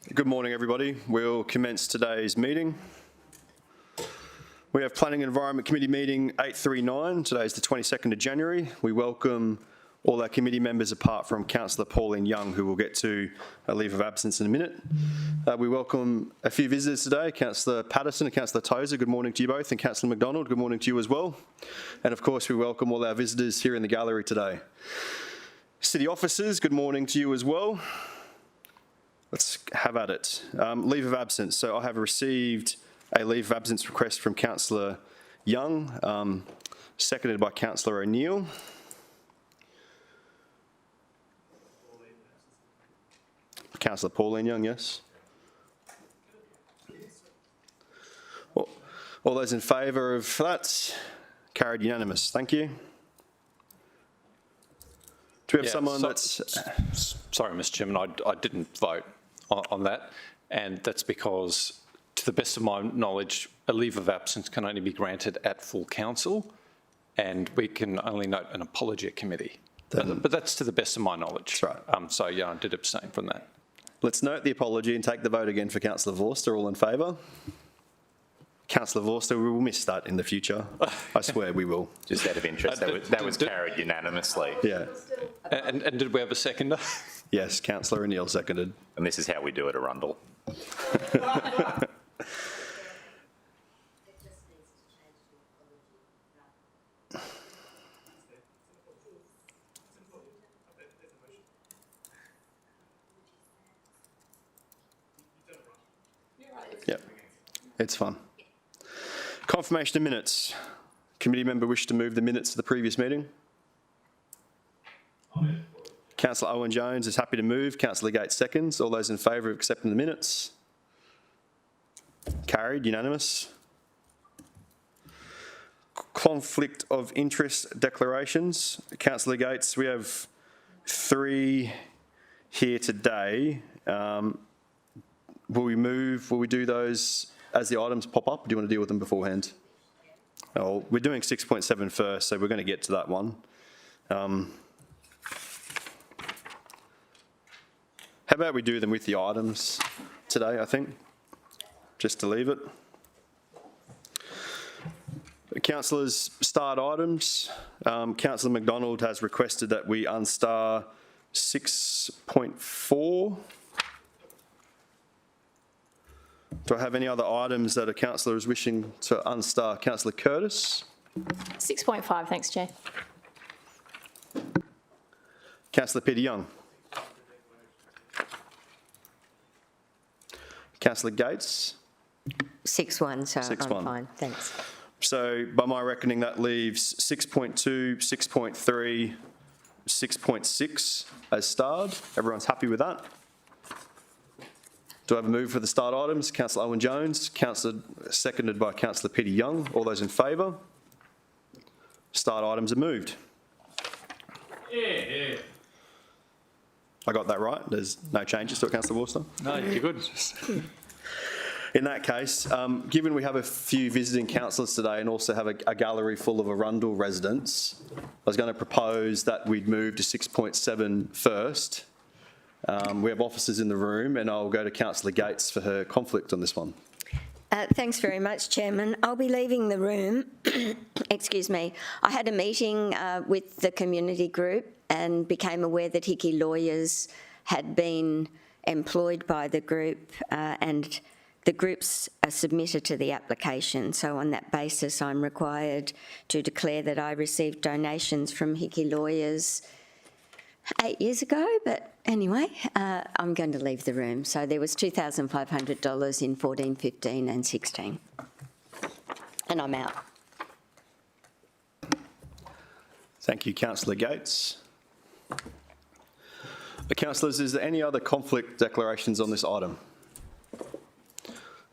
Good morning, everybody. We'll commence today's meeting. We have Planning and Environment Committee meeting 839. Today is the 22nd of January. We welcome all our committee members apart from Councillor Pauline Young, who will get to a leave of absence in a minute. We welcome a few visitors today, Councillor Patterson and Councillor Tozer. Good morning to you both, and Councillor McDonald, good morning to you as well. And of course, we welcome all our visitors here in the gallery today. City officers, good morning to you as well. Let's have at it. Leave of absence. So I have received a leave of absence request from Councillor Young, seconded by Councillor O'Neill. Councillor Pauline Young, yes. All those in favour of that? Carried unanimous. Thank you. Do we have someone that's... Sorry, Mr Chairman, I didn't vote on that, and that's because, to the best of my knowledge, a leave of absence can only be granted at full council, and we can only note an apology at committee. But that's to the best of my knowledge. That's right. So yeah, I did abstain from that. Let's note the apology and take the vote again for Councillor Vorster. All in favour? Councillor Vorster, we will miss that in the future. I swear we will. Just out of interest, that was carried unanimously. Yeah. And did we have a seconder? Yes, Councillor O'Neill seconded. And this is how we do it at Arundel. Yep, it's fun. Confirmation of minutes. Committee member wish to move the minutes of the previous meeting? Councillor Owen Jones is happy to move. Councillor Gates seconds. All those in favour of accepting the minutes? Carried, unanimous. Conflict of interest declarations. Councillor Gates, we have 3 here today. Will we do those as the items pop up, or do you want to deal with them beforehand? Oh, we're doing 6.7 first, so we're going to get to that one. How about we do them with the items today, I think, just to leave it. Councillors, start items. Councillor McDonald has requested that we unstar 6.4. Do I have any other items that a councillor is wishing to unstar? Councillor Curtis? 6.5, thanks, Chair. Councillor Peter Young? Councillor Gates? 6.1, so 6.1. I'm fine, thanks. So by my reckoning, that leaves 6.2, 6.3, 6.6 as starred. Everyone's happy with that? Do I have a move for the start items? Councillor Owen Jones, seconded by Councillor Peter Young. All those in favour? Start items are moved. Yeah. I got that right? There's no changes to it, Councillor Worcester? No, you're good. In that case, given we have a few visiting councillors today and also have a gallery full of Arundel residents, I was going to propose that we'd move to 6.7 first. We have officers in the room, and I'll go to Councillor Gates for her conflict on this one. Thanks very much, Chairman. I'll be leaving the room. Excuse me. I had a meeting with the community group and became aware that Hickey lawyers had been employed by the group and the group's submitted to the application. So on that basis, I'm required to declare that I received donations from Hickey lawyers 8 years ago, but anyway, I'm going to leave the room. So there was $2,500 in 14, 15 and 16. And I'm out. Thank you, Councillor Gates. Councillors, is there any other conflict declarations on this item?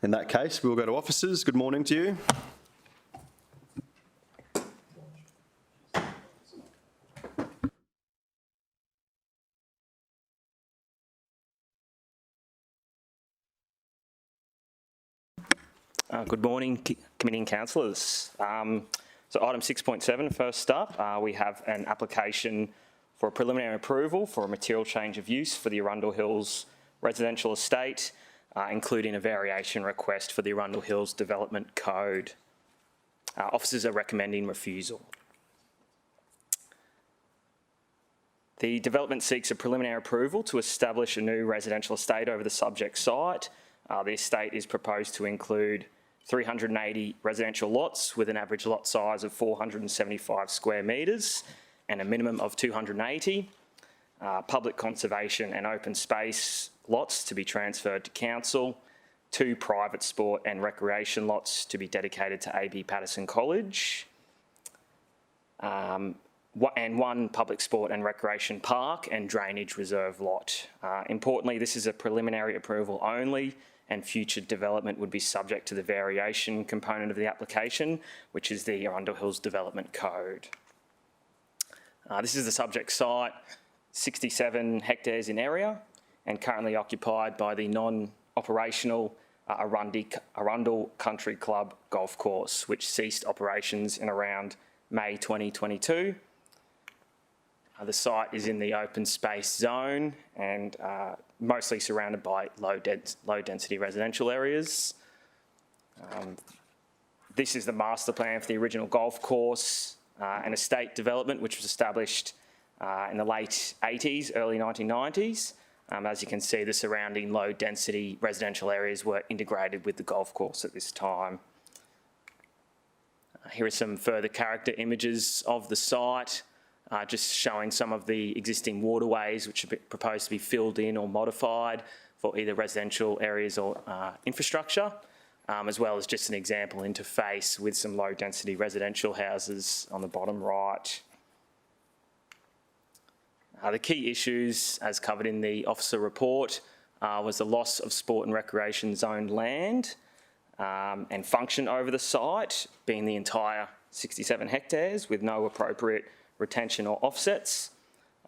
In that case, we'll go to officers. Good morning to you. Good morning, committee and councillors. So item 6.7, first up, we have an application for a preliminary approval for a material change of use for the Arundel Hills residential estate, including a variation request for the Arundel Hills Development Code. Officers are recommending refusal. The development seeks a preliminary approval to establish a new residential estate over the subject site. The estate is proposed to include 380 residential lots with an average lot size of 475 square metres and a minimum of 280. Public conservation and open space lots to be transferred to council, 2 private sport and recreation lots to be dedicated to AB Patterson College, and 1 public sport and recreation park and drainage reserve lot. Importantly, this is a preliminary approval only, and future development would be subject to the variation component of the application, which is the Arundel Hills Development Code. This is the subject site, 67 hectares in area, and currently occupied by the non-operational Arundel Country Club golf course, which ceased operations in around May 2022. The site is in the open space zone and mostly surrounded by low density residential areas. This is the master plan for the original golf course and estate development, which was established in the late 80s, early 1990s. As you can see, the surrounding low density residential areas were integrated with the golf course at this time. Here are some further character images of the site. Just showing some of the existing waterways which are proposed to be filled in or modified for either residential areas or infrastructure, as well as just an example interface with some low density residential houses on the bottom right. The key issues, as covered in the officer report, was the loss of sport and recreation zoned land and function over the site, being the entire 67 hectares with no appropriate retention or offsets,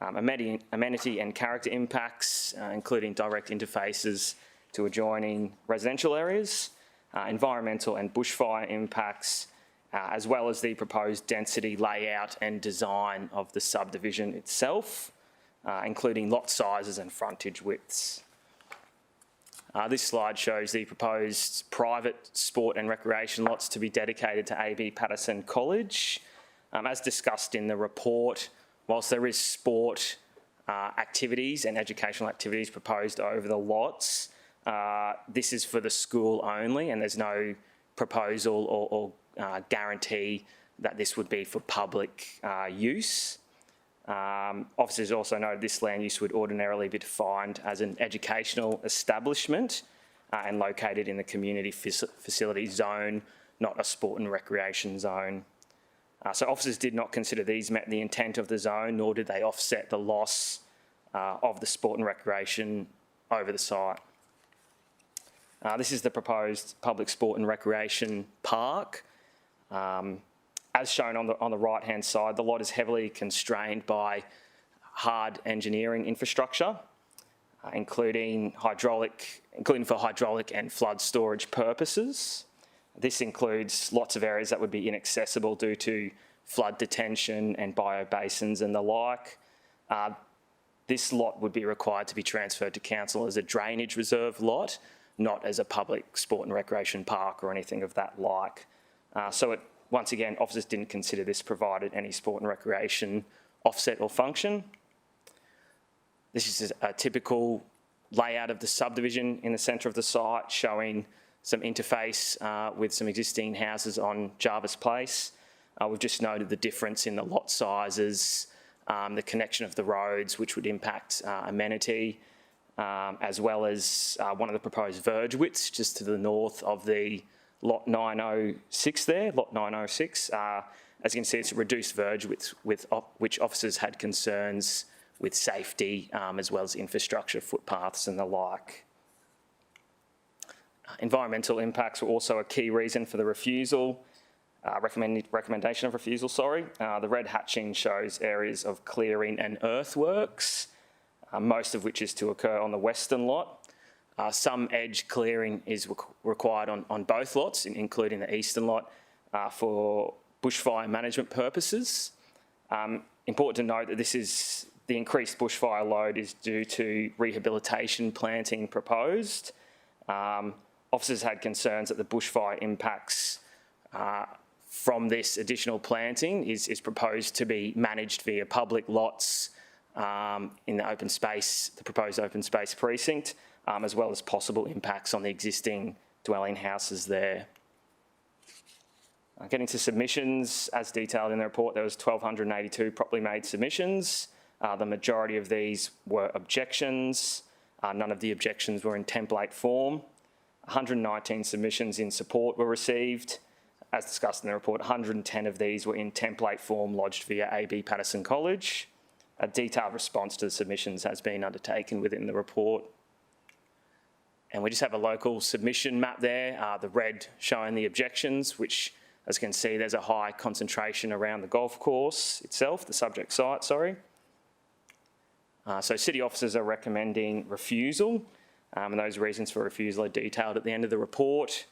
amenity and character impacts, including direct interfaces to adjoining residential areas, environmental and bushfire impacts, as well as the proposed density layout and design of the subdivision itself, including lot sizes and frontage widths. This slide shows the proposed private sport and recreation lots to be dedicated to AB Patterson College. As discussed in the report, whilst there is sport activities and educational activities proposed over the lots, this is for the school only, and there's no proposal or guarantee that this would be for public use. Officers also noted this land use would ordinarily be defined as an educational establishment and located in the community facility zone, not a sport and recreation zone. So officers did not consider these met the intent of the zone, nor did they offset the loss of the sport and recreation over the site. This is the proposed public sport and recreation park. As shown on the right-hand side, the lot is heavily constrained by hard engineering infrastructure, including for hydraulic and flood storage purposes. This includes lots of areas that would be inaccessible due to flood detention and biobasins and the like. This lot would be required to be transferred to council as a drainage reserve lot, not as a public sport and recreation park or anything of that like. Once again, officers didn't consider this provided any sport and recreation offset or function. This is a typical layout of the subdivision in the centre of the site, showing some interface with some existing houses on Jarvis Place. We've just noted the difference in the lot sizes, the connection of the roads, which would impact amenity, as well as one of the proposed verge widths just to the north of the lot 906 there, lot 906. As you can see, it's a reduced verge width which officers had concerns with safety, as well as infrastructure, footpaths and the like. Environmental impacts were also a key reason for the refusal, recommendation of refusal, sorry. The red hatching shows areas of clearing and earthworks, most of which is to occur on the western lot. Some edge clearing is required on both lots, including the eastern lot, for bushfire management purposes. Important to note that this is the increased bushfire load is due to rehabilitation planting proposed. Officers had concerns that the bushfire impacts from this additional planting is proposed to be managed via public lots in the open space, the proposed open space precinct, as well as possible impacts on the existing dwelling houses there. Getting to submissions, as detailed in the report, there was 1,282 properly made submissions. The majority of these were objections. None of the objections were in template form. 119 submissions in support were received. As discussed in the report, 110 of these were in template form lodged via AB Patterson College. A detailed response to the submissions has been undertaken within the report. And we just have a local submission map there, the red showing the objections, which, as you can see, there's a high concentration around the golf course itself, the subject site, sorry. So city officers are recommending refusal, and those reasons for refusal are detailed at the end of the report.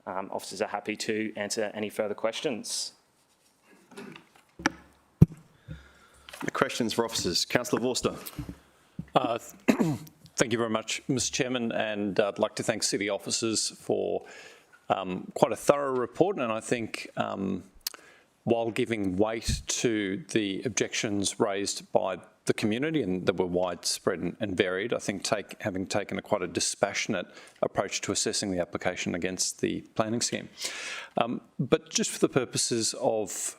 Officers are happy to answer any further questions. Questions for officers? Councillor Vorster. Thank you very much, Mr. Chairman, and I'd like to thank city officers for quite a thorough report, and I think while giving weight to the objections raised by the community, and that were widespread and varied, I think having taken quite a dispassionate approach to assessing the application against the planning scheme. But just for the purposes of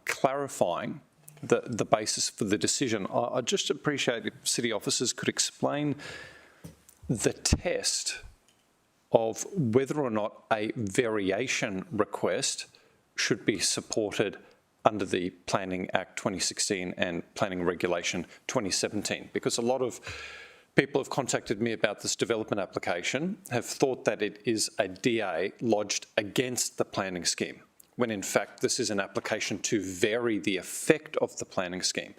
clarifying the basis for the decision, I'd just appreciate if city officers could explain the test of whether or not a variation request should be supported under the Planning Act 2016 and Planning Regulation 2017, because a lot of people have contacted me about this development application, have thought that it is a DA lodged against the planning scheme, when in fact this is an application to vary the effect of the planning scheme.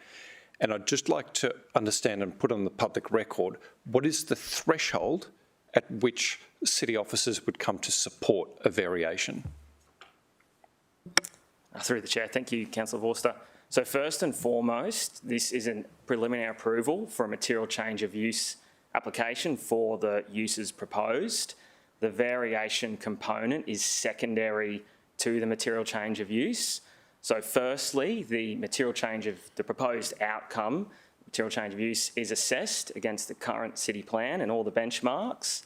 And I'd just like to understand and put on the public record, what is the threshold at which city officers would come to support a variation? Through the chair, thank you, Councillor Vorster. So first and foremost, this is a preliminary approval for a material change of use application for the uses proposed. The variation component is secondary to the material change of use. So firstly, the material change of the proposed outcome, material change of use, is assessed against the current city plan and all the benchmarks,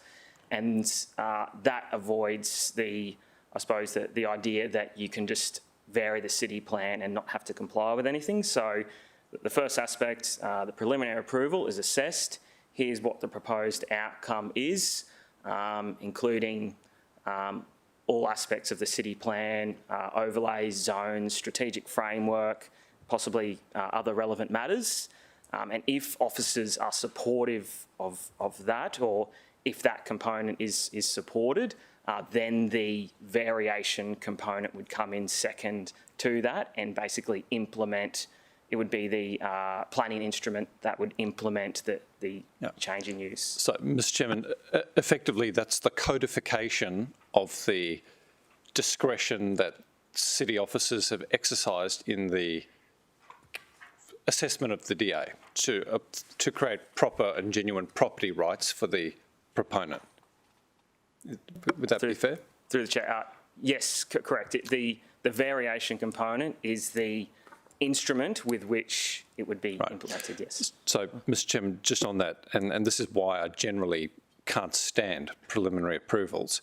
and that avoids the idea that you can just vary the city plan and not have to comply with anything. So the first aspect, the preliminary approval is assessed. Here's what the proposed outcome is, including all aspects of the city plan, overlays, zones, strategic framework, possibly other relevant matters. And if officers are supportive of that, or if that component is supported, then the variation component would come in second to that and basically implement. It would be the planning instrument that would implement the change in use. So, Mr. Chairman, effectively that's the codification of the discretion that city officers have exercised in the assessment of the DA to create proper and genuine property rights for the proponent. Would that be fair? Through the chair, yes, correct. The variation component is the instrument with which it would be implemented, yes. So, Mr. Chairman, just on that, and this is why I generally can't stand preliminary approvals,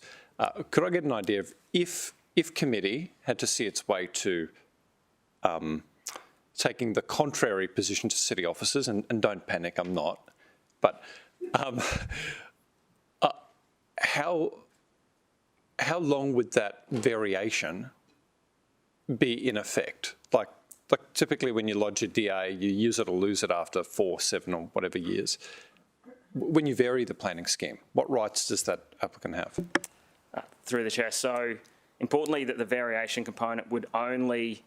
could I get an idea of if committee had to see its way to taking the contrary position to city officers, and don't panic, I'm not, but how long would that variation be in effect? Like typically when you lodge a DA, you use it or lose it after 4, 7 or whatever years. When you vary the planning scheme, what rights does that applicant have? Through the chair, so importantly that the variation component would only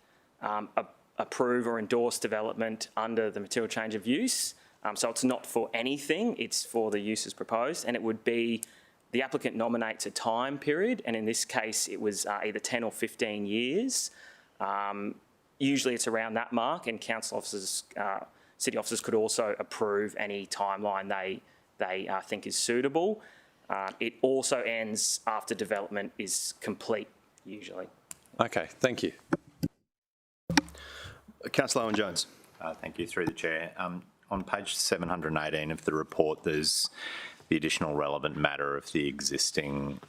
approve or endorse development under the material change of use. So it's not for anything, it's for the uses proposed, and it would be the applicant nominates a time period, and in this case it was either 10 or 15 years. Usually it's around that mark, and council officers city officers could also approve any timeline they think is suitable. It also ends after development is complete, usually. Okay, thank you. Councillor Owen-Jones. Thank you, through the chair. On page 718 of the report, there's the additional relevant matter of the existing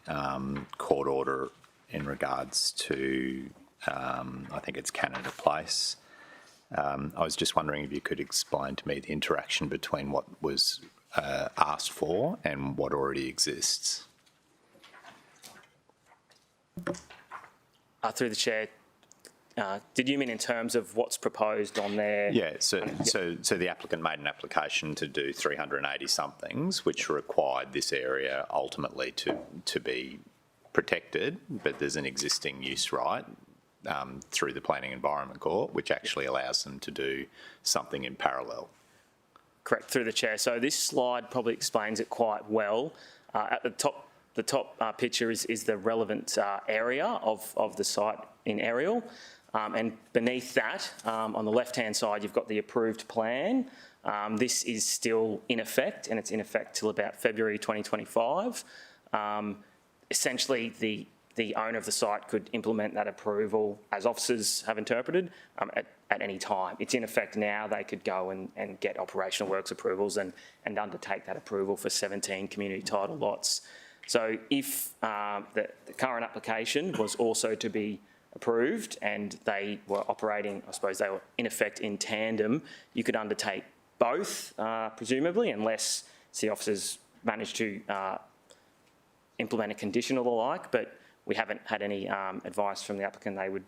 court order in regards to, I think it's Canada Place. I was just wondering if you could explain to me the interaction between what was asked for and what already exists. Through the chair, did you mean in terms of what's proposed on there? Yeah, so the applicant made an application to do 380 somethings, which required this area ultimately to be protected, but there's an existing use right through the Planning Environment Court, which actually allows them to do something in parallel. Correct, through the chair. So this slide probably explains it quite well. At the top picture is the relevant area of the site in aerial. And beneath that, on the left-hand side, you've got the approved plan. This is still in effect, and it's in effect till about February 2025. Essentially, the owner of the site could implement that approval, as officers have interpreted, at any time. It's in effect now. They could go and get operational works approvals and undertake that approval for 17 community title lots. So if the current application was also to be approved and they were operating, I suppose they were in effect in tandem, you could undertake both, presumably, unless the officers managed to implement a condition or the like, but we haven't had any advice from the applicant they would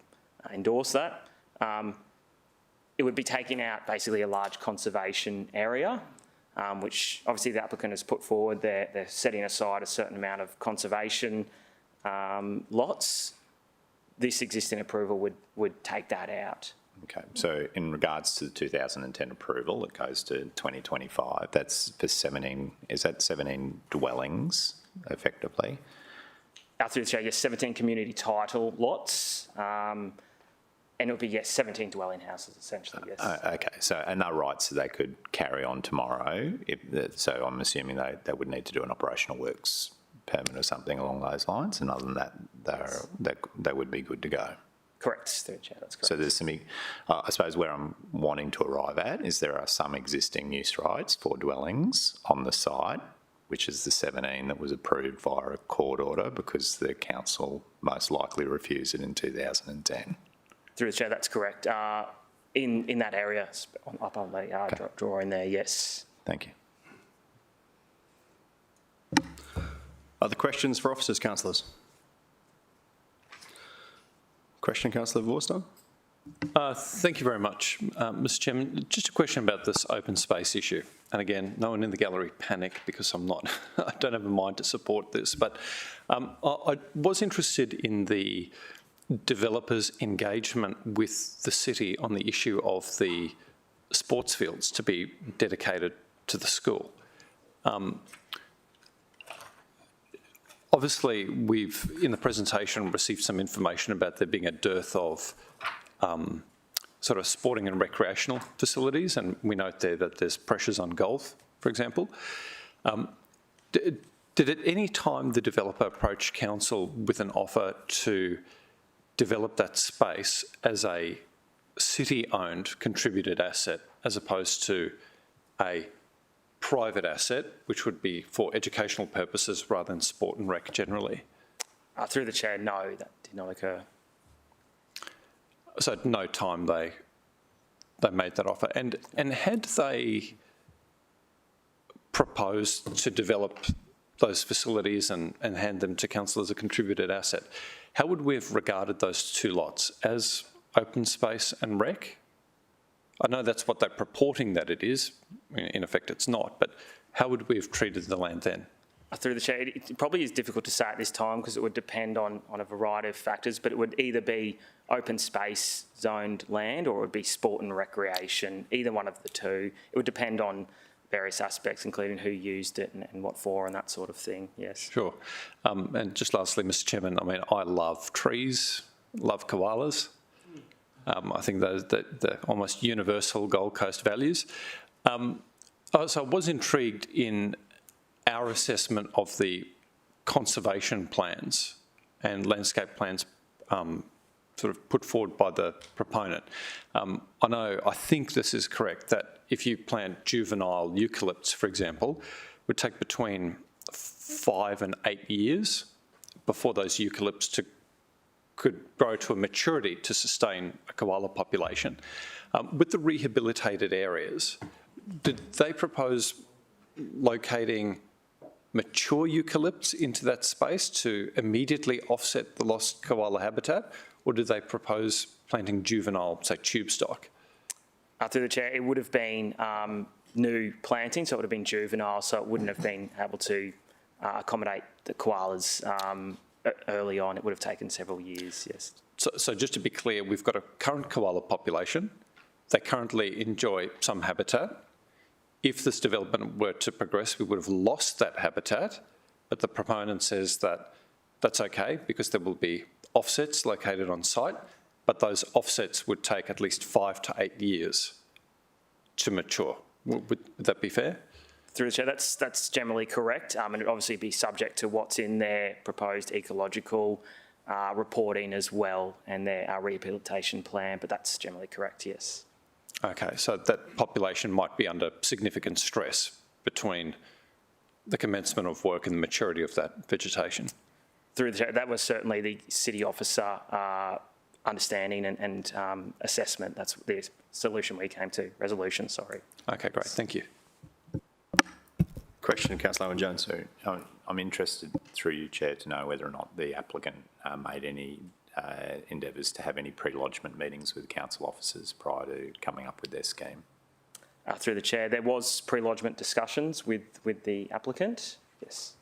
endorse that. It would be taking out basically a large conservation area, which obviously the applicant has put forward. They're setting aside a certain amount of conservation lots. This existing approval would take that out. Okay, so in regards to the 2010 approval, it goes to 2025. That's for 17, is that 17 dwellings, effectively? Through the chair, yes, 17 community title lots, and it would be, yes, 17 dwelling houses, essentially, yes. Okay, so and no rights that they could carry on tomorrow. So I'm assuming they would need to do an operational works permit or something along those lines, and other than that, they would be good to go. Correct, through the chair, that's correct. So there's some, I suppose where I'm wanting to arrive at is there are some existing use rights for dwellings on the site, which is the 17 that was approved via a court order because the council most likely refused it in 2010. Through the chair, that's correct. In that area, up on the drawing there, yes. Thank you. Other questions for officers, councillors? Question, Councillor Vorster? Thank you very much, Mr. Chairman. Just a question about this open space issue. And again, no one in the gallery panic because I don't have a mind to support this, but I was interested in the developers' engagement with the city on the issue of the sports fields to be dedicated to the school. Obviously, we've, in the presentation, received some information about there being a dearth of sort of sporting and recreational facilities, and we note there that there's pressures on golf, for example. Did at any time the developer approach council with an offer to develop that space as a city-owned contributed asset as opposed to a private asset, which would be for educational purposes rather than sport and rec generally? Through the chair, no, that did not occur. So at no time they made that offer. And had they proposed to develop those facilities and hand them to council as a contributed asset, how would we have regarded those two lots? As open space and rec? I know that's what they're purporting that it is. In effect, it's not. But how would we have treated the land then? Through the chair, it probably is difficult to say at this time because it would depend on a variety of factors, but it would either be open space zoned land or it would be sport and recreation, either one of the two. It would depend on various aspects, including who used it and what for and that sort of thing, yes. Sure. And just lastly, Mr. Chairman, I mean, I love trees, love koalas. I think those the almost universal Gold Coast values. So I was intrigued in our assessment of the conservation plans and landscape plans sort of put forward by the proponent. I think this is correct, that if you plant juvenile eucalypts, for example, it would take between 5 and 8 years before those eucalypts could grow to a maturity to sustain a koala population. With the rehabilitated areas, did they propose locating mature eucalypts into that space to immediately offset the lost koala habitat, or did they propose planting juvenile, say, tube stock? Through the chair, it would have been new planting, so it would have been juvenile, so it wouldn't have been able to accommodate the koalas early on. It would have taken several years, yes. So just to be clear, we've got a current koala population. They currently enjoy some habitat. If this development were to progress, we would have lost that habitat, but the proponent says that that's okay because there will be offsets located on site, but those offsets would take at least 5 to 8 years to mature. Would that be fair? Through the chair, that's generally correct, and it'd obviously be subject to what's in their proposed ecological reporting as well and their rehabilitation plan, but that's generally correct, yes. Okay, so that population might be under significant stress between the commencement of work and the maturity of that vegetation. Through the chair, that was certainly the city officer understanding and assessment. That's the solution we came to, resolution, sorry. Okay, great, thank you. Question, Councillor Owen-Jones. So I'm interested, through you, Chair, to know whether or not the applicant made any endeavours to have any pre-lodgement meetings with council officers prior to coming up with their scheme. Through the chair, there was pre-lodgement discussions with the applicant, yes.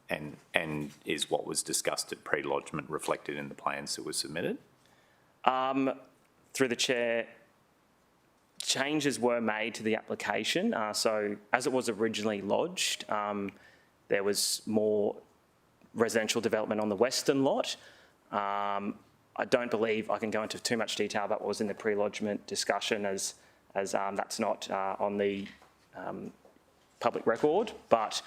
And is what was discussed at pre-lodgement reflected in the plans that were submitted? Through the chair, changes were made to the application. So as it was originally lodged, there was more residential development on the western lot. I don't believe I can go into too much detail about what was in the pre-lodgement discussion as that's not on the public record, but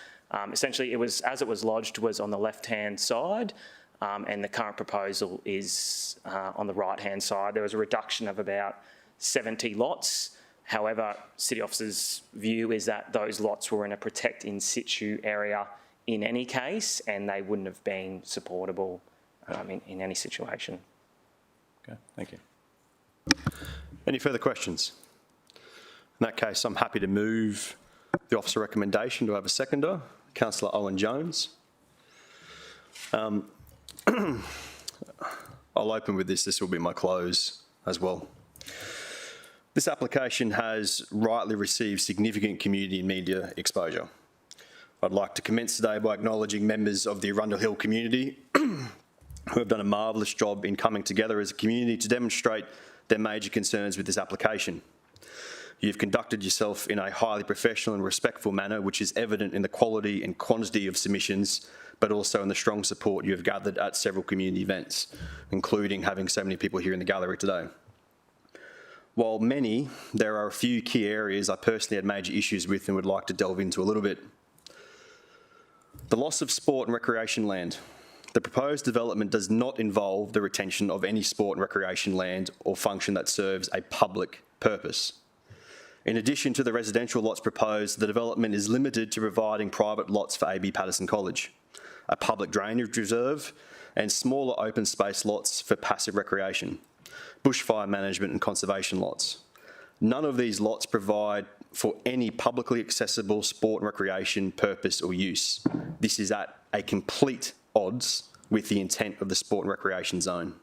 essentially it was, as it was lodged, was on the left-hand side, and the current proposal is on the right-hand side. There was a reduction of about 70 lots. However, city officers' view is that those lots were in a protect in situ area in any case, and they wouldn't have been supportable in any situation. Okay, thank you. Any further questions? In that case, I'm happy to move the officer recommendation. Do I have a seconder? Councillor Owen-Jones. I'll open with this. This will be my close as well. This application has rightly received significant community and media exposure. I'd like to commence today by acknowledging members of the Arundel Hill community who have done a marvellous job in coming together as a community to demonstrate their major concerns with this application. You've conducted yourself in a highly professional and respectful manner, which is evident in the quality and quantity of submissions, but also in the strong support you have gathered at several community events, including having so many people here in the gallery today. While many, there are a few key areas I personally had major issues with and would like to delve into a little bit. The loss of sport and recreation land. The proposed development does not involve the retention of any sport and recreation land or function that serves a public purpose. In addition to the residential lots proposed, the development is limited to providing private lots for AB Patterson College, a public drainage reserve, and smaller open space lots for passive recreation, bushfire management and conservation lots. None of these lots provide for any publicly accessible sport and recreation purpose or use. This is at a complete odds with the intent of the sport and recreation zone.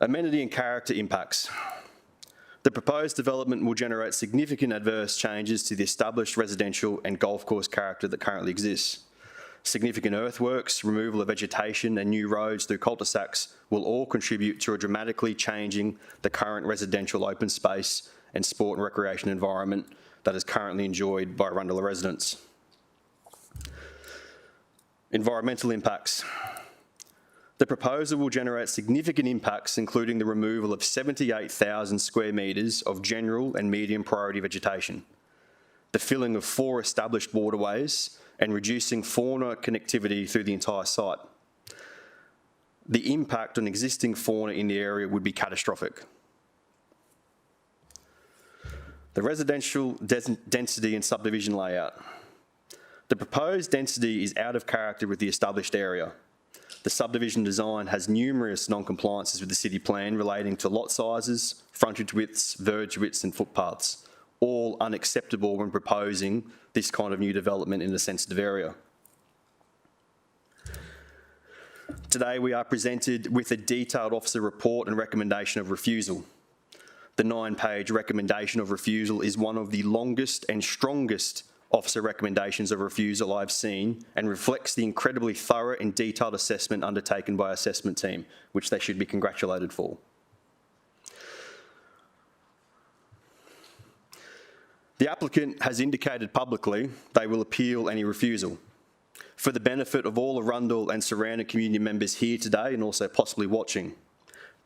Amenity and character impacts. The proposed development will generate significant adverse changes to the established residential and golf course character that currently exists. Significant earthworks, removal of vegetation and new roads through cul-de-sacs will all contribute to a dramatically changing the current residential open space and sport and recreation environment that is currently enjoyed by Arundel residents. Environmental impacts. The proposal will generate significant impacts, including the removal of 78,000 square metres of general and medium priority vegetation, the filling of 4 established waterways, and reducing fauna connectivity through the entire site. The impact on existing fauna in the area would be catastrophic. The residential density and subdivision layout. The proposed density is out of character with the established area. The subdivision design has numerous non-compliances with the city plan relating to lot sizes, frontage widths, verge widths and footpaths, all unacceptable when proposing this kind of new development in a sensitive area. Today we are presented with a detailed officer report and recommendation of refusal. The 9-page recommendation of refusal is one of the longest and strongest officer recommendations of refusal I've seen, and reflects the incredibly thorough and detailed assessment undertaken by our assessment team, which they should be congratulated for. The applicant has indicated publicly they will appeal any refusal. For the benefit of all Arundel and surrounding community members here today and also possibly watching,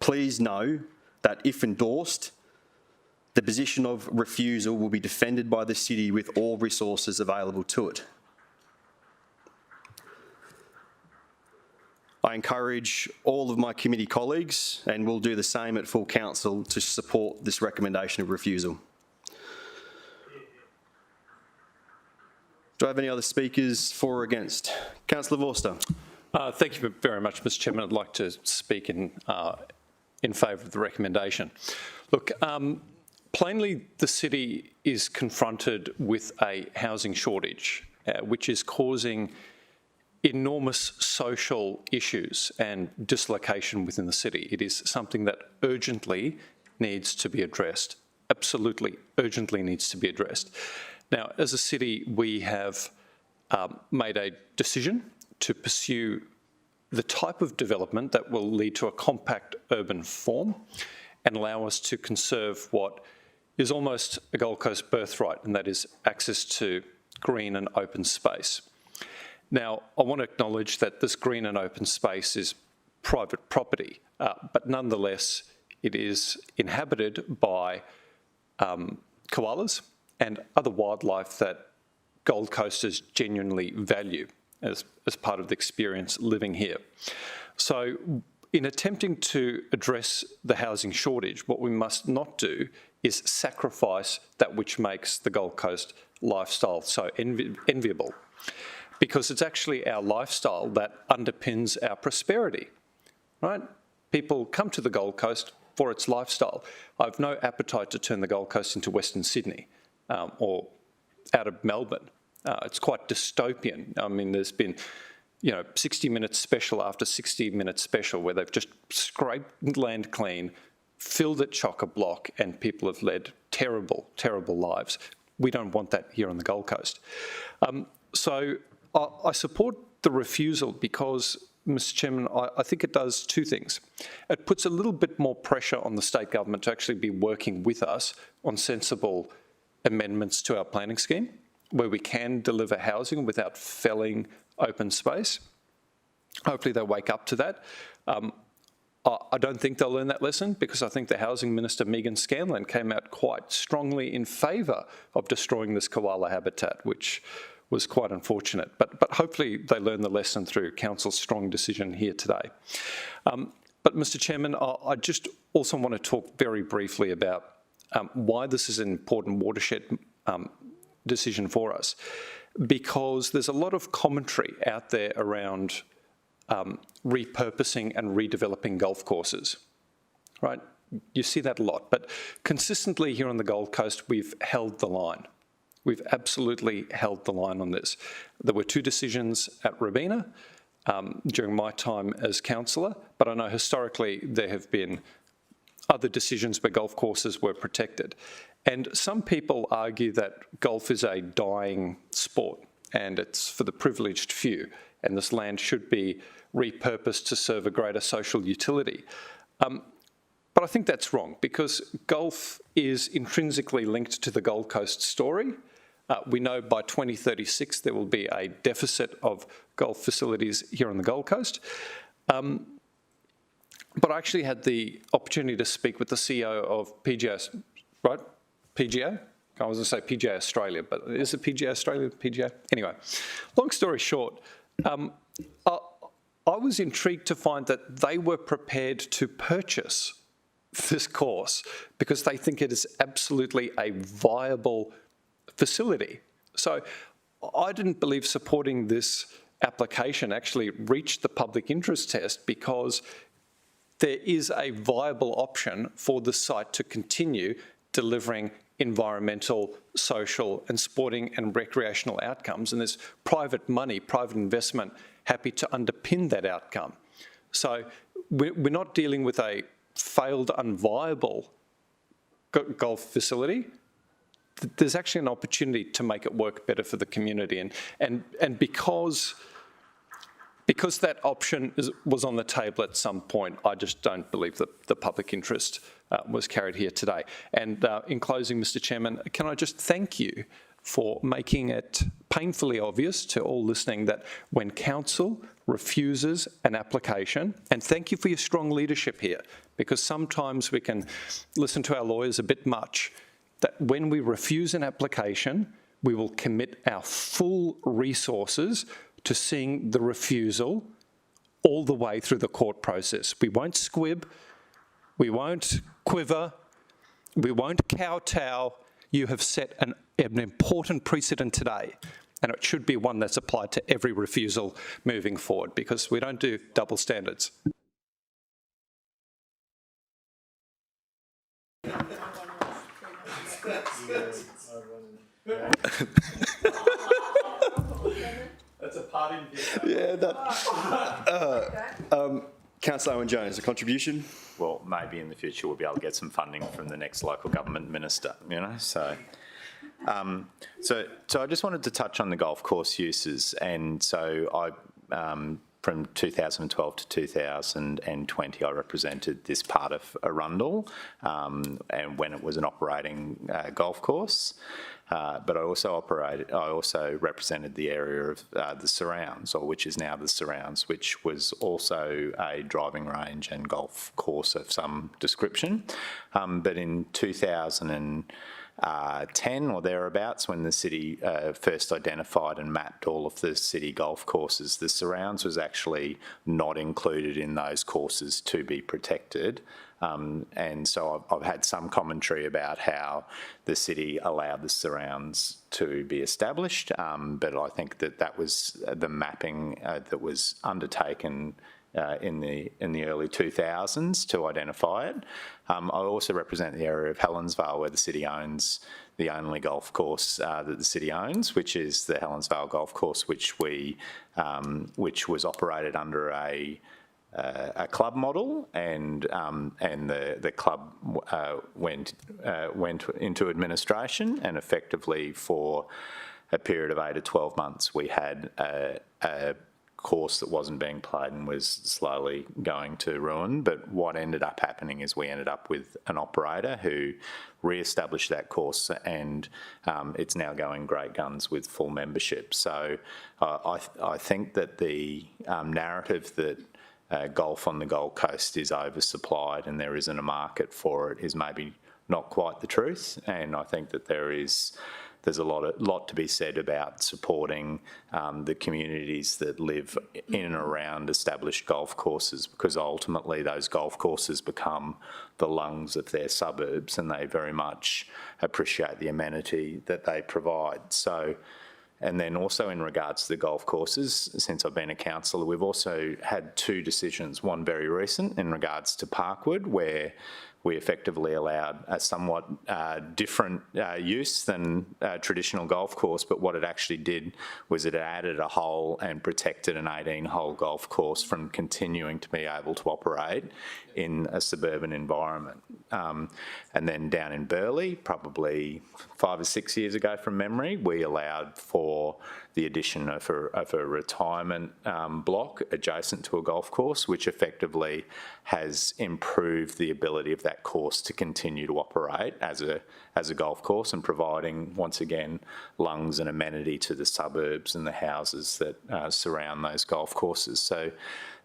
please know that if endorsed, the position of refusal will be defended by the city with all resources available to it. I encourage all of my committee colleagues, and will do the same at full council, to support this recommendation of refusal. Do I have any other speakers for or against? Councillor Vorster. Thank you very much, Mr. Chairman. I'd like to speak in favour of the recommendation. Look, plainly the city is confronted with a housing shortage, which is causing enormous social issues and dislocation within the city. It is something that urgently needs to be addressed, absolutely urgently needs to be addressed. Now, as a city, we have made a decision to pursue the type of development that will lead to a compact urban form and allow us to conserve what is almost a Gold Coast birthright, and that is access to green and open space. Now, I want to acknowledge that this green and open space is private property, but nonetheless, it is inhabited by koalas and other wildlife that Gold Coasters genuinely value as part of the experience living here. So in attempting to address the housing shortage, what we must not do is sacrifice that which makes the Gold Coast lifestyle so enviable, because it's actually our lifestyle that underpins our prosperity, right? People come to the Gold Coast for its lifestyle. I've no appetite to turn the Gold Coast into Western Sydney or out of Melbourne. It's quite dystopian. I mean, there's been, 60 minutes special after 60 minutes special where they've just scraped land clean, filled it chock-a-block, and people have led terrible, terrible lives. We don't want that here on the Gold Coast. So I support the refusal because, Mr. Chairman, I think it does two things. It puts a little bit more pressure on the state government to actually be working with us on sensible amendments to our planning scheme, where we can deliver housing without felling open space. Hopefully they wake up to that. I don't think they'll learn that lesson, because I think the Housing Minister, Megan Scanlon, came out quite strongly in favour of destroying this koala habitat, which was quite unfortunate. But hopefully they learn the lesson through Council's strong decision here today. But Mr. Chairman, I just also want to talk very briefly about why this is an important watershed decision for us, because there's a lot of commentary out there around repurposing and redeveloping golf courses, right? You see that a lot, but consistently here on the Gold Coast, we've held the line. We've absolutely held the line on this. There were 2 decisions at Robina during my time as councillor, but I know historically there have been other decisions where golf courses were protected. And some people argue that golf is a dying sport and it's for the privileged few, and this land should be repurposed to serve a greater social utility. But I think that's wrong, because golf is intrinsically linked to the Gold Coast story. We know by 2036 there will be a deficit of golf facilities here on the Gold Coast. But I actually had the opportunity to speak with the CEO of PGA, right? PGA? I was going to say PGA Australia, but is it PGA Australia? PGA? Anyway, long story short, I was intrigued to find that they were prepared to purchase this course because they think it is absolutely a viable facility. So I didn't believe supporting this application actually reached the public interest test because there is a viable option for the site to continue delivering environmental, social and sporting and recreational outcomes, and there's private money, private investment happy to underpin that outcome. So we're not dealing with a failed, unviable golf facility. There's actually an opportunity to make it work better for the community, and because that option was on the table at some point, I just don't believe that the public interest was carried here today. And in closing, Mr. Chairman, can I just thank you for making it painfully obvious to all listening that when council refuses an application, and thank you for your strong leadership here, because sometimes we can listen to our lawyers a bit much, that when we refuse an application, we will commit our full resources to seeing the refusal all the way through the court process. We won't squib, we won't quiver, we won't kowtow. You have set an important precedent today, and it should be one that's applied to every refusal moving forward, because we don't do double standards. That's a party. Yeah. Councillor Owen Jones, a contribution? Well, maybe in the future we'll be able to get some funding from the next local government minister, you know, so. So I just wanted to touch on the golf course uses, and so from 2012 to 2020, I represented this part of Arundel, and when it was an operating golf course. But I also represented the area of the Surrounds, or which is now the Surrounds, which was also a driving range and golf course of some description. But in 2010 or thereabouts, when the city first identified and mapped all of the city golf courses, the Surrounds was actually not included in those courses to be protected. And so I've had some commentary about how the city allowed the Surrounds to be established, but I think that was the mapping that was undertaken in the early 2000s to identify it. I also represent the area of Helensvale, where the city owns the only golf course that the city owns, which is the Helensvale Golf Course, which was operated under a club model, and the club went into administration, and effectively for a period of 8 to 12 months we had a course that wasn't being played and was slowly going to ruin. But what ended up happening is we ended up with an operator who re-established that course, and it's now going great guns with full membership. So I think that the narrative that golf on the Gold Coast is oversupplied and there isn't a market for it is maybe not quite the truth, and I think that there's a lot to be said about supporting the communities that live in and around established golf courses, because ultimately those golf courses become the lungs of their suburbs, and they very much appreciate the amenity that they provide. So, and then also in regards to the golf courses, since I've been a councillor, we've also had 2 decisions, one very recent in regards to Parkwood, where we effectively allowed a somewhat different use than a traditional golf course, but what it actually did was it added a hole and protected an 18-hole golf course from continuing to be able to operate in a suburban environment. And then down in Burleigh, probably 5 or 6 years ago from memory, we allowed for the addition of a retirement block adjacent to a golf course, which effectively has improved the ability of that that course to continue to operate as a golf course and providing, once again, lungs and amenity to the suburbs and the houses that surround those golf courses. So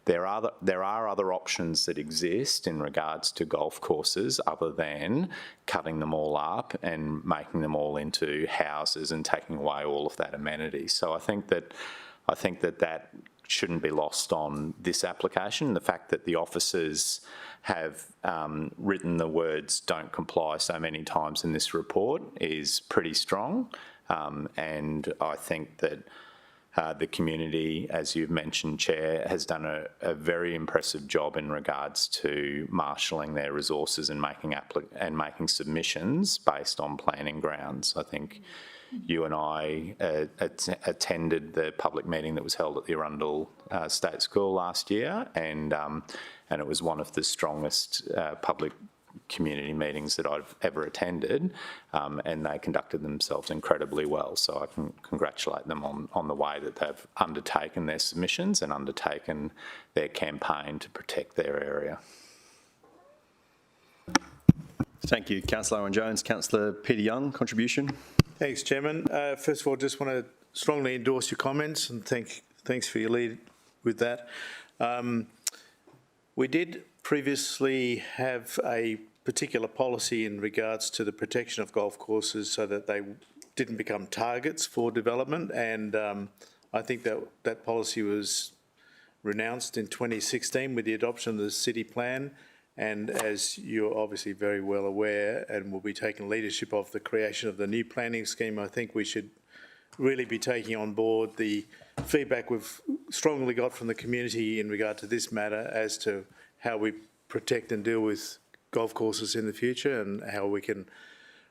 there are other options that exist in regards to golf courses other than cutting them all up and making them all into houses and taking away all of that amenity. So I think that shouldn't be lost on this application. The fact that the officers have written the words "don't comply" so many times in this report is pretty strong, and I think that the community, as you've mentioned, Chair, has done a very impressive job in regards to marshalling their resources and making submissions based on planning grounds. I think you and I attended the public meeting that was held at the Arundel State School last year, and it was one of the strongest public community meetings that I've ever attended, and they conducted themselves incredibly well. So I can congratulate them on the way that they've undertaken their submissions and undertaken their campaign to protect their area. Thank you, Councillor Owen-Jones. Councillor Peter Young, contribution. Thanks, Chairman. First of all, just want to strongly endorse your comments and thanks for your lead with that. We did previously have a particular policy in regards to the protection of golf courses so that they didn't become targets for development, and I think that policy was renounced in 2016 with the adoption of the city plan. And as you're obviously very well aware and will be taking leadership of the creation of the new planning scheme, I think we should really be taking on board the feedback we've strongly got from the community in regard to this matter as to how we protect and deal with golf courses in the future and how we can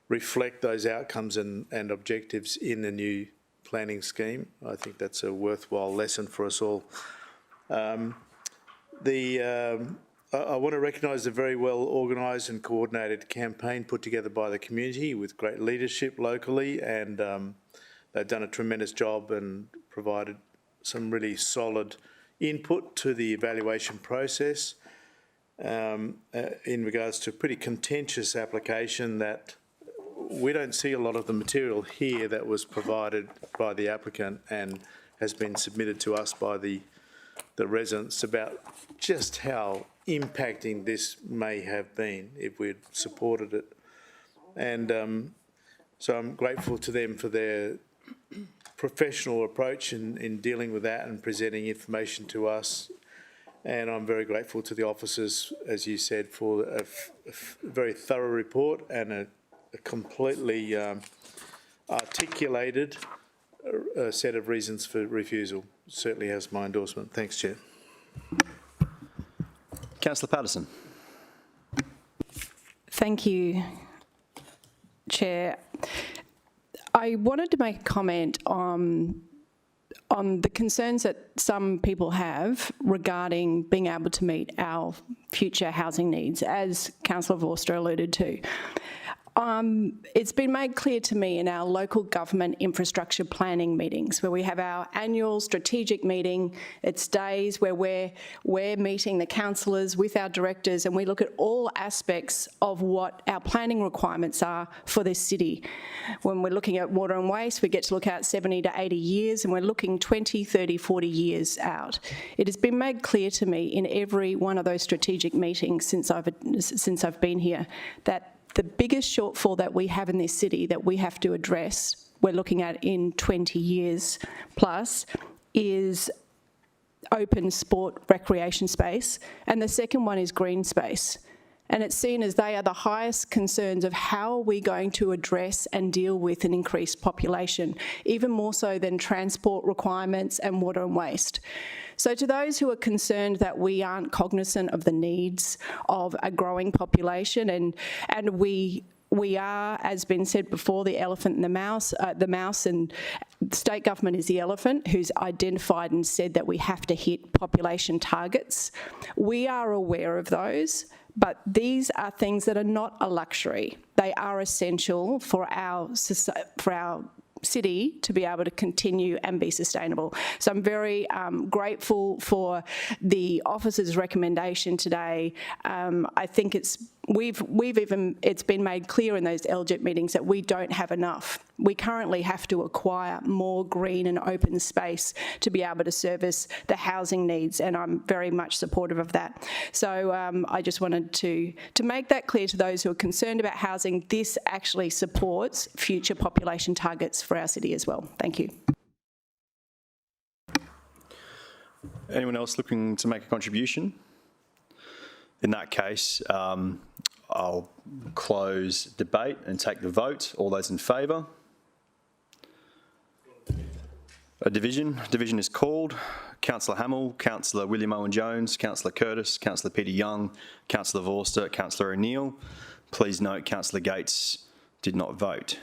reflect those outcomes and objectives in the new planning scheme. I think that's a worthwhile lesson for us all. I want to recognise the very well organised and coordinated campaign put together by the community with great leadership locally, and they've done a tremendous job and provided some really solid input to the evaluation process in regards to a pretty contentious application that we don't see a lot of the material here that was provided by the applicant and has been submitted to us by the residents about just how impacting this may have been if we'd supported it. And so I'm grateful to them for their professional approach in dealing with that and presenting information to us. And I'm very grateful to the officers, as you said, for a very thorough report and a completely articulated set of reasons for refusal. Certainly has my endorsement. Thanks, Chair. Councillor Patterson. Thank you, Chair. I wanted to make a comment on the concerns that some people have regarding being able to meet our future housing needs, as Councillor Vorster alluded to. It's been made clear to me in our local government infrastructure planning meetings, where we have our annual strategic meeting. It's days where we're meeting the councillors with our directors, and we look at all aspects of what our planning requirements are for this city. When we're looking at water and waste, we get to look out 70 to 80 years, and we're looking 20, 30, 40 years out. It has been made clear to me in every one of those strategic meetings since I've been here that the biggest shortfall that we have in this city that we have to address, we're looking at in 20 years plus, is open sport recreation space, and the second one is green space. And it's seen as they are the highest concerns of how are we going to address and deal with an increased population, even more so than transport requirements and water and waste. So to those who are concerned that we aren't cognizant of the needs of a growing population, and we are, as been said before, the elephant and the mouse, and the state government is the elephant who's identified and said that we have to hit population targets. We are aware of those, but these are things that are not a luxury. They are essential for our city to be able to continue and be sustainable. So I'm very grateful for the officer's recommendation today. I think it's it's been made clear in those LGIP meetings that we don't have enough. We currently have to acquire more green and open space to be able to service the housing needs, and I'm very much supportive of that. So I just wanted to make that clear to those who are concerned about housing. This actually supports future population targets for our city as well. Thank you. Anyone else looking to make a contribution? In that case, I'll close debate and take the vote. All those in favour? A division. Division is called. Councillor Hamill, Councillor William Owen Jones, Councillor Curtis, Councillor Peter Young, Councillor Vorster, Councillor O'Neill. Please note Councillor Gates did not vote.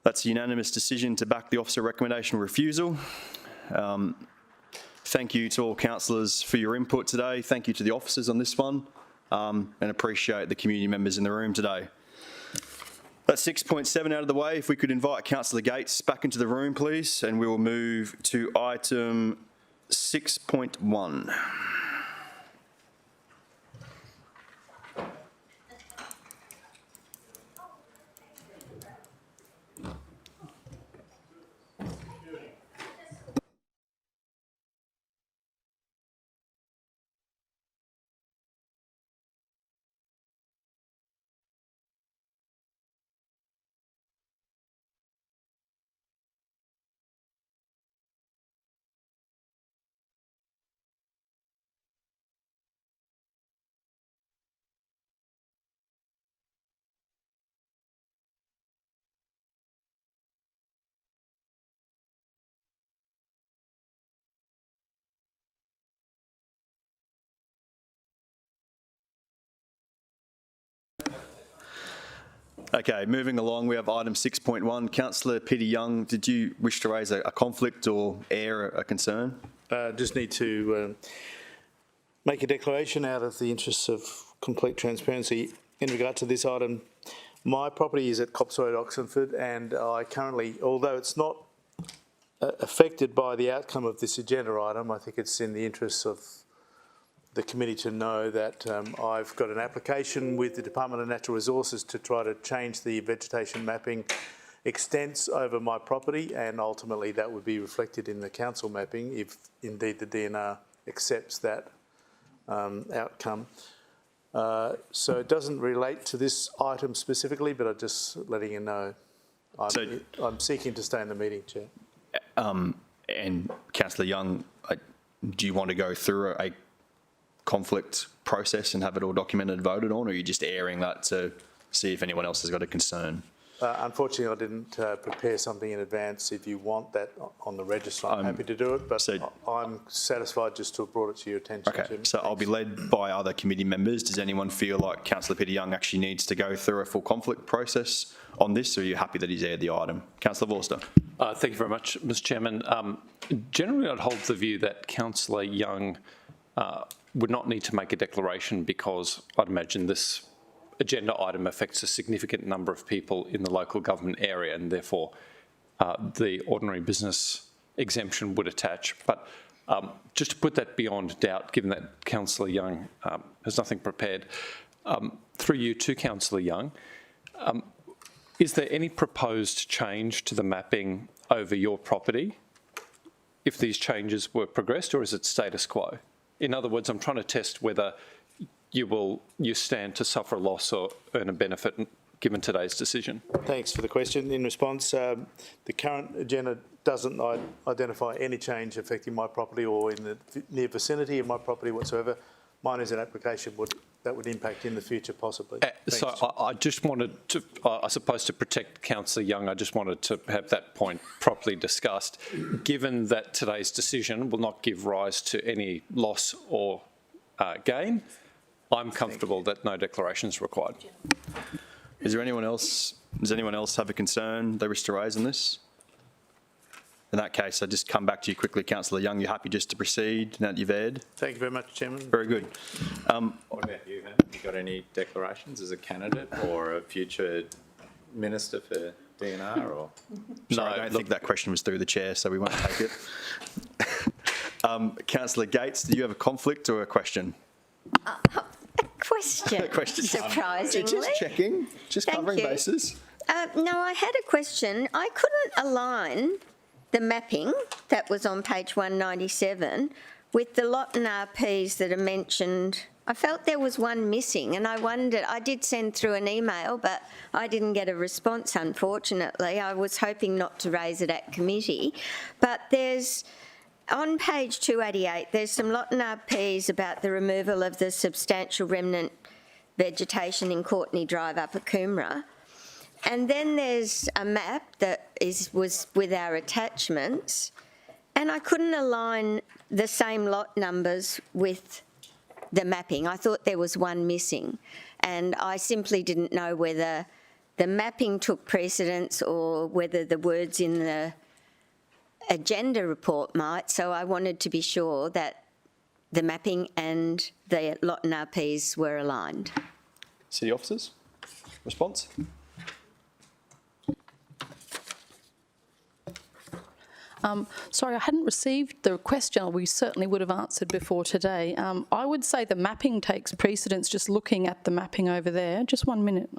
That's a unanimous decision to back the officer recommendation refusal. Thank you to all councillors for your input today. Thank you to the officers on this one, and appreciate the community members in the room today. That's 6.7 out of the way. If we could invite Councillor Gates back into the room, please, and we will move to item 6.1. Okay, moving along, we have item 6.1. Councillor Peter Young, did you wish to raise a conflict or air a concern? Just need to make a declaration out of the interests of complete transparency in regard to this item. My property is at Cops Road, Oxenford, and I currently, although it's not affected by the outcome of this agenda item, I think it's in the interests of the committee to know that I've got an application with the Department of Natural Resources to try to change the vegetation mapping extents over my property, and ultimately that would be reflected in the council mapping if indeed the DNR accepts that outcome. So it doesn't relate to this item specifically, but I'm just letting you know. I'm seeking to stay in the meeting, Chair. And Councillor Young, do you want to go through a conflict process and have it all documented and voted on, or are you just airing that to see if anyone else has got a concern? Unfortunately, I didn't prepare something in advance. If you want that on the register, I'm happy to do it, but I'm satisfied just to have brought it to your attention. Okay, Jim. so I'll be led by other committee members. Does anyone feel like Councillor Peter Young actually needs to go through a full conflict process on this, or are you happy that he's aired the item? Councillor Vorster. Thank you very much, Mr Chairman. Generally, I'd hold the view that Councillor Young would not need to make a declaration, because I'd imagine this agenda item affects a significant number of people in the local government area, and therefore the ordinary business exemption would attach. But just to put that beyond doubt, given that Councillor Young has nothing prepared, through you to Councillor Young, is there any proposed change to the mapping over your property if these changes were progressed, or is it status quo? In other words, I'm trying to test whether you stand to suffer a loss or earn a benefit given today's decision. Thanks for the question. In response, the current agenda doesn't identify any change affecting my property or in the near vicinity of my property whatsoever. Mine is an application that would impact in the future, possibly. So I just wanted to, I suppose, to protect Councillor Young, I just wanted to have that point properly discussed. Given that today's decision will not give rise to any loss or gain, I'm comfortable that no declaration is required. Is there anyone else? Does anyone else have a concern they wish to raise on this? In that case, I just come back to you quickly, Councillor Young. You're happy just to proceed now that you've aired? Thank you very much, Chairman. Very good. What about you, Have you got any declarations as a candidate or a future minister for DNR? Or No, I don't think that question was through the chair, so we won't take it. Councillor Gates, do you have a conflict or a question? Question, Question. surprisingly. Just checking, just Thank covering you. bases. No, I had a question. I couldn't align the mapping that was on page 197 with the lot and RPs that are mentioned. I felt there was one missing, and I wondered, I did send through an email, but I didn't get a response, unfortunately. I was hoping not to raise it at committee. But there's, on page 288, there's some lot and RPs about the removal of the substantial remnant vegetation in Courtney Drive, Upper Coomera. And then there's a map that was with our attachments, and I couldn't align the same lot numbers with the mapping. I thought there was one missing, and I simply didn't know whether the mapping took precedence or whether the words in the agenda report might, so I wanted to be sure that the mapping and the lot and RPs were aligned. City officers, response? Sorry, I hadn't received the question. We certainly would have answered before today. I would say the mapping takes precedence, just looking at the mapping over there. Just 1 minute.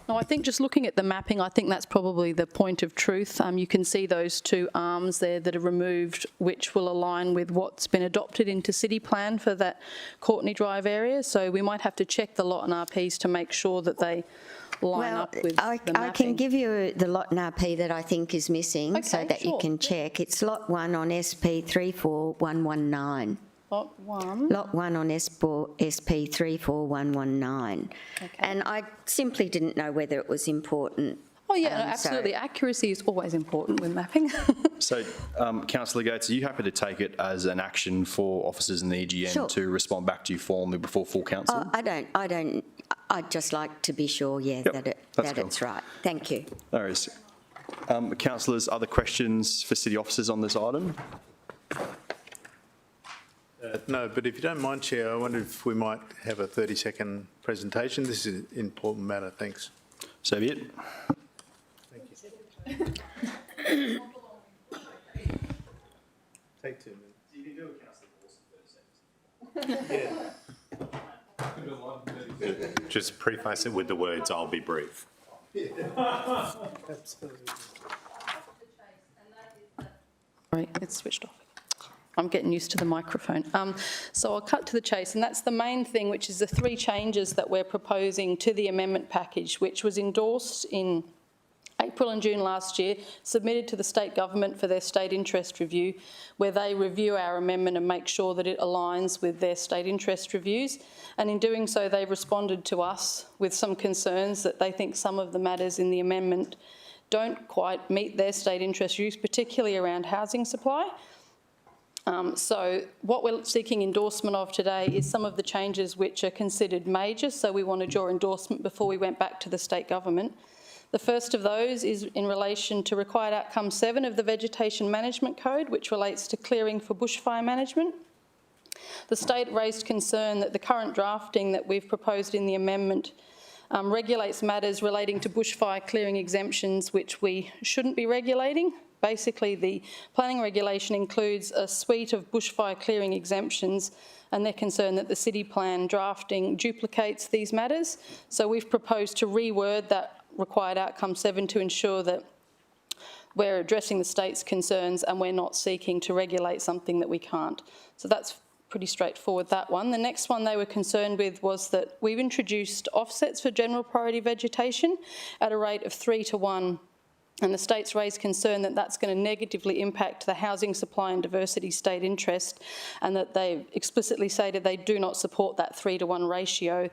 No, I think just looking at the mapping, I think that's probably the point of truth. You can see those two arms there that are removed, which will align with what's been adopted into city plan for that Courtney Drive area. So we might have to check the lot and RPs to make sure that they line up with the mapping. I can give you the lot and RP that I think is missing, so that you can check. It's lot 1 on SP 34119. Lot 1. Lot 1 on SP 34119. Okay. And I simply didn't know whether it was important. Oh yeah, no, absolutely. Accuracy is always important with mapping. So, Councillor Gates, are you happy to take it as an action for officers in the EGM Sure. to respond back to you formally before full council? I don't. I'd just like to be sure, Yep, that cool. it's right. Thank you. No worries. Councillors, other questions for city officers on this item? No, but if you don't mind, Chair, I wonder if we might have a 30-second presentation. This is an important matter. Thanks. So be it. Thank you. Take 2 minutes. You can do it, Councillor Wilson, 30 seconds. Just preface it with the words, "I'll be brief." Absolutely. Right, it's switched off. I'm getting used to the microphone. So I'll cut to the chase, and that's the main thing, which is the 3 changes that we're proposing to the amendment package, which was endorsed in April and June last year, submitted to the state government for their state interest review, where they review our amendment and make sure that it aligns with their state interest reviews. And in doing so, they responded to us with some concerns that they think some of the matters in the amendment don't quite meet their state interest reviews, particularly around housing supply. So what we're seeking endorsement of today is some of the changes which are considered major, so we want to draw endorsement before we went back to the state government. The first of those is in relation to required outcome 7 of the Vegetation Management Code, which relates to clearing for bushfire management. The state raised concern that the current drafting that we've proposed in the amendment regulates matters relating to bushfire clearing exemptions, which we shouldn't be regulating. Basically, the planning regulation includes a suite of bushfire clearing exemptions, and they're concerned that the city plan drafting duplicates these matters. So we've proposed to reword that required outcome 7 to ensure that we're addressing the state's concerns and we're not seeking to regulate something that we can't. So that's pretty straightforward, that one. The next one they were concerned with was that we've introduced offsets for general priority vegetation at a rate of 3 to 1. And the state's raised concern that that's going to negatively impact the housing supply and diversity state interest, and that they've explicitly stated they do not support that 3 to 1 ratio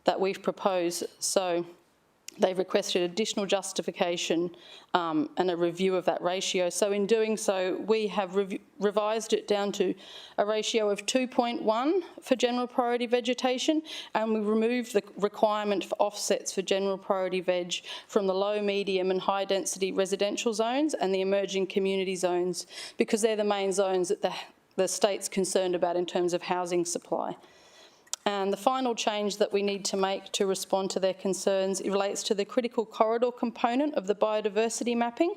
that we've proposed. So they've requested additional justification and a review of that ratio. So in doing so, we have revised it down to a ratio of 2.1 for general priority vegetation, and we removed the requirement for offsets for general priority veg from the low, medium and high density residential zones and the emerging community zones, because they're the main zones that the state's concerned about in terms of housing supply. And the final change that we need to make to respond to their concerns, it relates to the critical corridor component of the biodiversity mapping.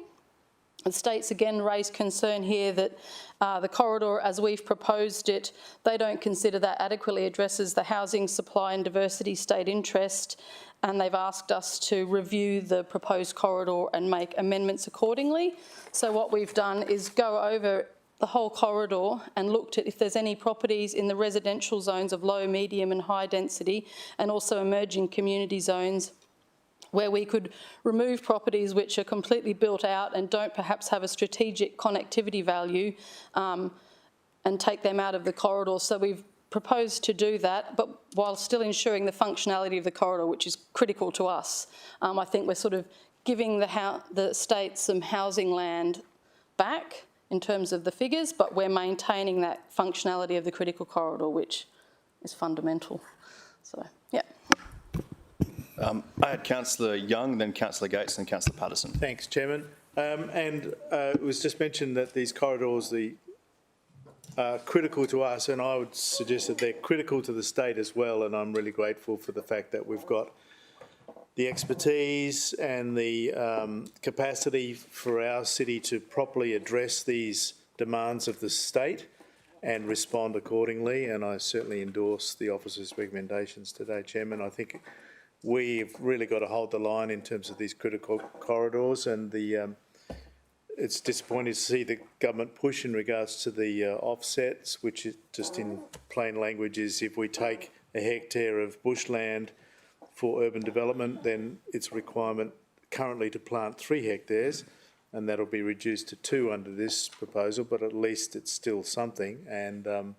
The states again raised concern here that the corridor, as we've proposed it, they don't consider that adequately addresses the housing supply and diversity state interest, and they've asked us to review the proposed corridor and make amendments accordingly. So what we've done is go over the whole corridor and looked at if there's any properties in the residential zones of low, medium and high density, and also emerging community zones, where we could remove properties which are completely built out and don't perhaps have a strategic connectivity value, and take them out of the corridor. So we've proposed to do that, but while still ensuring the functionality of the corridor, which is critical to us. I think we're sort of giving the state some housing land back in terms of the figures, but we're maintaining that functionality of the critical corridor, which is fundamental. So, yeah. I had Councillor Young, then Councillor Gates, and Councillor Patterson. Thanks, Chairman. It was just mentioned that these corridors are critical to us, and I would suggest that they're critical to the state as well, and I'm really grateful for the fact that we've got the expertise and the capacity for our city to properly address these demands of the state and respond accordingly, and I certainly endorse the officer's recommendations today, Chairman. I think we've really got to hold the line in terms of these critical corridors, and it's disappointing to see the government push in regards to the offsets, which is just in plain language is if we take a hectare of bushland for urban development, then it's a requirement currently to plant 3 hectares, and that'll be reduced to 2 under this proposal, but at least it's still something. And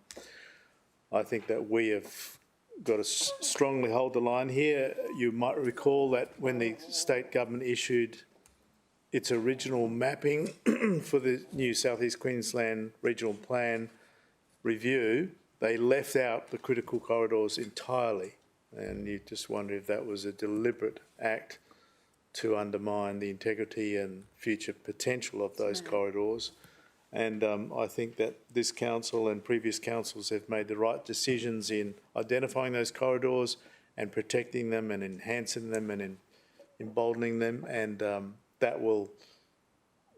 I think that we have got to strongly hold the line here. You might recall that when the state government issued its original mapping for the new South East Queensland Regional Plan review, they left out the critical corridors entirely. And you just wonder if that was a deliberate act to undermine the integrity and future potential of those corridors. And I think that this council and previous councils have made the right decisions in identifying those corridors and protecting them and enhancing them and emboldening them, and that will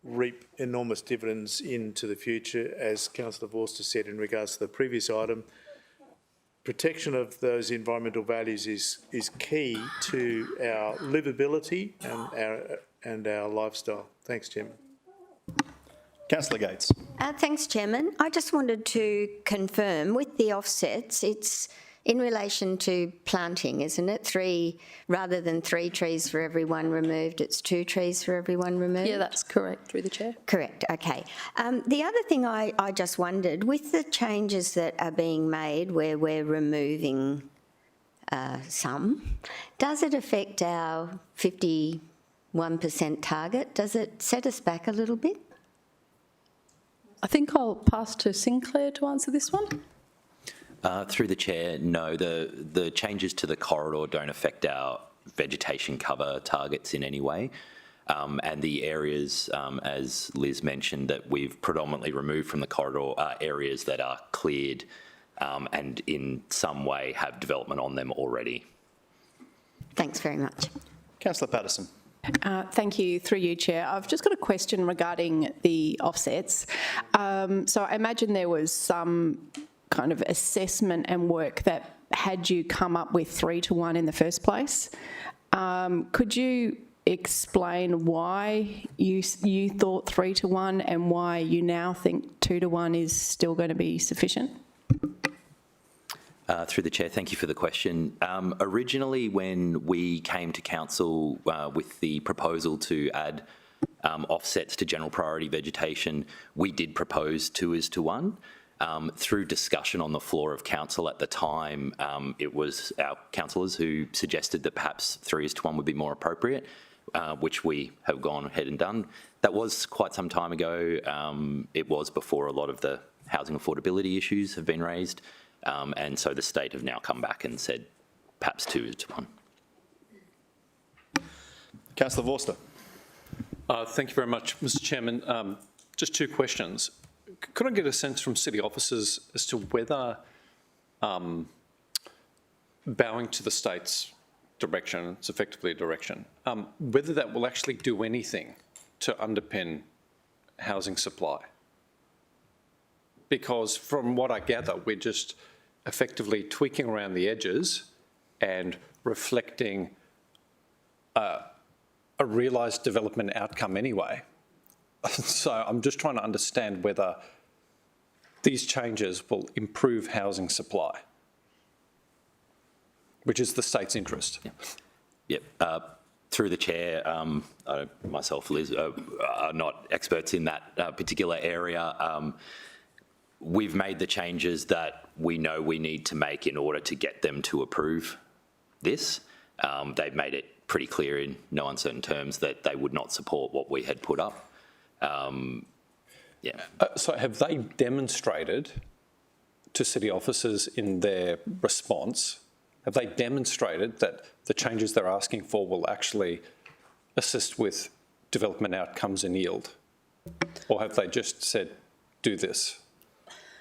reap enormous dividends into the future. As Councillor Vorster said in regards to the previous item, protection of those environmental values is key to our livability and our lifestyle. Thanks, Chairman. Councillor Gates. Thanks, Chairman. I just wanted to confirm with the offsets, it's in relation to planting, isn't it? 3, rather than 3 trees for every 1 removed, it's 2 trees for every 1 removed? Yeah, that's correct, through the chair. Correct, okay. The other thing I just wondered, with the changes that are being made where we're removing some, does it affect our 51% target? Does it set us back a little bit? I think I'll pass to Sinclair to answer this one. Through the chair, no, the changes to the corridor don't affect our vegetation cover targets in any way. And the areas, as Liz mentioned, that we've predominantly removed from the corridor are areas that are cleared and in some way have development on them already. Thanks very much. Councillor Patterson. Thank you, through you, Chair. I've just got a question regarding the offsets. So I imagine there was some kind of assessment and work that had you come up with 3-to-1 in the first place. Could you explain why you thought 3-to-1 and why you now think 2-to-1 is still going to be sufficient? Through the chair, thank you for the question. Originally, when we came to council with the proposal to add offsets to general priority vegetation, we did propose 2:1. Through discussion on the floor of council at the time, it was our councillors who suggested that perhaps 3:1 would be more appropriate, which we have gone ahead and done. That was quite some time ago. It was before a lot of the housing affordability issues have been raised. And so the state have now come back and said perhaps 2:1. Councillor Vorster. Thank you very much, Mr. Chairman. Just 2 questions. Could I get a sense from city officers as to whether bowing to the state's direction, it's effectively a direction, whether that will actually do anything to underpin housing supply. Because from what I gather, we're just effectively tweaking around the edges and reflecting a realised development outcome anyway. So I'm just trying to understand whether these changes will improve housing supply, which is the state's interest. Yep. Through the chair, myself, Liz, are not experts in that particular area. We've made the changes that we know we need to make in order to get them to approve this. They've made it pretty clear in no uncertain terms that they would not support what we had put up. So have they demonstrated to city officers in their response, have they demonstrated that the changes they're asking for will actually assist with development outcomes and yield? Or have they just said, do this?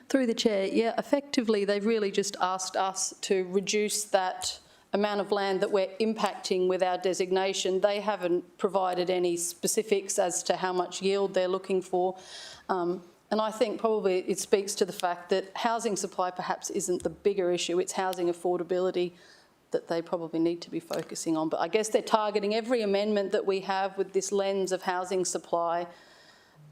Through the chair, yeah, effectively they've really just asked us to reduce that amount of land that we're impacting with our designation. They haven't provided any specifics as to how much yield they're looking for. And I think probably it speaks to the fact that housing supply perhaps isn't the bigger issue, it's housing affordability that they probably need to be focusing on. But I guess they're targeting every amendment that we have with this lens of housing supply.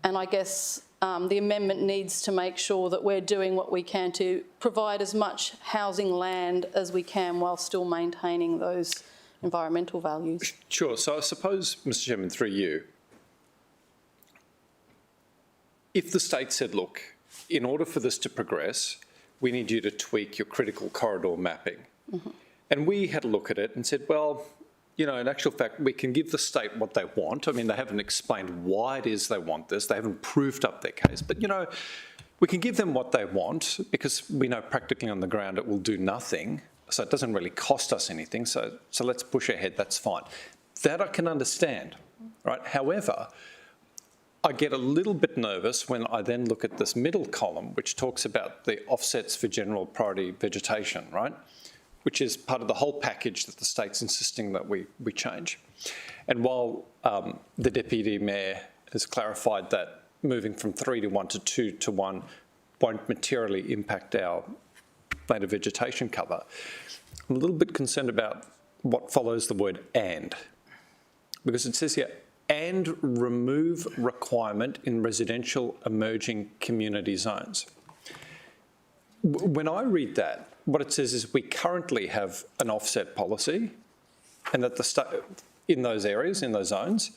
And I guess the amendment needs to make sure that we're doing what we can to provide as much housing land as we can while still maintaining those environmental values. Sure. So I suppose, Mr Chairman, through you, if the state said, look, in order for this to progress, we need you to tweak your critical corridor mapping. Mm-hmm. And we had a look at it and said, well, you know, in actual fact, we can give the state what they want. I mean, they haven't explained why it is they want this. They haven't proved up their case. But, you know, we can give them what they want because we know practically on the ground it will do nothing. So it doesn't really cost us anything. So let's push ahead. That's fine. That I can understand, right? However, I get a little bit nervous when I then look at this middle column, which talks about the offsets for general priority vegetation, right? Which is part of the whole package that the state's insisting that we change. And while the Deputy Mayor has clarified that moving from 3 to 1 to 2 to 1 won't materially impact our native vegetation cover, I'm a little bit concerned about what follows the word "and", because it says here, "and remove requirement in residential emerging community zones." When I read that, what it says is we currently have an offset policy and that the state, in those areas, in those zones,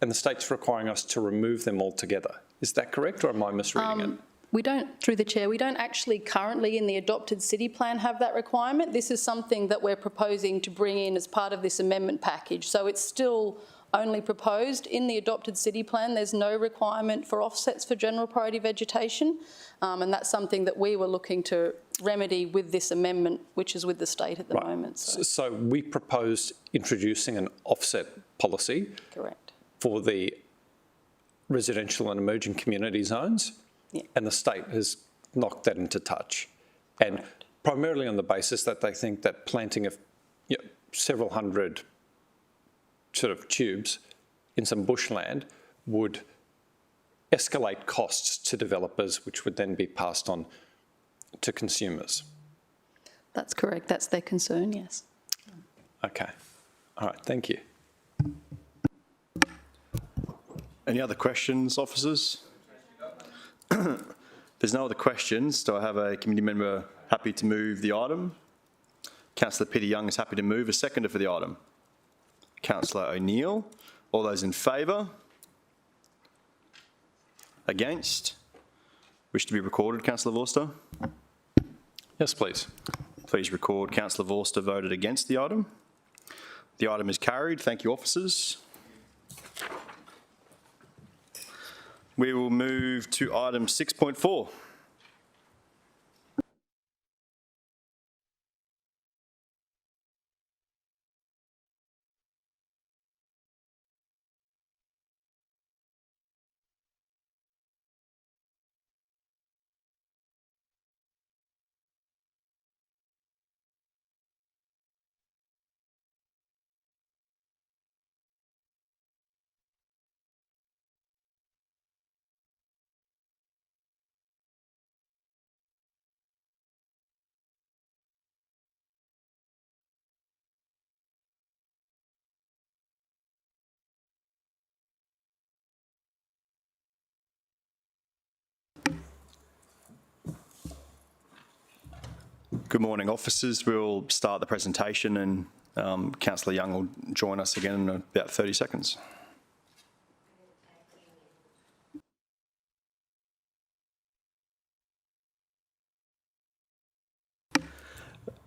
and the state's requiring us to remove them altogether. Is that correct, or am I misreading it? We don't, through the chair, we don't actually currently in the adopted city plan have that requirement. This is something that we're proposing to bring in as part of this amendment package. So it's still only proposed. In the adopted city plan, there's no requirement for offsets for general priority vegetation. And that's something that we were looking to remedy with this amendment, which is with the state at the moment. So we proposed introducing an offset policy. Correct. For the residential and emerging community zones. Yeah. And the state has knocked that into touch. And primarily on the basis that they think that planting of several hundred sort of tubes in some bushland would escalate costs to developers, which would then be passed on to consumers. That's correct. That's their concern, yes. Okay. All right. Thank you. Any other questions, officers? There's no other questions. Do I have a committee member happy to move the item? Councillor Peter Young is happy to move. A seconder for the item. Councillor O'Neill. All those in favour? Against? Wish to be recorded, Councillor Vorster? Yes, please. Please record Councillor Vorster voted against the item. The item is carried. Thank you, officers. We will move to item 6.4. Good morning, officers. We'll start the presentation and Councillor Young will join us again in about 30 seconds.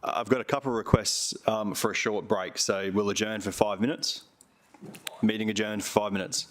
I've got a couple of requests for a short break, so we'll adjourn for 5 minutes. Meeting adjourned for 5 minutes.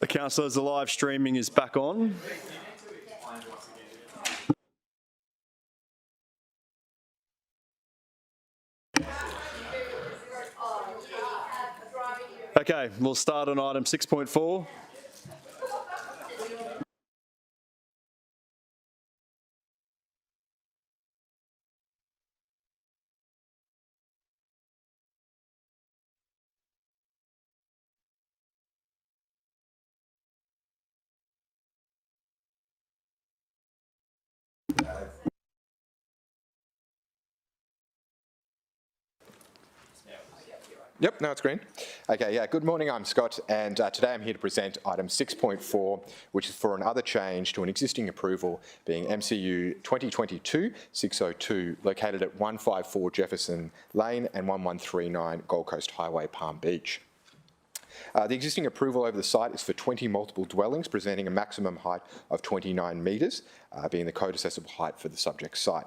The councillors, the live streaming is back on. Okay, we'll start on item 6.4. Yep, no, it's green. Okay, yeah, good morning, I'm Scott, and today I'm here to present item 6.4, which is for another change to an existing approval, being MCU 2022-602, located at 154 Jefferson Lane and 1139 Gold Coast Highway, Palm Beach. The existing approval over the site is for 20 multiple dwellings, presenting a maximum height of 29 metres, being the code assessable height for the subject site.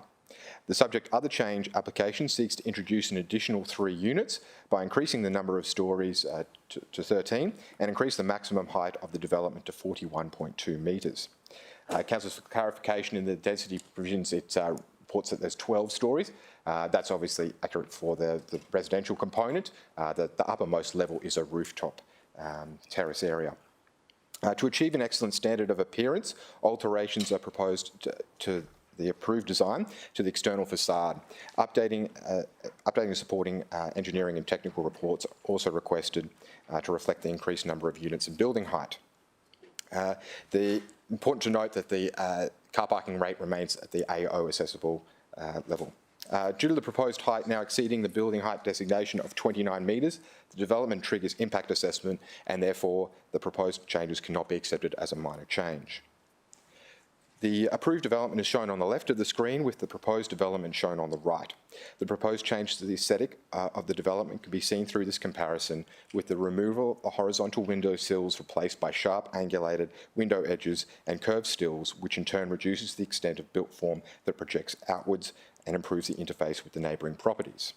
The subject other change application seeks to introduce an additional 3 units by increasing the number of stories to 13 and increase the maximum height of the development to 41.2 metres. Council, for clarification, in the density provisions, it reports that there's 12 stories. That's obviously accurate for the residential component. The uppermost level is a rooftop terrace area. To achieve an excellent standard of appearance, alterations are proposed to the approved design to the external facade. Updating and supporting engineering and technical reports also requested to reflect the increased number of units and building height. Important to note that the car parking rate remains at the AO accessible level. Due to the proposed height now exceeding the building height designation of 29 metres, the development triggers impact assessment, and therefore the proposed changes cannot be accepted as a minor change. The approved development is shown on the left of the screen, with the proposed development shown on the right. The proposed change to the aesthetic of the development can be seen through this comparison, with the removal of the horizontal window sills replaced by sharp angulated window edges and curved stills, which in turn reduces the extent of built form that projects outwards and improves the interface with the neighbouring properties.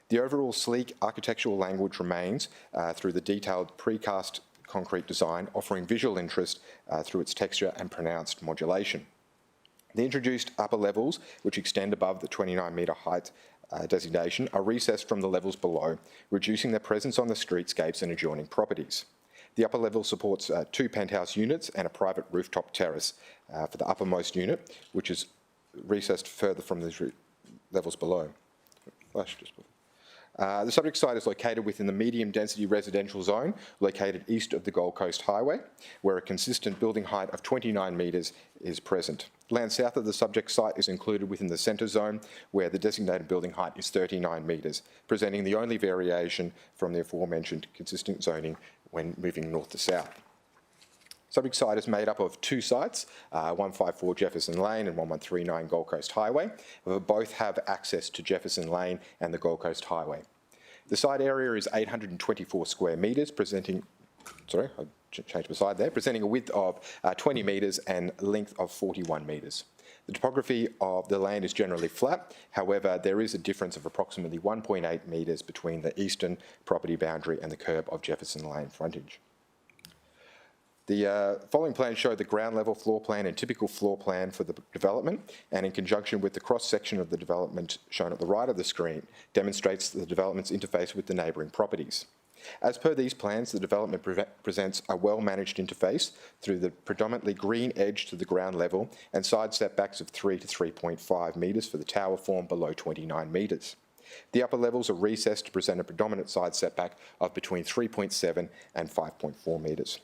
The overall sleek architectural language remains through the detailed precast concrete design, offering visual interest through its texture and pronounced modulation. The introduced upper levels, which extend above the 29 metre height designation, are recessed from the levels below, reducing their presence on the streetscapes and adjoining properties. The upper level supports 2 penthouse units and a private rooftop terrace for the uppermost unit, which is recessed further from the levels below. The subject site is located within the medium density residential zone, located east of the Gold Coast Highway, where a consistent building height of 29 metres is present. Land south of the subject site is included within the centre zone, where the designated building height is 39 metres, presenting the only variation from the aforementioned consistent zoning when moving north to south. Subject site is made up of 2 sites, 154 Jefferson Lane and 1139 Gold Coast Highway. Both have access to Jefferson Lane and the Gold Coast Highway. The site area is 824 square metres, presenting a width of 20 metres and length of 41 metres. The topography of the land is generally flat. However, there is a difference of approximately 1.8 metres between the eastern property boundary and the curb of Jefferson Lane frontage. The following plans show the ground level floor plan and typical floor plan for the development, and in conjunction with the cross section of the development shown at the right of the screen, demonstrates the development's interface with the neighbouring properties. As per these plans, the development presents a well-managed interface through the predominantly green edge to the ground level and side setbacks of 3 to 3.5 metres for the tower form below 29 metres. The upper levels are recessed to present a predominant side setback of between 3.7 and 5.4 metres.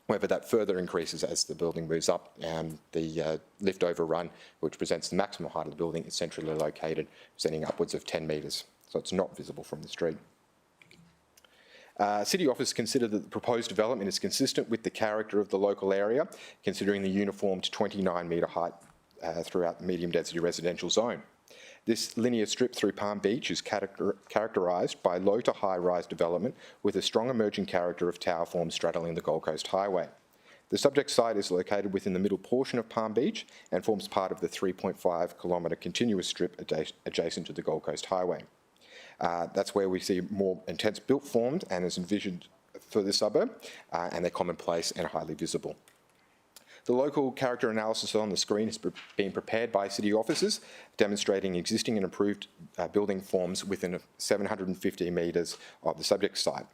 However, that further increases as the building moves up, and the lift overrun, which presents the maximum height of the building, is centrally located, presenting upwards of 10 metres, so it's not visible from the street. City Office considered that the proposed development is consistent with the character of the local area, considering the uniformed 29 metre height throughout the medium density residential zone. This linear strip through Palm Beach is characterised by low to high rise development with a strong emerging character of tower forms straddling the Gold Coast Highway. The subject site is located within the middle portion of Palm Beach and forms part of the 3.5 kilometre continuous strip adjacent to the Gold Coast Highway. That's where we see more intense built formed and is envisioned for the suburb, and they're commonplace and highly visible. The local character analysis on the screen has been prepared by city officers, demonstrating existing and improved building forms within 750 metres of the subject site.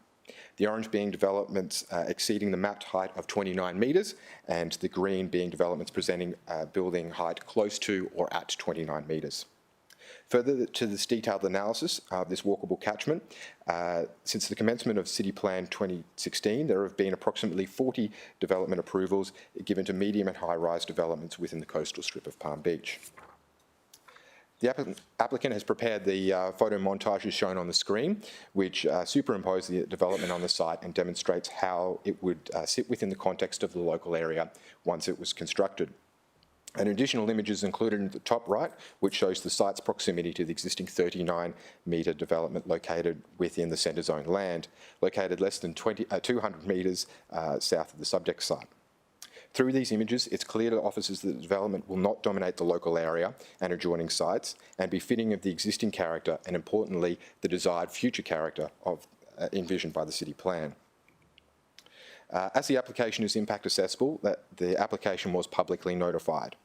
The orange being developments exceeding the mapped height of 29 metres, and the green being developments presenting building height close to or at 29 metres. Further to this detailed analysis of this walkable catchment, since the commencement of City Plan 2016, there have been approximately 40 development approvals given to medium and high-rise developments within the coastal strip of Palm Beach. The applicant has prepared the photo montages shown on the screen, which superimpose the development on the site and demonstrates how it would sit within the context of the local area once it was constructed. An additional image is included in the top right, which shows the site's proximity to the existing 39-metre development located within the centre zone land, located less than 200 metres south of the subject site. Through these images, it's clear to officers that the development will not dominate the local area and adjoining sites and be fitting of the existing character and, importantly, the desired future character of envisioned by the city plan. As the application is impact accessible, the application was publicly notified.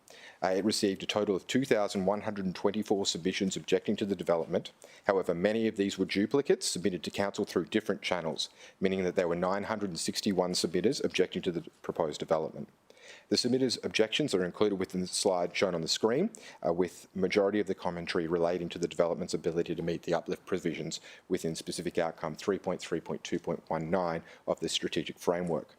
It received a total of 2,124 submissions objecting to the development. However, many of these were duplicates submitted to council through different channels, meaning that there were 961 submitters objecting to the proposed development. The submitters' objections are included within the slide shown on the screen, with majority of the commentary relating to the development's ability to meet the uplift provisions within specific outcome 3.3.2.19 of the strategic framework.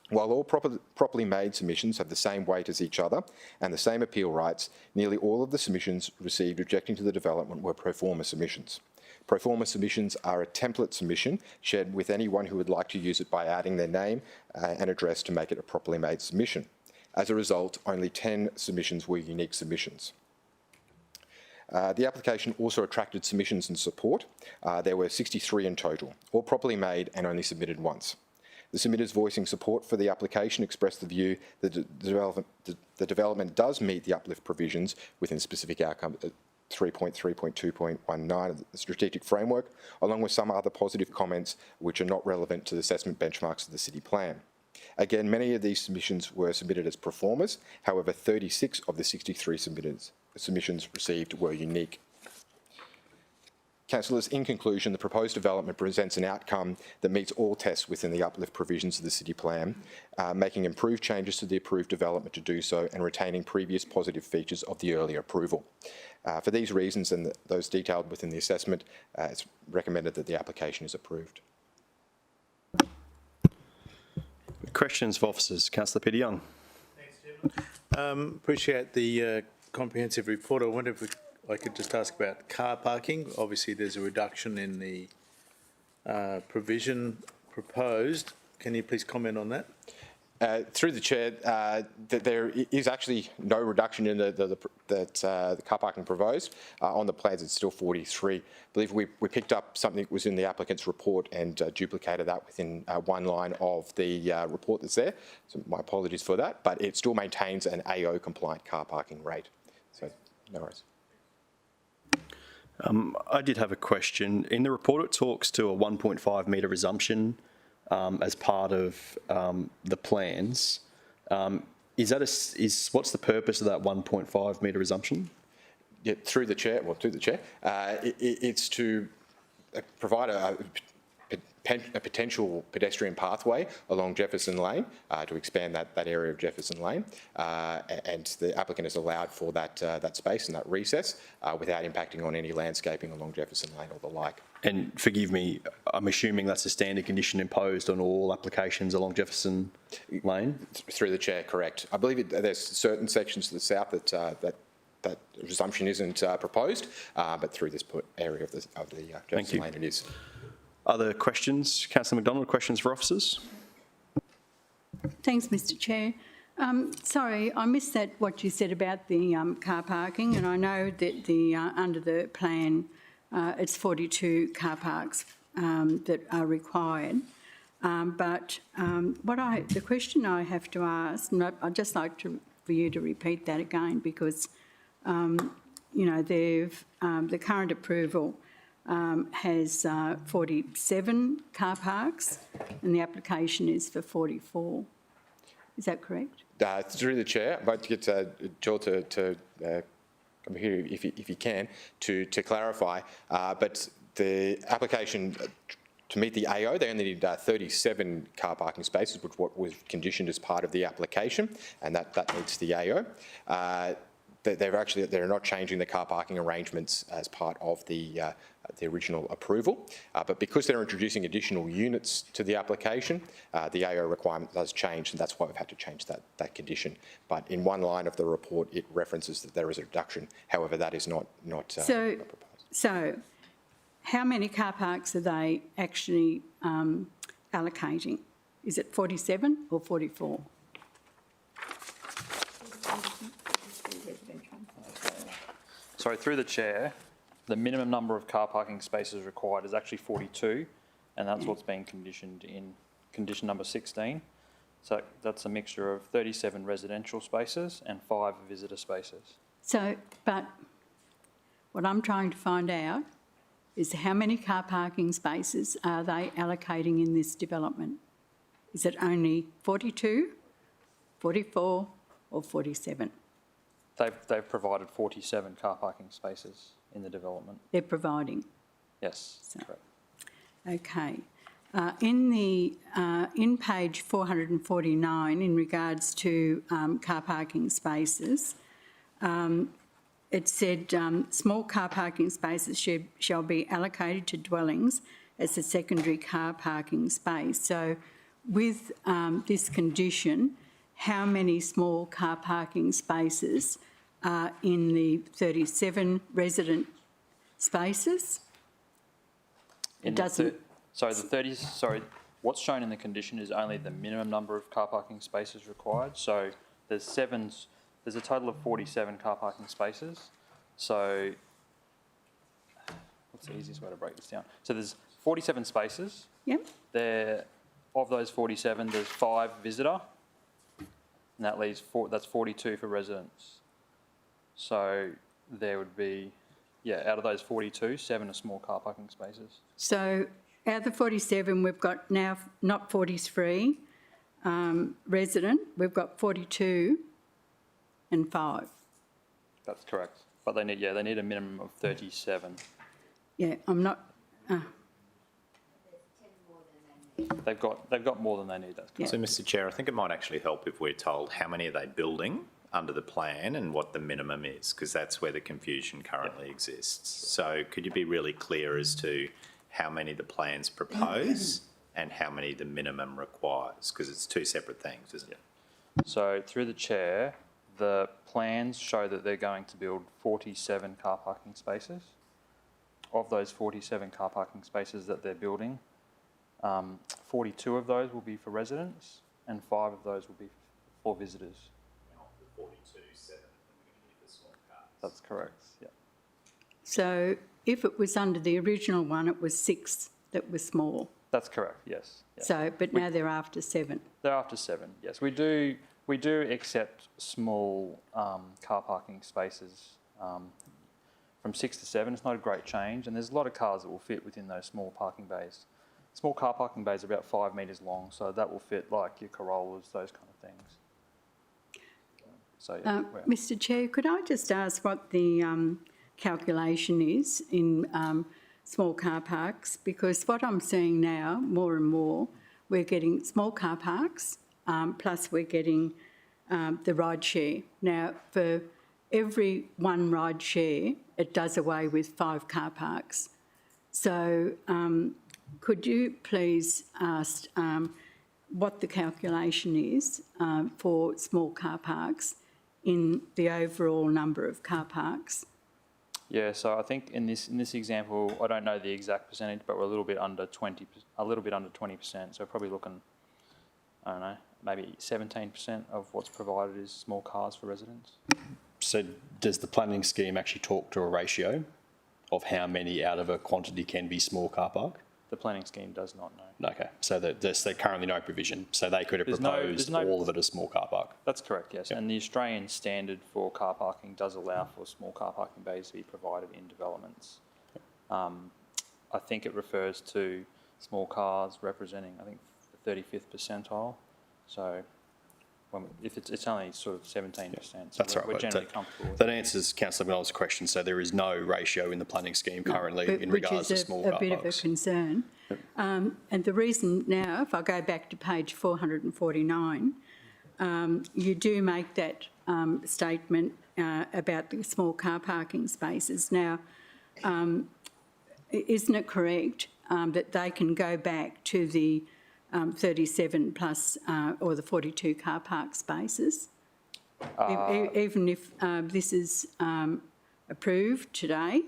While all properly made submissions have the same weight as each other and the same appeal rights, nearly all of the submissions received objecting to the development were pro forma submissions. Pro forma submissions are a template submission shared with anyone who would like to use it by adding their name and address to make it a properly made submission. As a result, only 10 submissions were unique submissions. The application also attracted submissions and support. There were 63 in total, all properly made and only submitted once. The submitters voicing support for the application expressed the view that the development does meet the uplift provisions within specific outcome 3.3.2.19 of the strategic framework, along with some other positive comments which are not relevant to the assessment benchmarks of the city plan. Again, many of these submissions were submitted as proformas. However, 36 of the 63 submissions received were unique. Councillors, in conclusion, the proposed development presents an outcome that meets all tests within the uplift provisions of the city plan, making improved changes to the approved development to do so and retaining previous positive features of the earlier approval. For these reasons and those detailed within the assessment, it's recommended that the application is approved. Questions for officers? Councillor Peter Young. Thanks, Chairman. Appreciate the comprehensive report. I wonder if I could just ask about car parking. Obviously, there's a reduction in the provision proposed. Can you please comment on that? Through the chair, that there is actually no reduction in the car parking proposed. On the plans, it's still 43. I believe we picked up something that was in the applicant's report and duplicated that within one line of the report that's there. So my apologies for that, but it still maintains an AO compliant car parking rate. So no worries. I did have a question. In the report, it talks to a 1.5 metre resumption as part of the plans. What's the purpose of that 1.5 metre resumption? Yeah, through the chair. It's to provide a potential pedestrian pathway along Jefferson Lane to expand that area of Jefferson Lane, and the applicant has allowed for that space and that recess without impacting on any landscaping along Jefferson Lane or the like. And forgive me, I'm assuming that's a standard condition imposed on all applications along Jefferson Lane? Through the chair, correct. I believe there's certain sections to the south that resumption isn't proposed, but through this area of the Jefferson Lane it is. Other questions? Councillor McDonald, questions for officers? Thanks, Mr Chair. Sorry, I missed what you said about the car parking, and I know that under the plan it's 42 car parks that are required. But the question I have to ask, and I'd just like for you to repeat that again, because you know the current approval has 47 car parks, and the application is for 44. Is that correct? Through the chair, I'd like to get Joel to come here if he can to clarify. But the application to meet the AO, they only need 37 car parking spaces, which was conditioned as part of the application, and that meets the AO. They're not changing the car parking arrangements as part of the original approval, but because they're introducing additional units to the application, the AO requirement does change, and that's why we've had to change that condition. But in one line of the report, it references that there is a reduction. However, that is not proposed. So, how many car parks are they actually allocating? Is it 47 or 44? Sorry, through the chair, the minimum number of car parking spaces required is actually 42, and that's what's being conditioned in condition number 16. So that's a mixture of 37 residential spaces and 5 visitor spaces. So, but what I'm trying to find out is how many car parking spaces are they allocating in this development? Is it only 42, 44 or 47? They've provided 47 car parking spaces in the development. They're providing? Yes, correct. Okay. In page 449, in regards to car parking spaces, it said small car parking spaces shall be allocated to dwellings as a secondary car parking space. So with this condition, how many small car parking spaces are in the 37 resident spaces? It doesn't... What's shown in the condition is only the minimum number of car parking spaces required. So there's a total of 47 car parking spaces. So what's the easiest way to break this down? So there's 47 spaces. Yep. Of those 47, there's 5 visitor, and that leaves that's 42 for residents. So there would be, out of those 42, 7 are small car parking spaces. So out of the 47, we've got now not 43 resident, we've got 42 and 5. That's correct. But they need a minimum of 37. Yeah, I'm not... They've got more than they need, that's correct. So, Mr Chair, I think it might actually help if we're told how many are they building under the plan and what the minimum is, because that's where the confusion currently exists. So could you be really clear as to how many the plans propose and how many the minimum requires, because it's 2 separate things, isn't it? So through the chair, the plans show that they're going to build 47 car parking spaces. Of those 47 car parking spaces that they're building, 42 of those will be for residents and 5 of those will be for visitors. Of the 42, 7 of them are going to be for small cars. That's correct, yeah. So if it was under the original one, it was 6 that were small. That's correct, yes. So, but now they're after 7. They're after 7, yes. We do accept small car parking spaces from 6 to 7. It's not a great change, and there's a lot of cars that will fit within those small parking bays. Small car parking bays are about 5 metres long, so that will fit like your Corollas, those kind of things. So, Mr Chair, could I just ask what the calculation is in small car parks? Because what I'm seeing now, more and more, we're getting small car parks, plus we're getting the ride share. Now, for every one ride share, it does away with 5 car parks. So could you please ask what the calculation is for small car parks in the overall number of car parks? Yeah, so I think in this example, I don't know the exact percentage, but we're a little bit under 20%. So probably looking, I don't know, maybe 17% of what's provided is small cars for residents. So does the planning scheme actually talk to a ratio of how many out of a quantity can be small car park? The planning scheme does not know. Okay, so there's currently no provision, so they could have proposed all of it as small car park. That's correct, yes. Yep. And the Australian standard for car parking does allow for small car parking bays to be provided in developments. I think it refers to small cars representing, I think, the 35th percentile. So if it's only sort of 17%, so That's right. we're but generally comfortable with that answers Councillor McDonald's question. So there is no ratio in the planning scheme currently in regards to small car Which is a bit of a parks. concern. And the reason now, if I go back to page 449, you do make that statement about the small car parking spaces. Now, isn't it correct that they can go back to the 37 plus or the 42 car park spaces? Even if this is approved today,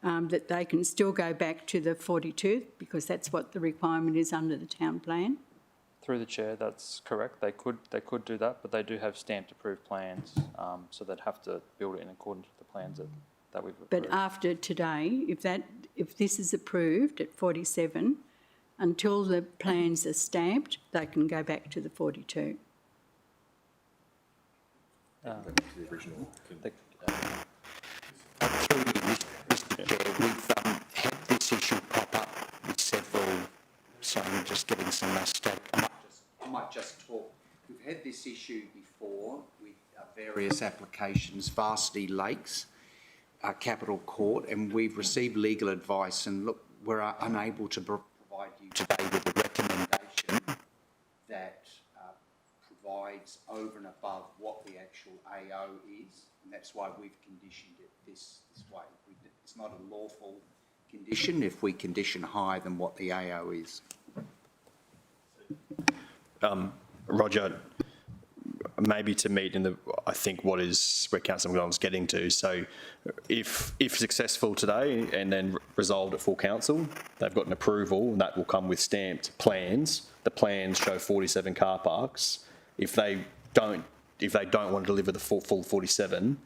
that they can still go back to the 42 because that's what the requirement is under the town plan? Through the chair, that's correct. They could do that, but they do have stamped approved plans, so they'd have to build it in accordance with the plans that we've approved. But after today, if this is approved at 47, until the plans are stamped, they can go back to the 42. Mr. Chair, we've had this issue pop up with several, so I'm just getting some stat. I might just talk. We've had this issue before with various applications, Varsity Lakes, Capital Court, and we've received legal advice, and look, we're unable to provide you today with a recommendation that provides over and above what the actual AO is, and that's why we've conditioned it this way. It's not a lawful condition if we condition higher than what the AO is. Roger, maybe to meet in the, I think what is where Councillor McDonald's getting to. So if successful today and then resolved at full council, they've got an approval and that will come with stamped plans. The plans show 47 car parks. If they don't want to deliver the full 47,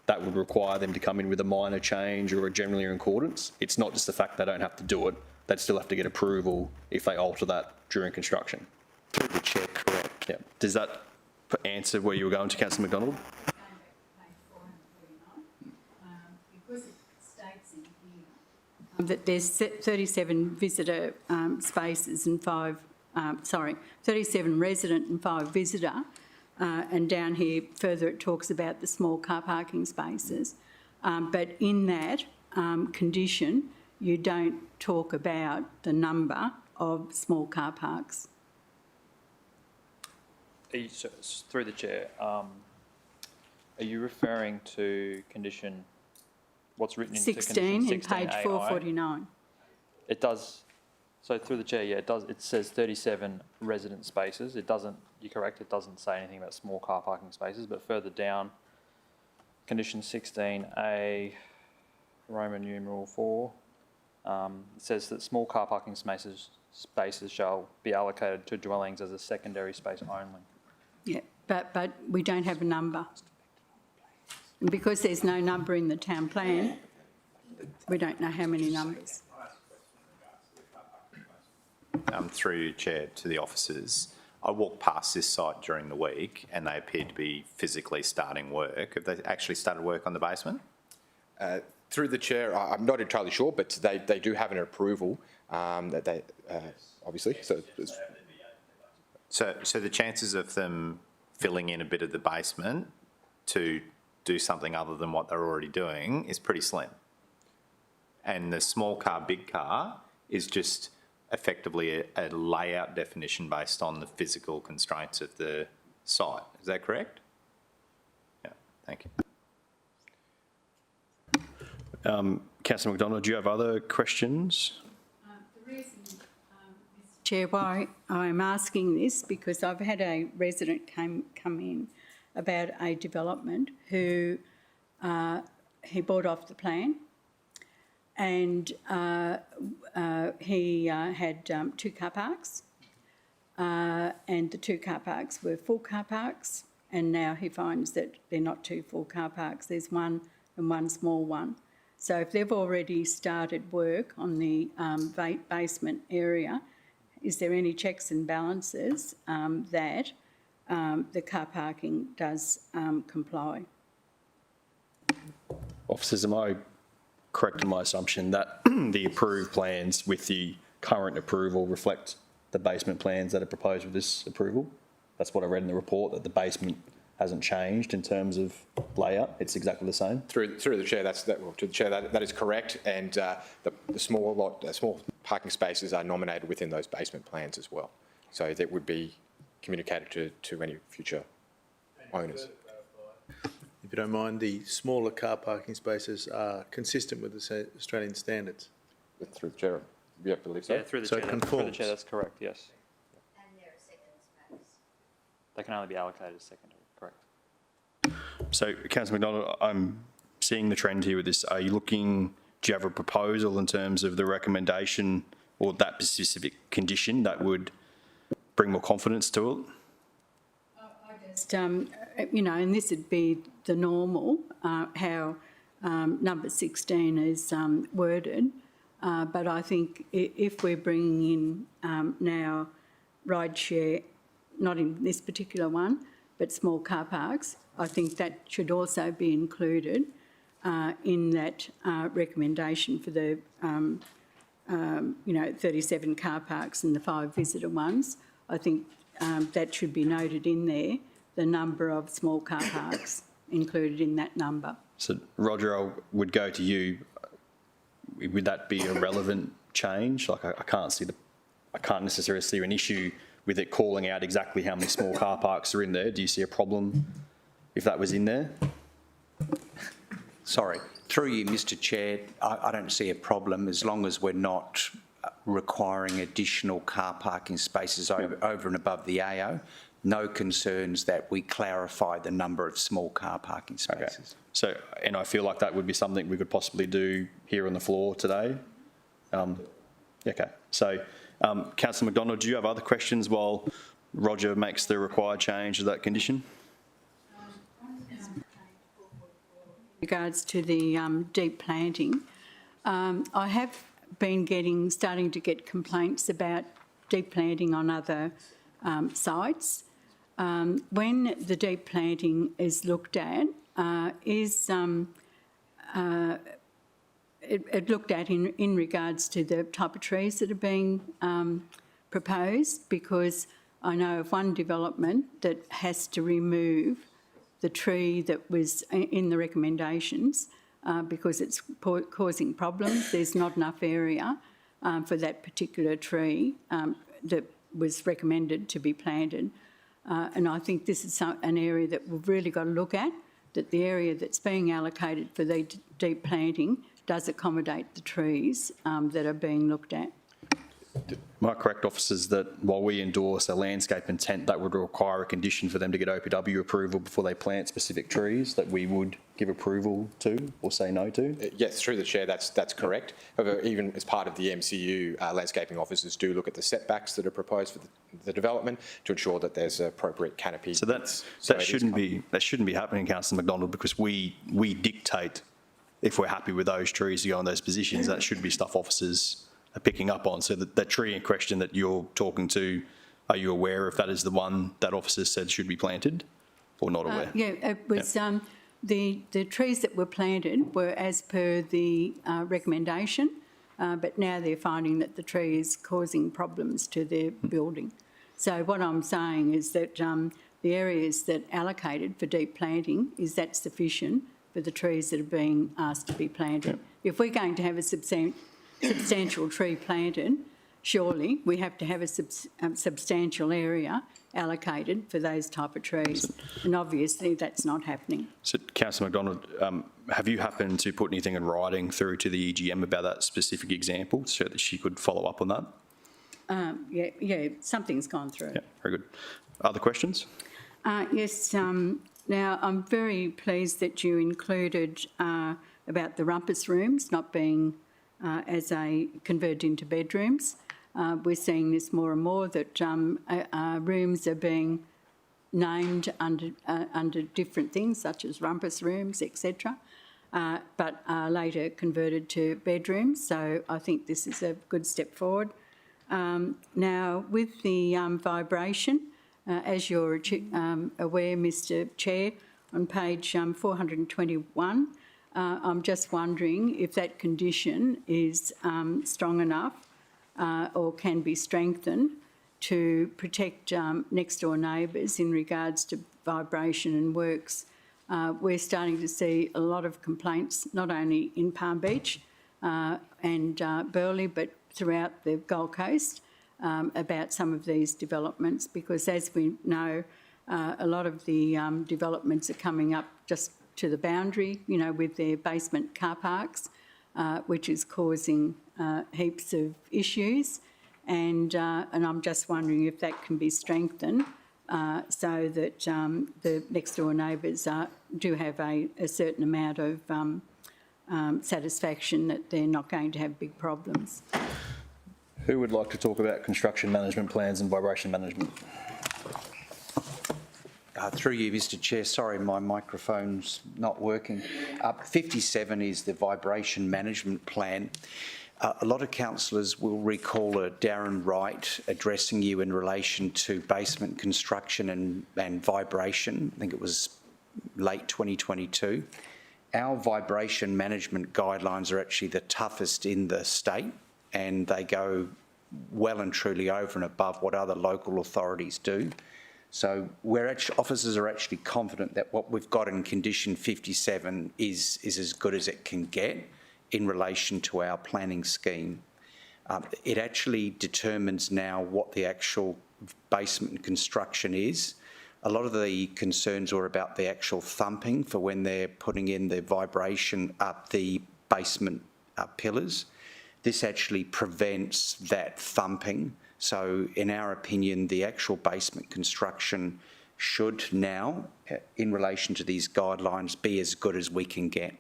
that would require them to come in with a minor change or a generally in accordance. It's not just the fact they don't have to do it, they'd still have to get approval if they alter that during construction. Through the chair, correct. Yeah. Does that answer where you were going to, Councillor McDonald? Because it states in here that there's 37 visitor spaces and 37 resident and 5 visitor, and down here further it talks about the small car parking spaces. But in that condition, you don't talk about the number of small car parks. Through the chair, are you referring to condition, what's written into condition 16 in 16 page AI? 449. It does, so through the chair, yeah, it does, it says 37 resident spaces. It doesn't, you're correct, it doesn't say anything about small car parking spaces, but further down, condition 16A, Roman numeral 4, it says that small car parking spaces shall be allocated to dwellings as a secondary space only. Yeah, but we don't have a number. And because there's no number in the town plan, we don't know how many numbers. Through Chair to the officers, I walked past this site during the week and they appeared to be physically starting work. Have they actually started work on the basement? Through the chair, I'm not entirely sure, but they do have an approval that they obviously. So the chances of them filling in a bit of the basement to do something other than what they're already doing is pretty slim. And the small car, big car is just effectively a layout definition based on the physical constraints of the site. Is that correct? Yeah, thank you. Councillor McDonald, do you have other questions? The reason, Mr. Chair, why I'm asking this, because I've had a resident come in about a development who he bought off the plan, and he had 2 car parks, and the 2 car parks were full car parks, and now he finds that they're not 2 full car parks, there's one and one small one. So if they've already started work on the basement area, is there any checks and balances that the car parking does comply? Officers, am I correct in my assumption that the approved plans with the current approval reflect the basement plans that are proposed with this approval? That's what I read in the report, that the basement hasn't changed in terms of layout. It's exactly the same. Through the chair, that is correct, and the small parking spaces are nominated within those basement plans as well. So that would be communicated to any future owners. If you don't mind, the smaller car parking spaces are consistent with the Australian standards. Through the chair, yeah, I believe so. Yeah, through the So chair. it Through the conforms. chair, that's correct, yes. And they're a second space. They can only be allocated as secondary, correct. So, Councillor McDonald, I'm seeing the trend here with this. Are you looking, do you have a proposal in terms of the recommendation or that specific condition that would bring more confidence to it? Just, you know, and this would be the normal, how number 16 is worded. But I think if we're bringing in now ride share, not in this particular one, but small car parks, I think that should also be included in that recommendation for the, you know, 37 car parks and the 5 visitor ones. I think that should be noted in there, the number of small car parks included in that number. So, Roger, I would go to you. Would that be a relevant change? Like, I can't necessarily see an issue with it calling out exactly how many small car parks are in there. Do you see a problem if that was in there? Sorry, through you, Mr Chair, I don't see a problem as long as we're not requiring additional car parking spaces over and above the AO. No concerns that we clarify the number of small car parking spaces. Okay. So, and I feel like that would be something we could possibly do here on the floor today. Okay. So, Councillor McDonald, do you have other questions while Roger makes the required change to that condition? Regards to the deep planting, I have been starting to get complaints about deep planting on other sites. When the deep planting is looked at, it looked at in regards to the type of trees that are being proposed, because I know of one development that has to remove the tree that was in the recommendations because it's causing problems. There's not enough area for that particular tree that was recommended to be planted. And I think this is an area that we've really got to look at, that the area that's being allocated for the deep planting does accommodate the trees that are being looked at. Am I correct, officers, that while we endorse a landscape intent, that would require a condition for them to get OPW approval before they plant specific trees that we would give approval to or say no to? Yes, through the chair, that's correct. However, even as part of the MCU, landscaping officers do look at the setbacks that are proposed for the development to ensure that there's appropriate canopy. So that shouldn't be happening, Councillor McDonald, because we dictate if we're happy with those trees to go in those positions. That should be stuff officers are picking up on. So that tree in question that you're talking to, are you aware if that is the one that officers said should be planted or not aware? Yeah, it was the trees that were planted were as per the recommendation, but now they're finding that the tree is causing problems to their building. So what I'm saying is that the areas that allocated for deep planting, is that sufficient for the trees that are being asked to be planted? If we're going to have a substantial tree planted, surely we have to have a substantial area allocated for those type of trees. And obviously that's not happening. So, Councillor McDonald, have you happened to put anything in writing through to the EGM about that specific example so that she could follow up on that? Yeah, something's gone through. Yeah, very good. Other questions? Yes, now I'm very pleased that you included about the rumpus rooms not being converted into bedrooms. We're seeing this more and more, that rooms are being named under different things, such as rumpus rooms, etc., but are later converted to bedrooms. So I think this is a good step forward. Now, with the vibration, as you're aware, Mr Chair, on page 421, I'm just wondering if that condition is strong enough or can be strengthened to protect next door neighbours in regards to vibration and works. We're starting to see a lot of complaints, not only in Palm Beach and Burleigh, but throughout the Gold Coast about some of these developments, because as we know, a lot of the developments are coming up just to the boundary, you know, with their basement car parks, which is causing heaps of issues. And I'm just wondering if that can be strengthened so that the next door neighbours do have a certain amount of satisfaction that they're not going to have big problems. Who would like to talk about construction management plans and vibration management? Through you, Mr Chair, sorry, my microphone's not working. 57 is the vibration management plan. A lot of councillors will recall Darren Wright addressing you in relation to basement construction and vibration. I think it was late 2022. Our vibration management guidelines are actually the toughest in the state, and they go well and truly over and above what other local authorities do. So officers are actually confident that what we've got in condition 57 is as good as it can get in relation to our planning scheme. It actually determines now what the actual basement construction is. A lot of the concerns were about the actual thumping for when they're putting in the vibration up the basement pillars. This actually prevents that thumping. So in our opinion, the actual basement construction should now, in relation to these guidelines, be as good as we can get.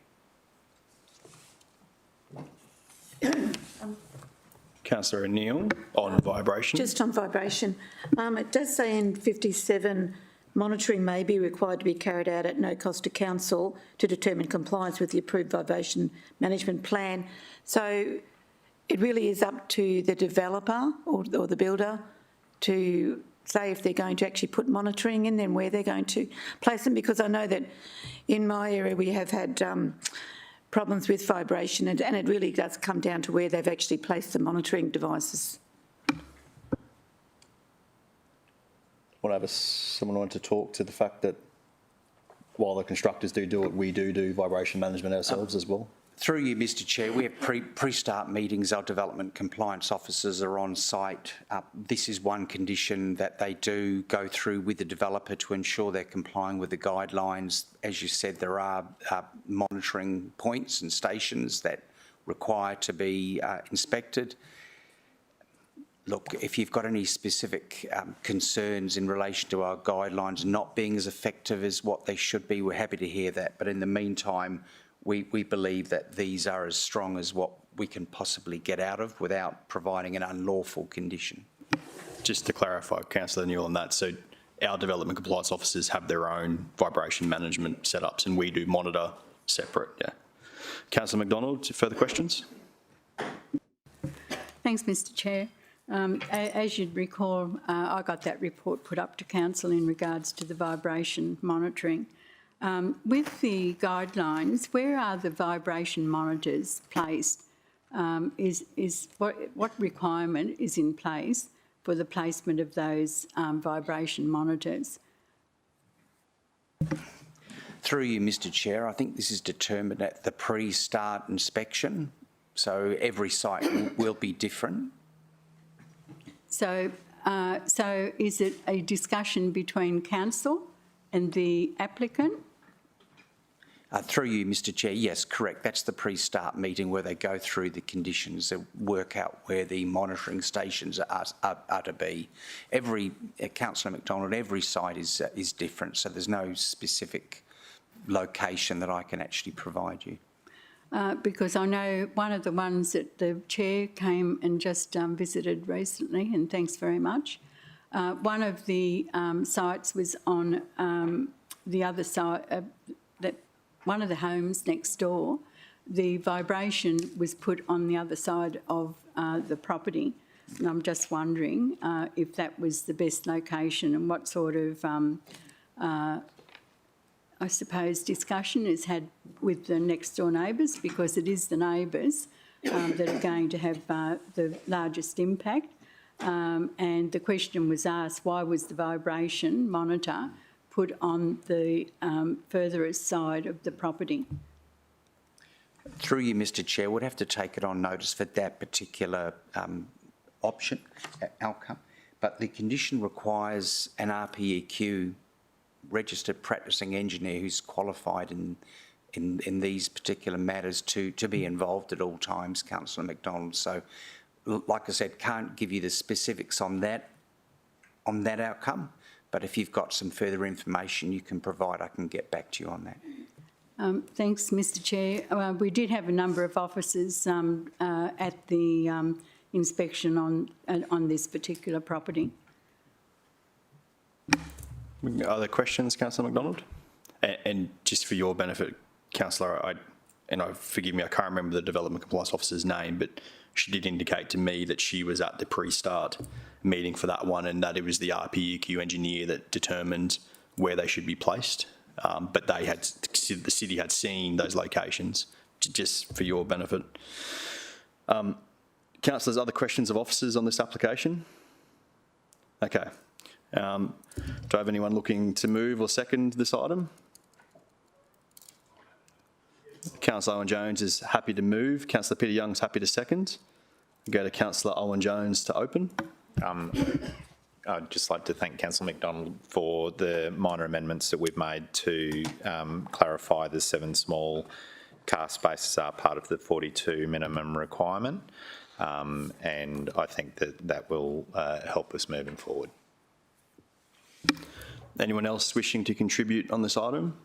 Councillor O'Neill on vibration. Just on vibration, it does say in 57, monitoring may be required to be carried out at no cost to council to determine compliance with the approved vibration management plan. So it really is up to the developer or the builder to say if they're going to actually put monitoring in, then where they're going to place them, because I know that in my area we have had problems with vibration, and it really does come down to where they've actually placed the monitoring devices. Someone wanted to talk to the fact that while the constructors do it, we do vibration management ourselves as well. Through you, Mr Chair, we have pre-start meetings. Our development compliance officers are on site. This is one condition that they do go through with the developer to ensure they're complying with the guidelines. As you said, there are monitoring points and stations that require to be inspected. Look, if you've got any specific concerns in relation to our guidelines not being as effective as what they should be, we're happy to hear that. But in the meantime, we believe that these are as strong as what we can possibly get out of without providing an unlawful condition. Just to clarify, Councillor Newell, on that, so our development compliance officers have their own vibration management setups and we do monitor separate, yeah. Councillor McDonald, further questions? Thanks, Mr Chair. As you'd recall, I got that report put up to council in regards to the vibration monitoring. With the guidelines, where are the vibration monitors placed? What requirement is in place for the placement of those vibration monitors? Through you, Mr Chair, I think this is determined at the pre-start inspection, so every site will be different. So is it a discussion between council and the applicant? Through you, Mr Chair, yes, correct. That's the pre-start meeting where they go through the conditions and work out where the monitoring stations are to be. Councillor McDonald, every site is different, so there's no specific location that I can actually provide you. Because I know one of the ones that the chair came and just visited recently, and thanks very much. One of the sites was on the other side, one of the homes next door. The vibration was put on the other side of the property, and I'm just wondering if that was the best location and what sort of, I suppose, discussion is had with the next door neighbours, because it is the neighbours that are going to have the largest impact. And the question was asked, why was the vibration monitor put on the furthest side of the property? Through you, Mr Chair, would have to take it on notice for that particular outcome. But the condition requires an RPEQ registered practising engineer who's qualified in these particular matters to be involved at all times, Councillor McDonald. So, like I said, can't give you the specifics on that outcome, but if you've got some further information you can provide, I can get back to you on that. Thanks, Mr Chair. We did have a number of officers at the inspection on this particular property. Other questions, Councillor McDonald? And just for your benefit, Councillor, forgive me, I can't remember the Development Compliance Officer's name, but she did indicate to me that she was at the pre-start meeting for that one and that it was the RPEQ engineer that determined where they should be placed. But the city had seen those locations, just for your benefit. Councillors, other questions of officers on this application? Okay. Do I have anyone looking to move or second this item? Councillor Owen-Jones is happy to move. Councillor Peter Young is happy to second. We'll go to Councillor Owen-Jones to open. I'd just like to thank Councillor McDonald for the minor amendments that we've made to clarify the 7 small car spaces are part of the 42 minimum requirement, and I think that will help us moving forward. Anyone else wishing to contribute on this item?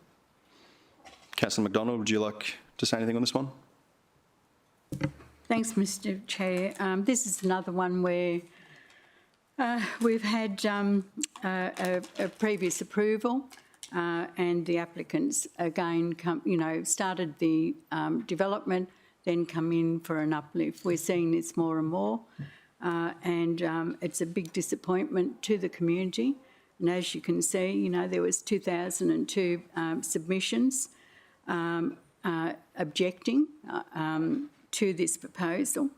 Councillor McDonald, would you like to say anything on this one? Thanks, Mr Chair. This is another one where we've had a previous approval and the applicants again started the development, then come in for an uplift. We're seeing this more and more and it's a big disappointment to the community. And as you can see, there was 2002 submissions objecting to this proposal.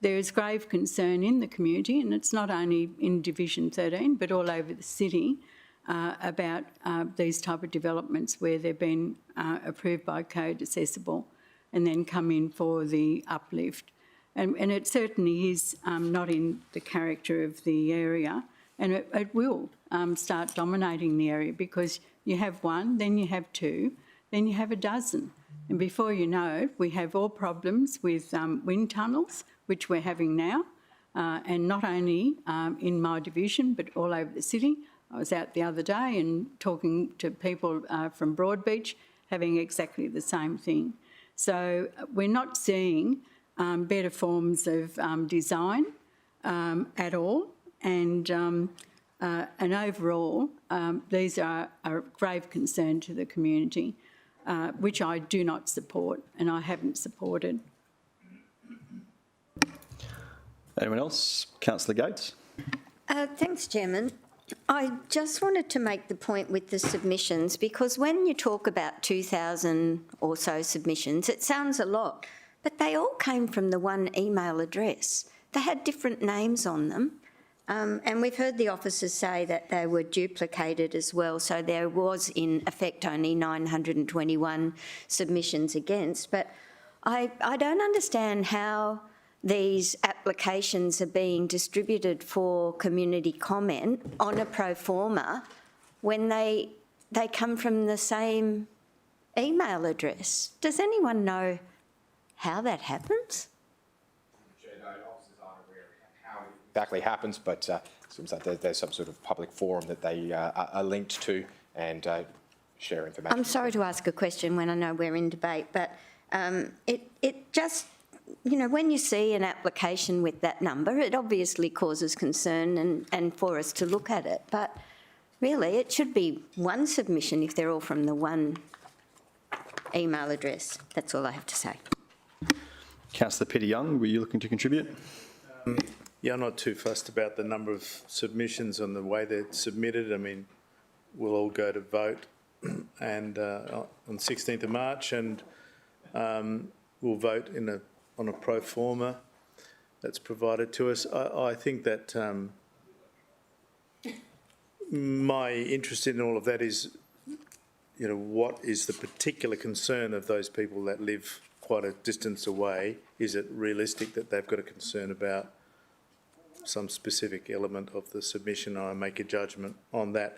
There is grave concern in the community, and it's not only in Division 13, but all over the city, about these type of developments where they've been approved by code accessible and then come in for the uplift. And it certainly is not in the character of the area, and it will start dominating the area, because you have one, then you have two, then you have a dozen. And before you know it, we have all problems with wind tunnels, which we're having now, and not only in my division, but all over the city. I was out the other day and talking to people from Broadbeach, having exactly the same thing. So we're not seeing better forms of design at all, and overall, these are a grave concern to the community, which I do not support and I haven't supported. Anyone else? Councillor Gates. Thanks, Chairman. I just wanted to make the point with the submissions, because when you talk about 2,000 or so submissions, it sounds a lot, but they all came from the one email address. They had different names on them, and we've heard the officers say that they were duplicated as well, so there was in effect only 921 submissions against. But I don't understand how these applications are being distributed for community comment on a pro forma when they come from the same email address. Does anyone know how that happens? Exactly happens, but it seems like there's some sort of public forum that they are linked to and share information. I'm sorry to ask a question when I know we're in debate, but it just, when you see an application with that number, it obviously causes concern and for us to look at it. But really, it should be one submission if they're all from the one email address. That's all I have to say. Councillor Peter Young, were you looking to contribute? Yeah, I'm not too fussed about the number of submissions and the way they're submitted. I mean, we'll all go to vote and on 16th of March, and we'll vote on a pro forma that's provided to us. I think that my interest in all of that is, what is the particular concern of those people that live quite a distance away? Is it realistic that they've got a concern about some specific element of the submission? I make a judgment on that.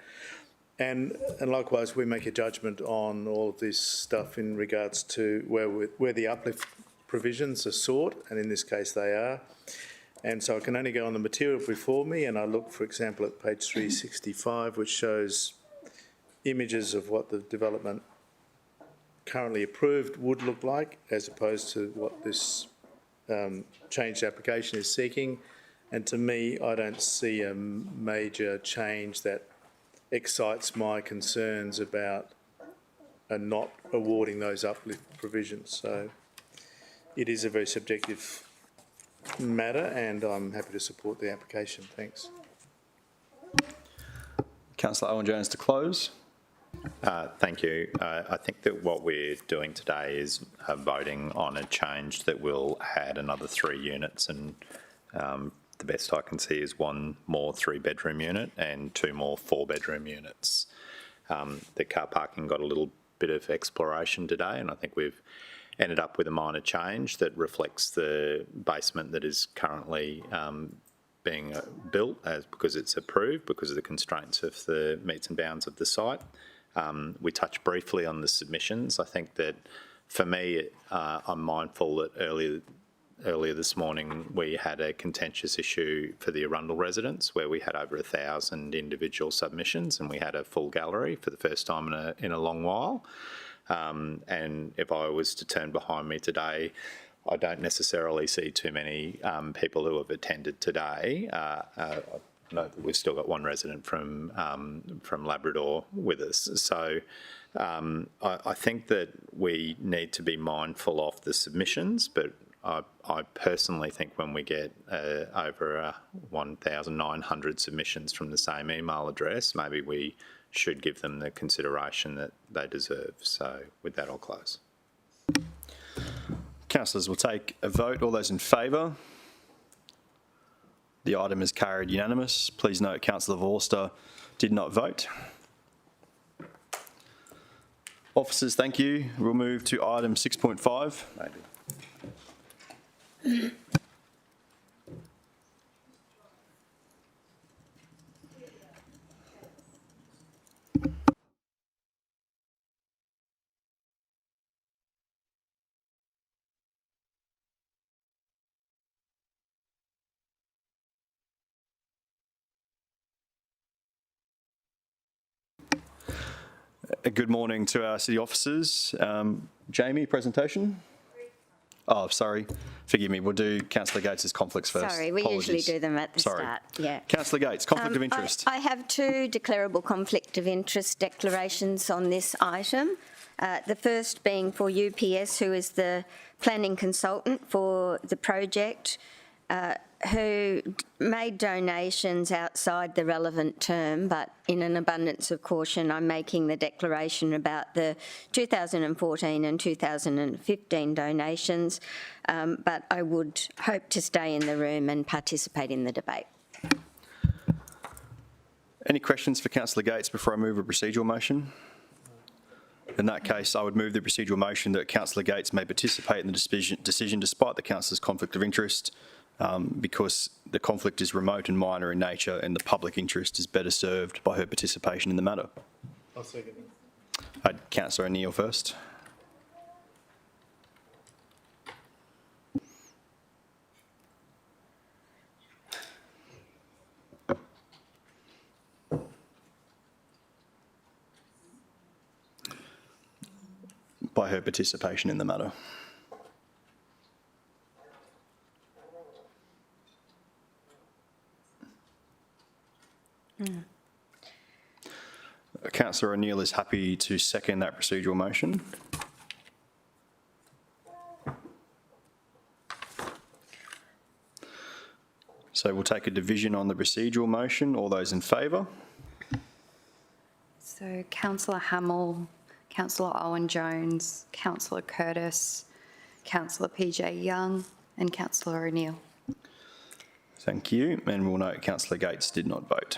And likewise, we make a judgment on all of this stuff in regards to where the uplift provisions are sought, and in this case they are. And so I can only go on the material before me, and I look, for example, at page 365, which shows images of what the development currently approved would look like, as opposed to what this changed application is seeking. And to me, I don't see a major change that excites my concerns about not awarding those uplift provisions. So it is a very subjective matter, and I'm happy to support the application. Thanks. Councillor Owen-Jones to close. Thank you. I think that what we're doing today is voting on a change that will add another 3 units, and the best I can see is 1 more 3-bedroom unit and 2 more 4-bedroom units. The car parking got a little bit of exploration today, and I think we've ended up with a minor change that reflects the basement that is currently being built because it's approved because of the constraints of the meets and bounds of the site. We touched briefly on the submissions. I think that for me, I'm mindful that earlier this morning we had a contentious issue for the Arundel residents where we had over 1,000 individual submissions, and we had a full gallery for the first time in a long while. And if I was to turn behind me today, I don't necessarily see too many people who have attended today. I know that we've still got 1 resident from Labrador with us. So I think that we need to be mindful of the submissions, but I personally think when we get over 1,900 submissions from the same email address, maybe we should give them the consideration that they deserve. So with that, I'll close. Councillors, we'll take a vote. All those in favour? The item is carried unanimous. Please note Councillor Vorster did not vote. Officers, thank you. We'll move to item 6.5. Maybe. Good morning to our city officers. Jamie, presentation? Oh, sorry. Forgive me. We'll do Councillor Gates's conflicts first. Sorry, we usually do them at the start. Yeah. Councillor Gates, conflict of interest. I have 2 declarable conflict of interest declarations on this item. The first being for UPS, who is the planning consultant for the project, who made donations outside the relevant term, but in an abundance of caution, I'm making the declaration about the 2014 and 2015 donations, but I would hope to stay in the room and participate in the debate. Any questions for Councillor Gates before I move a procedural motion? In that case, I would move the procedural motion that Councillor Gates may participate in the decision despite the councillor's conflict of interest, because the conflict is remote and minor in nature and the public interest is better served by her participation in the matter. I'll second it. Councillor O'Neill first. By her participation in the matter. Councillor O'Neill is happy to second that procedural motion. So we'll take a division on the procedural motion. All those in favour? So Councillor Hamill, Councillor Owen-Jones, Councillor Curtis, Councillor PJ Young and Councillor O'Neill. Thank you. And we'll note Councillor Gates did not vote.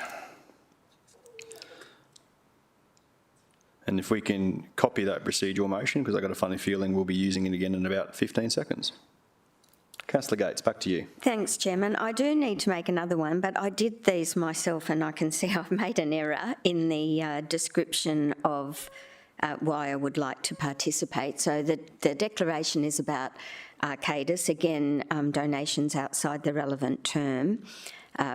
And if we can copy that procedural motion, because I've got a funny feeling we'll be using it again in about 15 seconds. Councillor Gates, back to you. Thanks, Chairman. I do need to make another one, but I did these myself and I can see I've made an error in the description of why I would like to participate. So the declaration is about Arcadis, again, donations outside the relevant term,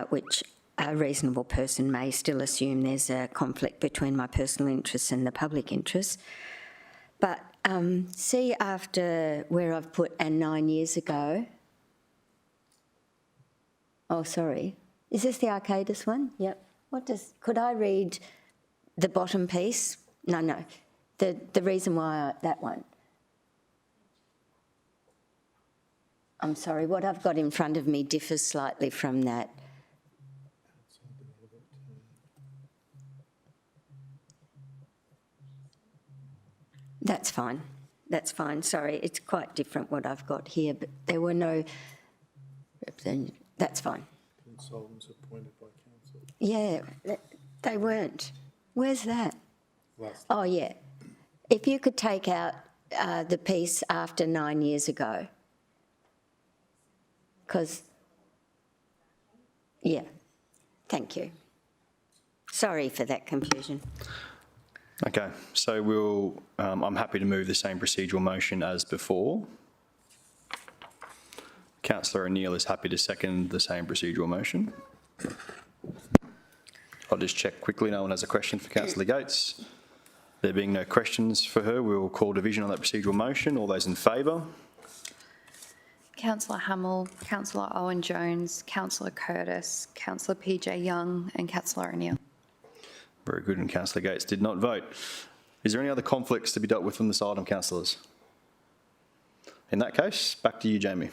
which a reasonable person may still assume there's a conflict between my personal interests and the public interest. But see after where I've put "and 9 years ago." Oh, sorry. Is this the Arcadis one? Yep. Could I read the bottom piece? No. The reason why that one. I'm sorry, what I've got in front of me differs slightly from that. That's fine. That's fine. Sorry, it's quite different what I've got here, but there were no... That's fine. Consultants appointed by council. Yeah, they weren't. Where's that? Oh, yeah. If you could take out the piece after 9 years ago. Because, yeah, thank you. Sorry for that confusion. Okay, so we'll, I'm happy to move the same procedural motion as before. Councillor O'Neill is happy to second the same procedural motion. I'll just check quickly. No one has a question for Councillor Gates. There being no questions for her, we will call division on that procedural motion. All those in favour? Councillor Hamill, Councillor Owen-Jones, Councillor Curtis, Councillor PJ Young and Councillor O'Neill. Very good, and Councillor Gates did not vote. Is there any other conflicts to be dealt with on this item, councillors? In that case, back to you, Jamie.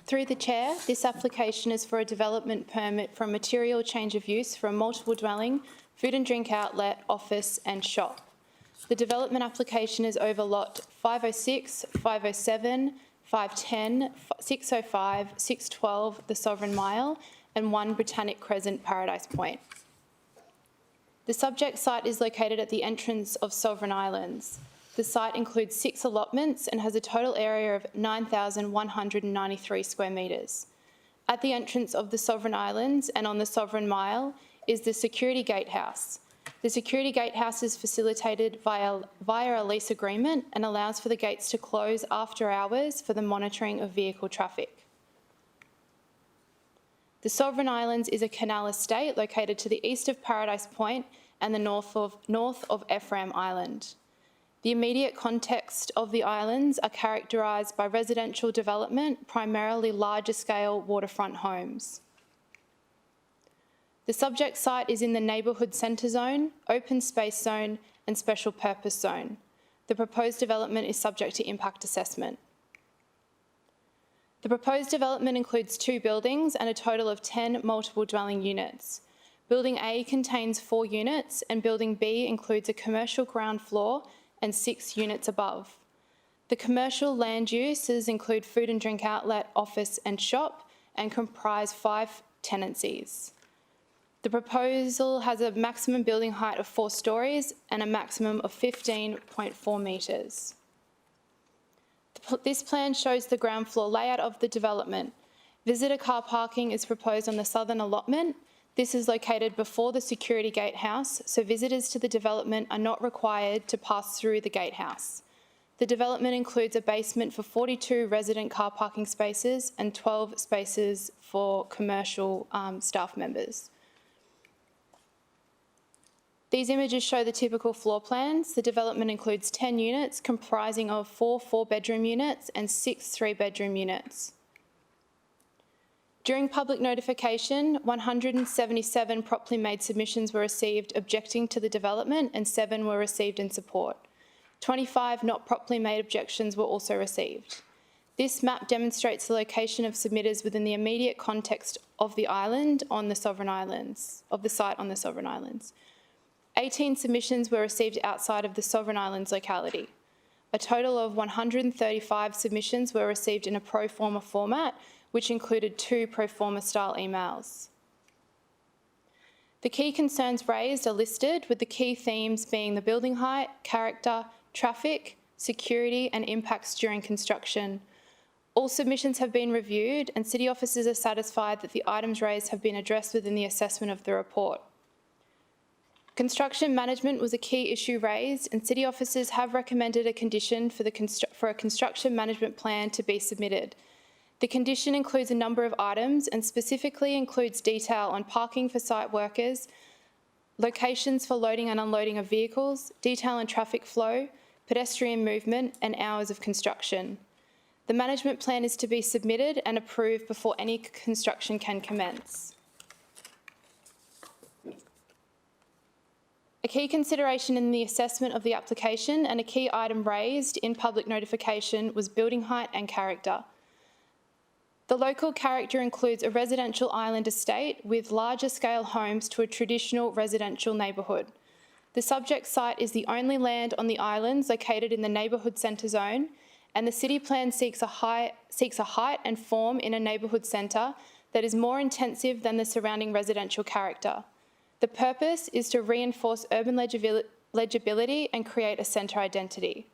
Through the Chair, this application is for a development permit for a material change of use for a multiple dwelling, food and drink outlet, office and shop. The development application is over lot 506, 507, 510, 605, 612, the Sovereign Mile, and 1 Britannic Crescent, Paradise Point. The subject site is located at the entrance of Sovereign Islands. The site includes 6 allotments and has a total area of 9,193 square metres. At the entrance of the Sovereign Islands and on the Sovereign Mile is the Security Gatehouse. The Security Gatehouse is facilitated via a lease agreement and allows for the gates to close after hours for the monitoring of vehicle traffic. The Sovereign Islands is a canal estate located to the east of Paradise Point and the north of Ephraim Island. The immediate context of the islands are characterised by residential development, primarily larger-scale waterfront homes. The subject site is in the Neighbourhood Centre Zone, Open Space Zone and Special Purpose Zone. The proposed development is subject to impact assessment. The proposed development includes 2 buildings and a total of 10 multiple dwelling units. Building A contains 4 units and Building B includes a commercial ground floor and 6 units above. The commercial land uses include food and drink outlet, office and shop and comprise 5 tenancies. The proposal has a maximum building height of 4 storeys and a maximum of 15.4 metres. This plan shows the ground floor layout of the development. Visitor car parking is proposed on the southern allotment. This is located before the security gatehouse, so visitors to the development are not required to pass through the gatehouse. The development includes a basement for 42 resident car parking spaces and 12 spaces for commercial staff members. These images show the typical floor plans. The development includes 10 units comprising of 4 4-bedroom units and 6 3-bedroom units. During public notification, 177 properly made submissions were received objecting to the development and 7 were received in support. 25 not properly made objections were also received. This map demonstrates the location of submitters within the immediate context of the island on the Sovereign Islands, of the site on the Sovereign Islands. 18 submissions were received outside of the Sovereign Islands locality. A total of 135 submissions were received in a pro forma format, which included 2 pro forma style emails. The key concerns raised are listed, with the key themes being the building height, character, traffic, security and impacts during construction. All submissions have been reviewed and city officers are satisfied that the items raised have been addressed within the assessment of the report. Construction management was a key issue raised, and city officers have recommended a condition for a construction management plan to be submitted. The condition includes a number of items and specifically includes detail on parking for site workers, locations for loading and unloading of vehicles, detail on traffic flow, pedestrian movement and hours of construction. The management plan is to be submitted and approved before any construction can commence. A key consideration in the assessment of the application and a key item raised in public notification was building height and character. The local character includes a residential island estate with larger scale homes to a traditional residential neighbourhood. The subject site is the only land on the islands located in the neighbourhood centre zone, and the city plan seeks a height and form in a neighbourhood centre that is more intensive than the surrounding residential character. The purpose is to reinforce urban legibility and create a centre identity.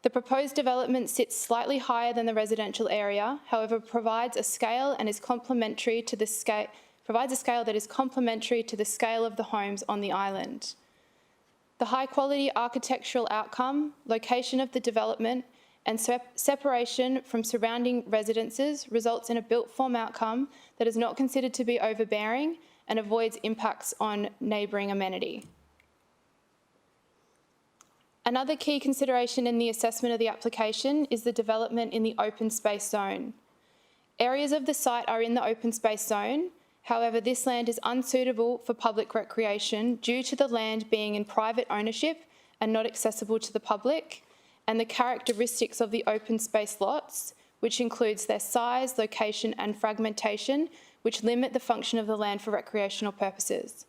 The proposed development sits slightly higher than the residential area, however, provides a scale and is complementary to the scale that is complementary to the scale of the homes on the island. The high-quality architectural outcome, location of the development, and separation from surrounding residences results in a built form outcome that is not considered to be overbearing and avoids impacts on neighbouring amenity. Another key consideration in the assessment of the application is the development in the open space zone. Areas of the site are in the open space zone, however, this land is unsuitable for public recreation due to the land being in private ownership and not accessible to the public, and the characteristics of the open space lots, which includes their size, location and fragmentation, which limit the function of the land for recreational purposes.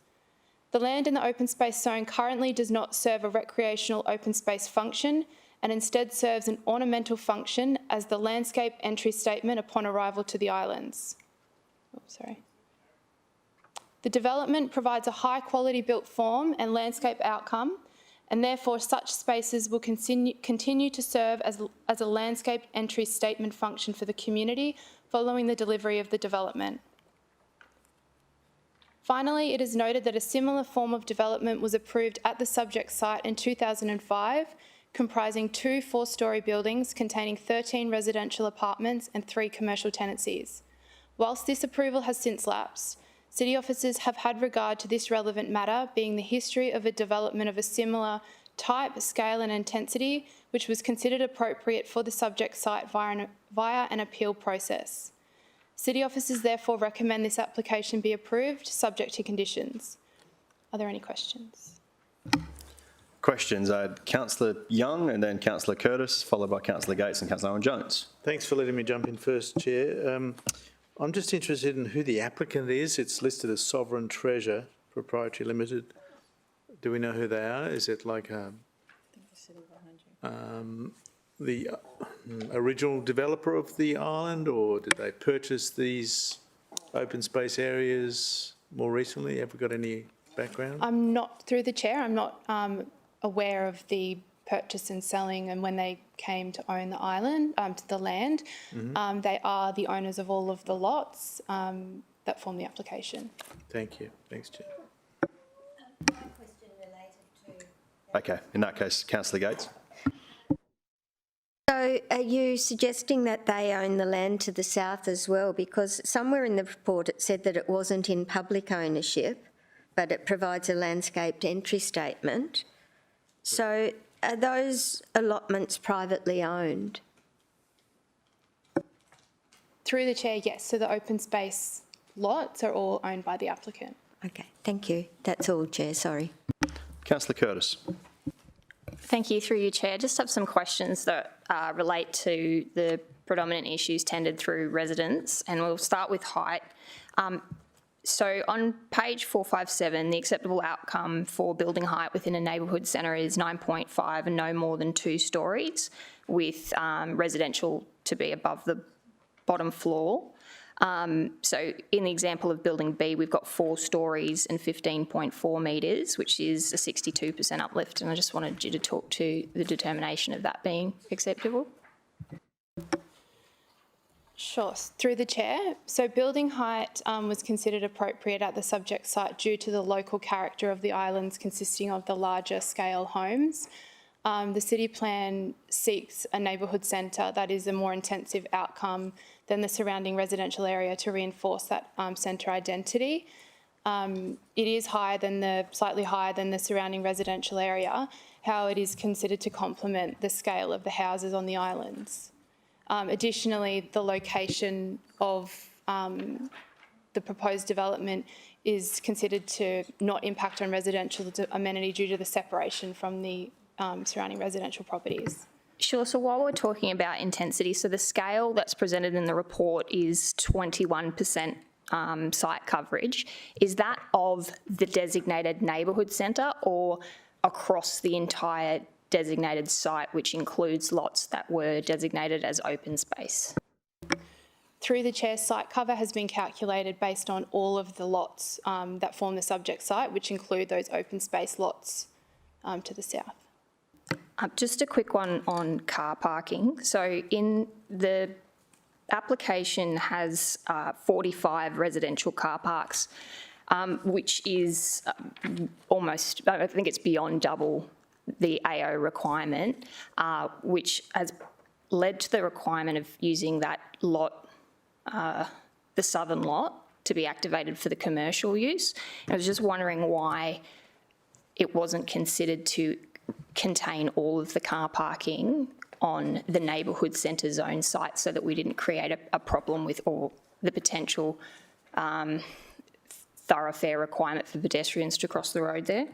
The land in the open space zone currently does not serve a recreational open space function and instead serves an ornamental function as the landscape entry statement upon arrival to the islands. The development provides a high quality built form and landscape outcome, and therefore such spaces will continue to serve as a landscape entry statement function for the community following the delivery of the development. Finally, it is noted that a similar form of development was approved at the subject site in 2005, comprising 2 4-storey buildings containing 13 residential apartments and 3 commercial tenancies. Whilst this approval has since lapsed, city officers have had regard to this relevant matter being the history of a development of a similar type, scale and intensity, which was considered appropriate for the subject site via an appeal process. City officers therefore recommend this application be approved, subject to conditions. Are there any questions? Questions? Councillor Young and then Councillor Curtis, followed by Councillor Gates and Councillor Owen-Jones. Thanks for letting me jump in first, Chair. I'm just interested in who the applicant is. It's listed as Sovereign Treasure Proprietary Limited. Do we know who they are? Is it like the original developer of the island, or did they purchase these open space areas more recently? Have we got any background? I'm not, through the chair, I'm not aware of the purchase and selling and when they came to own the island, to the land. They are the owners of all of the lots that form the application. Thank you. Thanks, Chair. Okay, in that case, Councillor Gates. So are you suggesting that they own the land to the south as well? Because somewhere in the report it said that it wasn't in public ownership, but it provides a landscaped entry statement. So are those allotments privately owned? Through the chair, yes. So the open space lots are all owned by the applicant. Okay, thank you. That's all, Chair, sorry. Councillor Curtis. Thank you, through you, Chair. Just have some questions that relate to the predominant issues tended through residents, and we'll start with height. So on page 457, the acceptable outcome for building height within a neighbourhood centre is 9.5 and no more than 2 stories, with residential to be above the bottom floor. So in the example of building B, we've got 4 stories and 15.4 metres, which is a 62% uplift, and I just wanted you to talk to the determination of that being acceptable. Sure, through the chair. So building height was considered appropriate at the subject site due to the local character of the islands consisting of the larger scale homes. The city plan seeks a neighbourhood centre that is a more intensive outcome than the surrounding residential area to reinforce that centre identity. It is slightly higher than the surrounding residential area, how it is considered to complement the scale of the houses on the islands. Additionally, the location of the proposed development is considered to not impact on residential amenity due to the separation from the surrounding residential properties. Sure, so while we're talking about intensity, so the scale that's presented in the report is 21% site coverage. Is that of the designated neighbourhood centre or across the entire designated site, which includes lots that were designated as open space? Through the chair, site cover has been calculated based on all of the lots that form the subject site, which include those open space lots to the south. Just a quick one on car parking. So in the application has 45 residential car parks, which is almost, I think it's beyond double the AO requirement, which has led to the requirement of using that lot, the southern lot, to be activated for the commercial use. I was just wondering why it wasn't considered to contain all of the car parking on the neighbourhood centre zone site so that we didn't create a problem with all the potential thoroughfare requirement for pedestrians to cross the road there.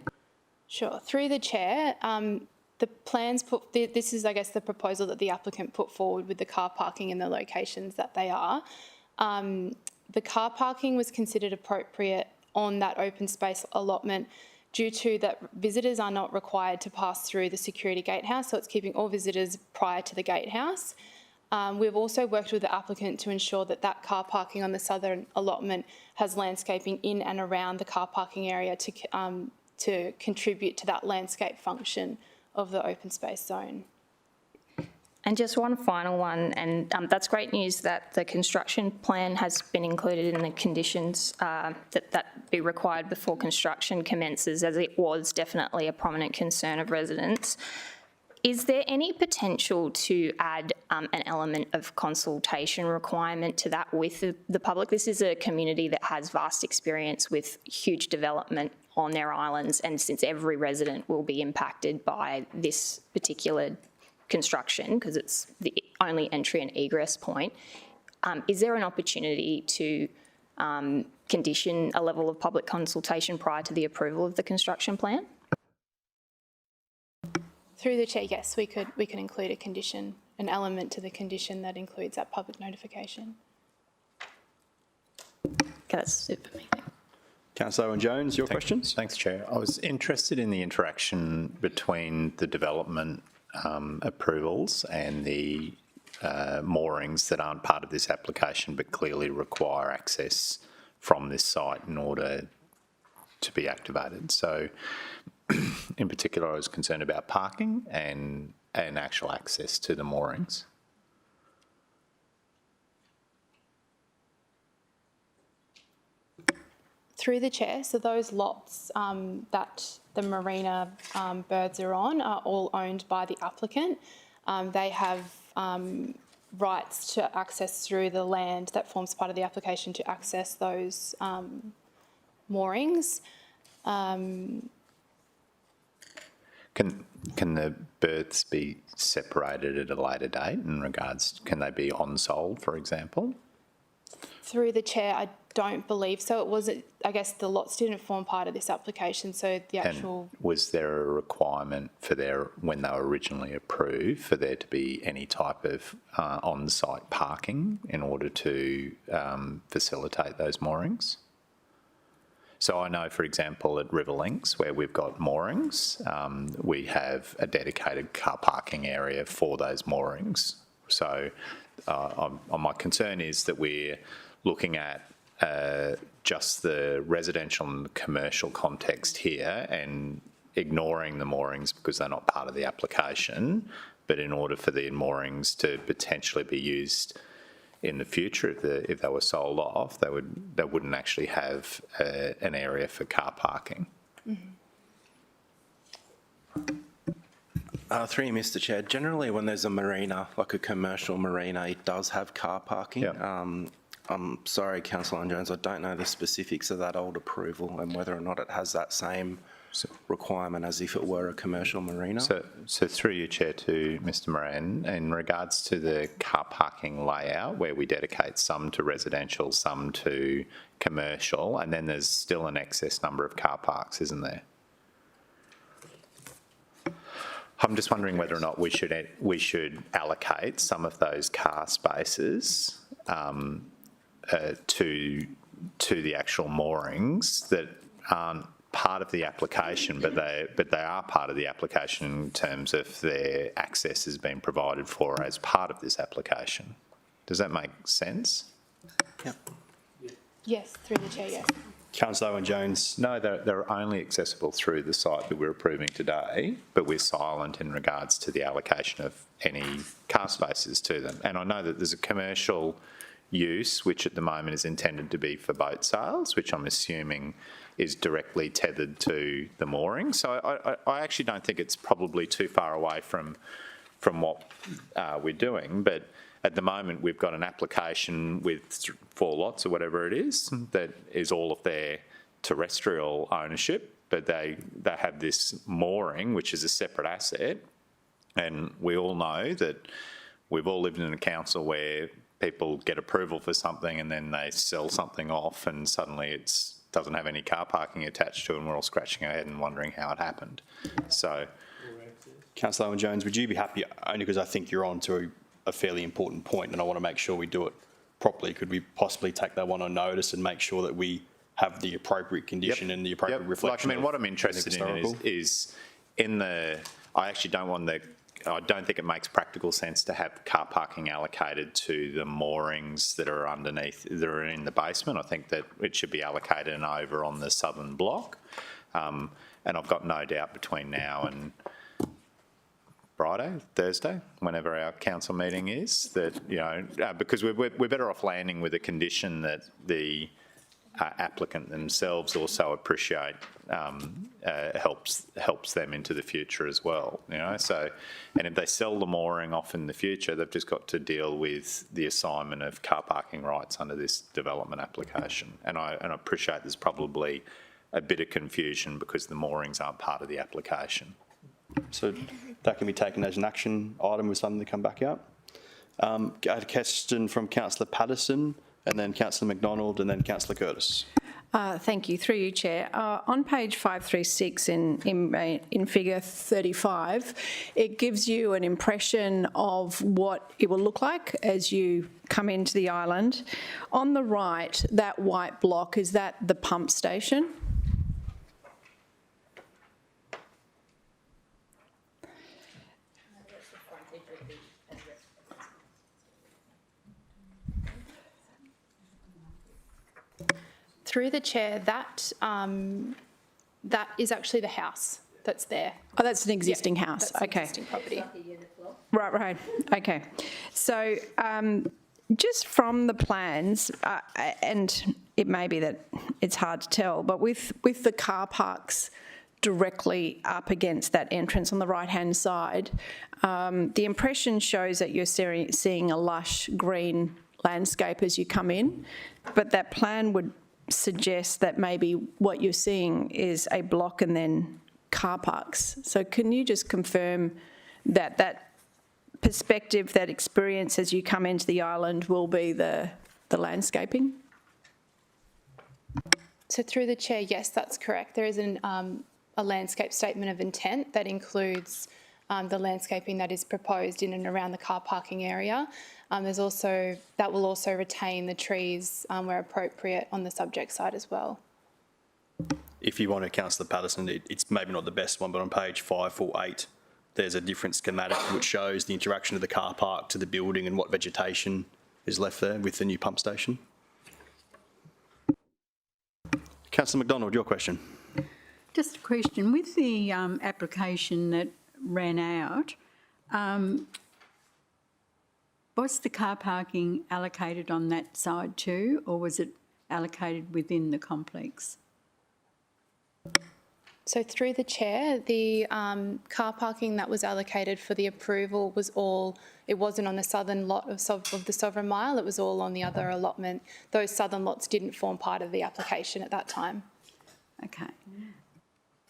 Sure. Through the chair, the plans this is, I guess, the proposal that the applicant put forward with the car parking in the locations that they are. The car parking was considered appropriate on that open space allotment due to that visitors are not required to pass through the security gatehouse, so it's keeping all visitors prior to the gatehouse. We've also worked with the applicant to ensure that that car parking on the southern allotment has landscaping in and around the car parking area to contribute to that landscape function of the open space zone. And just one final one, and that's great news that the construction plan has been included in the conditions that be required before construction commences, as it was definitely a prominent concern of residents. Is there any potential to add an element of consultation requirement to that with the public? This is a community that has vast experience with huge development on their islands, and since every resident will be impacted by this particular construction, because it's the only entry and egress point, is there an opportunity to condition a level of public consultation prior to the approval of the construction plan? Through the chair, yes, we could include a condition, an element to the condition that includes that public notification. Okay, that's it for me. Councillor Owen-Jones, your questions? Thanks, Chair. I was interested in the interaction between the development approvals and the moorings that aren't part of this application but clearly require access from this site in order to be activated. So in particular, I was concerned about parking and actual access to the moorings. Through the chair, so those lots that the marina birds are on are all owned by the applicant. They have rights to access through the land that forms part of the application to access those moorings. Can the berths be separated at a later date in regards, can they be on-sold, for example? Through the chair, I don't believe so. It wasn't, I guess the lots didn't form part of this application, so the actual... And was there a requirement for when they were originally approved, for there to be any type of on-site parking in order to facilitate those moorings? So I know, for example, at Riverlinks, where we've got moorings, we have a dedicated car parking area for those moorings. So my concern is that we're looking at just the residential and commercial context here and ignoring the moorings because they're not part of the application. But in order for the moorings to potentially be used in the future, if they were sold off, they wouldn't actually have an area for car parking. Through you, Mr. Chair, generally when there's a marina, like a commercial marina, it does have car parking. Yep. I'm sorry, Councillor Jones, I don't know the specifics of that old approval and whether or not it has that same requirement as if it were a commercial marina. So through your chair to Mr. Moran, in regards to the car parking layout, where we dedicate some to residential, some to commercial, and then there's still an excess number of car parks, isn't there? I'm just wondering whether or not we should allocate some of those car spaces to the actual moorings that aren't part of the application, but they are part of the application in terms of their access has been provided for as part of this application. Does that make sense? Yes, through the chair, yes. Councillor Owen-Jones. No, they're only accessible through the site that we're approving today, but we're silent in regards to the allocation of any car spaces to them. And I know that there's a commercial use, which at the moment is intended to be for boat sales, which I'm assuming is directly tethered to the mooring. So I actually don't think it's probably too far away from what we're doing, but at the moment we've got an application with 4 lots or whatever it is that is all of their terrestrial ownership, but they have this mooring, which is a separate asset. And we all know that we've all lived in a council where people get approval for something and then they sell something off and suddenly it doesn't have any car parking attached to it and we're all scratching our head and wondering how it happened. So, Councillor Owen-Jones, would you be happy, only because I think you're on to a fairly important point and I want to make sure we do it properly, could we possibly take that one on notice and make sure that we have the appropriate condition and the appropriate reflection? Like, I mean, what I'm interested in is in the, I don't think it makes practical sense to have car parking allocated to the moorings that are underneath, that are in the basement. I think that it should be allocated and over on the southern block. And I've got no doubt between now and Friday, Thursday, whenever our council meeting is, that, you know, because we're better off landing with a condition that the applicant themselves also appreciate helps them into the future as well, you know. So, and if they sell the mooring off in the future, they've just got to deal with the assignment of car parking rights under this development application. And I appreciate there's probably a bit of confusion because the moorings aren't part of the application. So that can be taken as an action item with something to come back out. I had a question from Councillor Patterson, and then Councillor McDonald, and then Councillor Curtis. Thank you. Through you, Chair. On page 536 in figure 35, it gives you an impression of what it will look like as you come into the island. On the right, that white block, is that the pump station? Through the chair, that is actually the house that's there. Oh, that's an existing house. That's okay. An existing property. Right. Okay. So just from the plans, and it may be that it's hard to tell, but with the car parks directly up against that entrance on the right-hand side, the impression shows that you're seeing a lush green landscape as you come in, but that plan would suggest that maybe what you're seeing is a block and then car parks. So can you just confirm that that perspective, that experience as you come into the island will be the the landscaping? So through the chair, yes, that's correct. There is a landscape statement of intent that includes the landscaping that is proposed in and around the car parking area. That will also retain the trees where appropriate on the subject site as well. If you want to, Councillor Patterson, it's maybe not the best one, but on page 548, there's a different schematic which shows the interaction of the car park to the building and what vegetation is left there with the new pump station. Councillor McDonald, your question. Just a question. With the application that ran out, was the car parking allocated on that side too, or was it allocated within the complex? So through the chair, the car parking that was allocated for the approval it wasn't on the southern lot of the Sovereign Mile, it was all on the other allotment. Those southern lots didn't form part of the application at that time. Okay,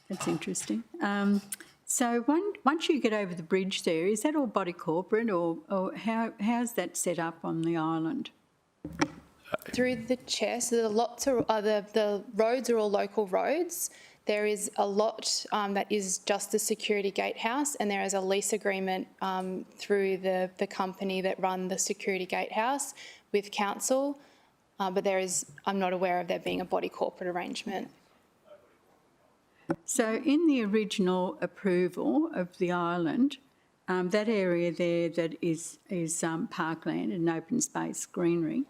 that's interesting. So once you get over the bridge there, is that all body corporate or how's that set up on the island? Through the chair, so the lots the roads are all local roads. There is a lot that is just the security gatehouse, and there is a lease agreement through the company that run the security gatehouse with council, but I'm not aware of there being a body corporate arrangement. So in the original approval of the island, that area there that is parkland and open space greenery,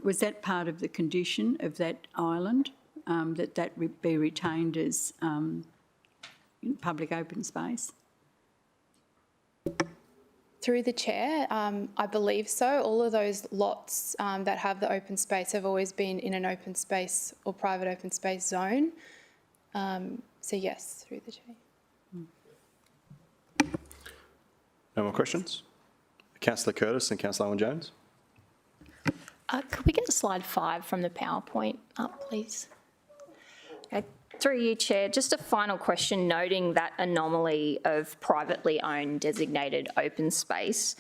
was that part of the condition of that island? That be retained as public open space? Through the chair, I believe so. All of those lots that have the open space have always been in an open space or private open space zone. So yes, through the chair. No more questions? Councillor Curtis and Councillor Owen-Jones. Could we get slide 5 from the PowerPoint up, please? Okay. Through you, Chair, just a final question noting that anomaly of privately owned designated open space.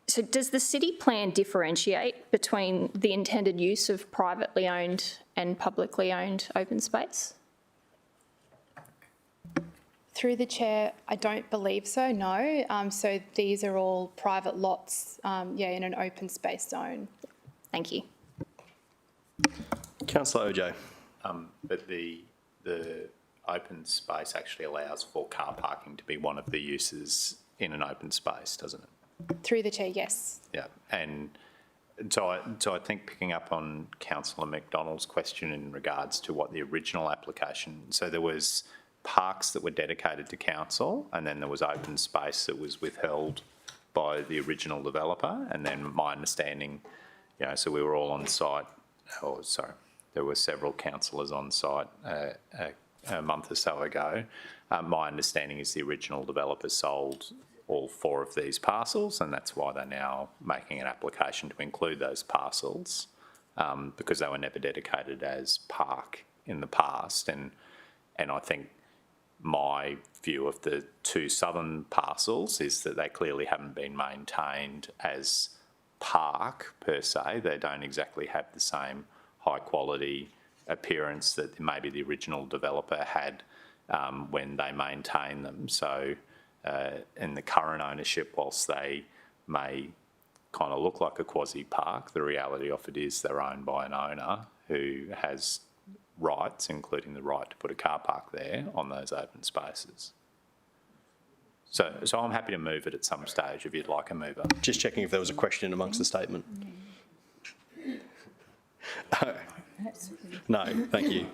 So does the city plan differentiate between the intended use of privately owned and publicly owned open space? Through the chair, I don't believe so, no. So these are all private lots, in an open space zone. Thank you. Councillor OJ. But the open space actually allows for car parking to be one of the uses in an open space, doesn't it? Through the chair, yes. Yeah, and so I think picking up on Councillor McDonald's question in regards to what the original application, so there was parks that were dedicated to council, and then there was open space that was withheld by the original developer, and then my understanding, so we were all on site, there were several councillors on site a month or so ago. My understanding is the original developer sold all 4 of these parcels, and that's why they're now making an application to include those parcels, because they were never dedicated as park in the past. And I think my view of the 2 southern parcels is that they clearly haven't been maintained as park per se. They don't exactly have the same high quality appearance that maybe the original developer had when they maintained them. So in the current ownership, whilst they may kind of look like a quasi-park, the reality of it is they're owned by an owner who has rights, including the right to put a car park there on those open spaces. So I'm happy to move it at some stage if you'd like a mover. Just checking if there was a question amongst the statement. No, thank you.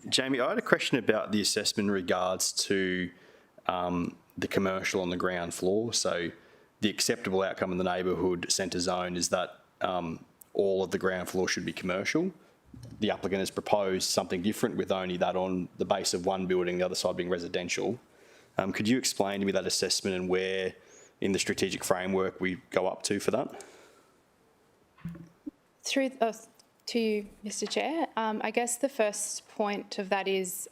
Jamie, I had a question about the assessment in regards to the commercial on the ground floor. So the acceptable outcome in the neighbourhood centre zone is that all of the ground floor should be commercial. The applicant has proposed something different with only that on the base of one building, the other side being residential. Could you explain to me that assessment and where in the strategic framework we go up to for that? Through to you, Mr. Chair. I guess the first point of that is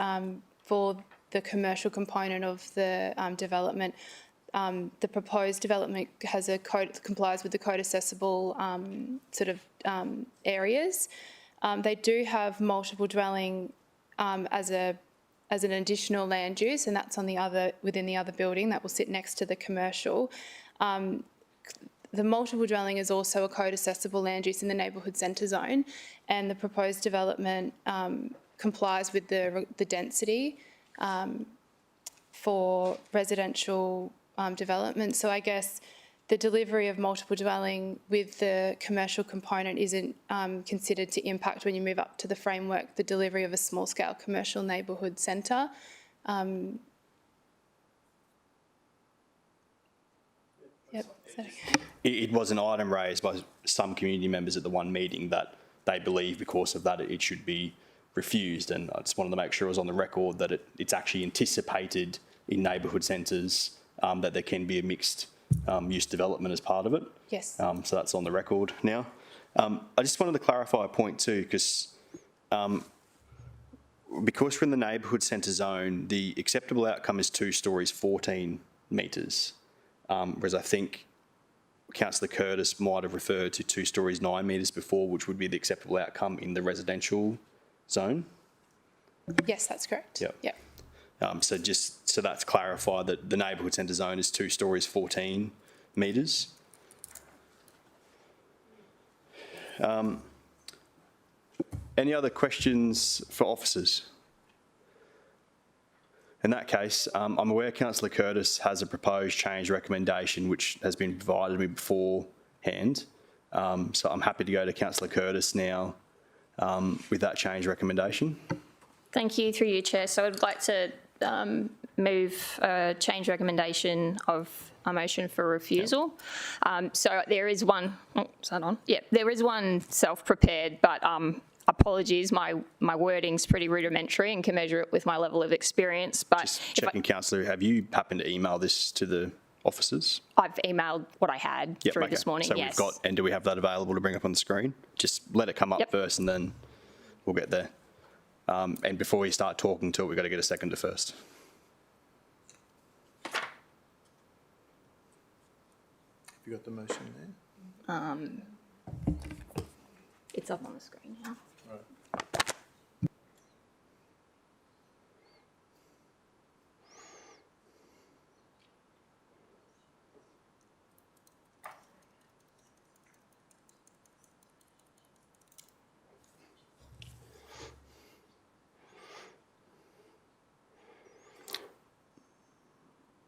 for the commercial component of the development, the proposed development has a code, complies with the code accessible areas. They do have multiple dwelling as an additional land use, and that's on the other, within the other building that will sit next to the commercial. The multiple dwelling is also a code accessible land use in the neighbourhood centre zone, and the proposed development complies with the density for residential development. So I guess the delivery of multiple dwelling with the commercial component isn't considered to impact when you move up to the framework, the delivery of a small scale commercial neighbourhood centre. Yep. It was an item raised by some community members at the one meeting that they believe because of that it should be refused, and I just wanted to make sure it was on the record that it's actually anticipated in neighbourhood centres that there can be a mixed use development as part of it. Yes. So that's on the record now. I just wanted to clarify a point too, because we're in the neighbourhood centre zone, the acceptable outcome is 2 stories, 14 metres. Whereas I think Councillor Curtis might have referred to 2 stories, 9 metres before, which would be the acceptable outcome in the residential zone. Yes, that's correct. Yep. Yep. So just so that's clarified that the neighbourhood centre zone is 2 stories, 14 metres. Any other questions for officers? In that case, I'm aware Councillor Curtis has a proposed change recommendation which has been provided to me beforehand. So I'm happy to go to Councillor Curtis now with that change recommendation. Thank you, through you, Chair. So I'd like to move a change recommendation of a motion for refusal. So there is one, there is one self-prepared, but apologies, my wording's pretty rudimentary and can measure it with my level of experience. But just checking, Councillor, have you happened to email this to the officers? I've emailed what I had through this morning, so yes. We've got, and do we have that available to bring up on the screen? Just let it come up first and then we'll get there. And before we start talking to it, we've got to get a seconder first. Have you got the motion there? It's up on the screen now.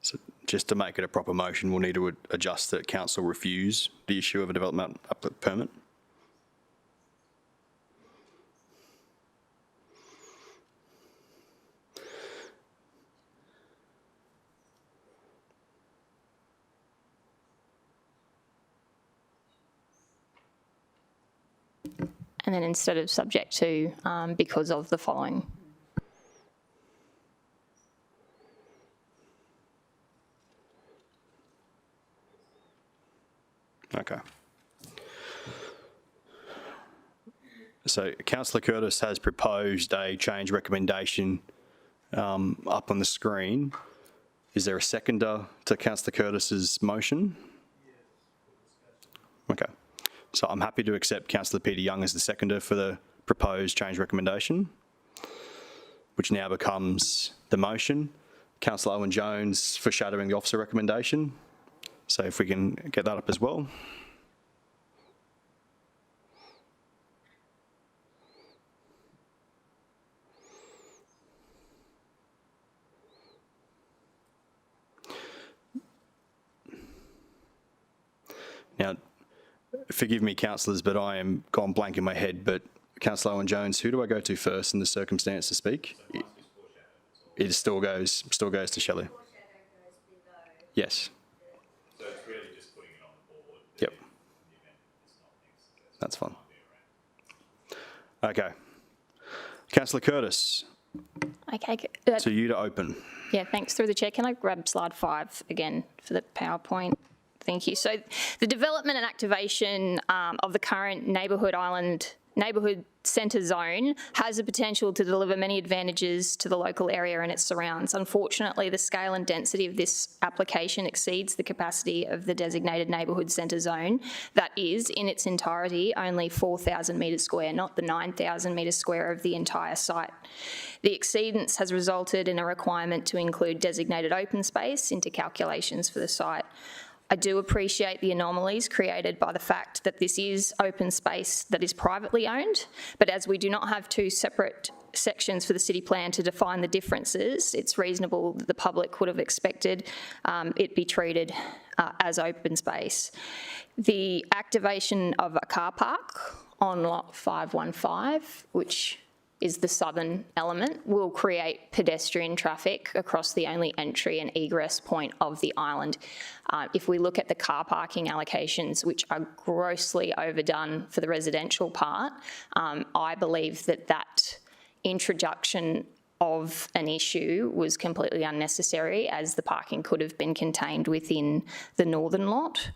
So just to make it a proper motion, we'll need to adjust that council refuse the issue of a development permit. And then instead of subject to, because of the following. Okay. So Councillor Curtis has proposed a change recommendation up on the screen. Is there a seconder to Councillor Curtis's motion? Okay. So I'm happy to accept Councillor Peter Young as the seconder for the proposed change recommendation, which now becomes the motion. Councillor Owen Jones foreshadowing the officer recommendation. So if we can get that up as well. Now, forgive me, councillors, but I am gone blank in my head, but Councillor Owen Jones, who do I go to first in the circumstance to speak? It still goes to Shelley. Yes. So it's really just putting it on the board. Yep. That's fine. Okay. Councillor Curtis. Okay. To you to open. Yeah, thanks. Through the chair, can I grab slide 5 again for the PowerPoint? Thank you. So the development and activation of the current neighbourhood island neighbourhood centre zone has the potential to deliver many advantages to the local area and its surrounds. Unfortunately, the scale and density of this application exceeds the capacity of the designated neighbourhood centre zone that is, in its entirety, only 4,000 metres square, not the 9,000 metres square of the entire site. The exceedance has resulted in a requirement to include designated open space into calculations for the site. I do appreciate the anomalies created by the fact that this is open space that is privately owned, but as we do not have two separate sections for the city plan to define the differences, it's reasonable that the public would have expected it be treated as open space. The activation of a car park on lot 515, which is the southern element, will create pedestrian traffic across the only entry and egress point of the island. If we look at the car parking allocations, which are grossly overdone for the residential part, I believe that that introduction of an issue was completely unnecessary, as the parking could have been contained within the northern lot.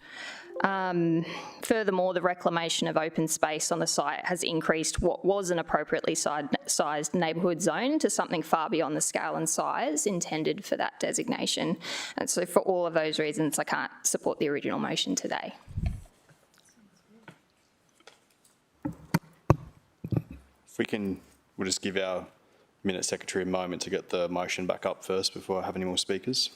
Furthermore, the reclamation of open space on the site has increased what was an appropriately sized neighbourhood zone to something far beyond the scale and size intended for that designation. And so for all of those reasons, I can't support the original motion today. If we can, we'll just give our minute secretary a moment to get the motion back up first before I have any more speakers.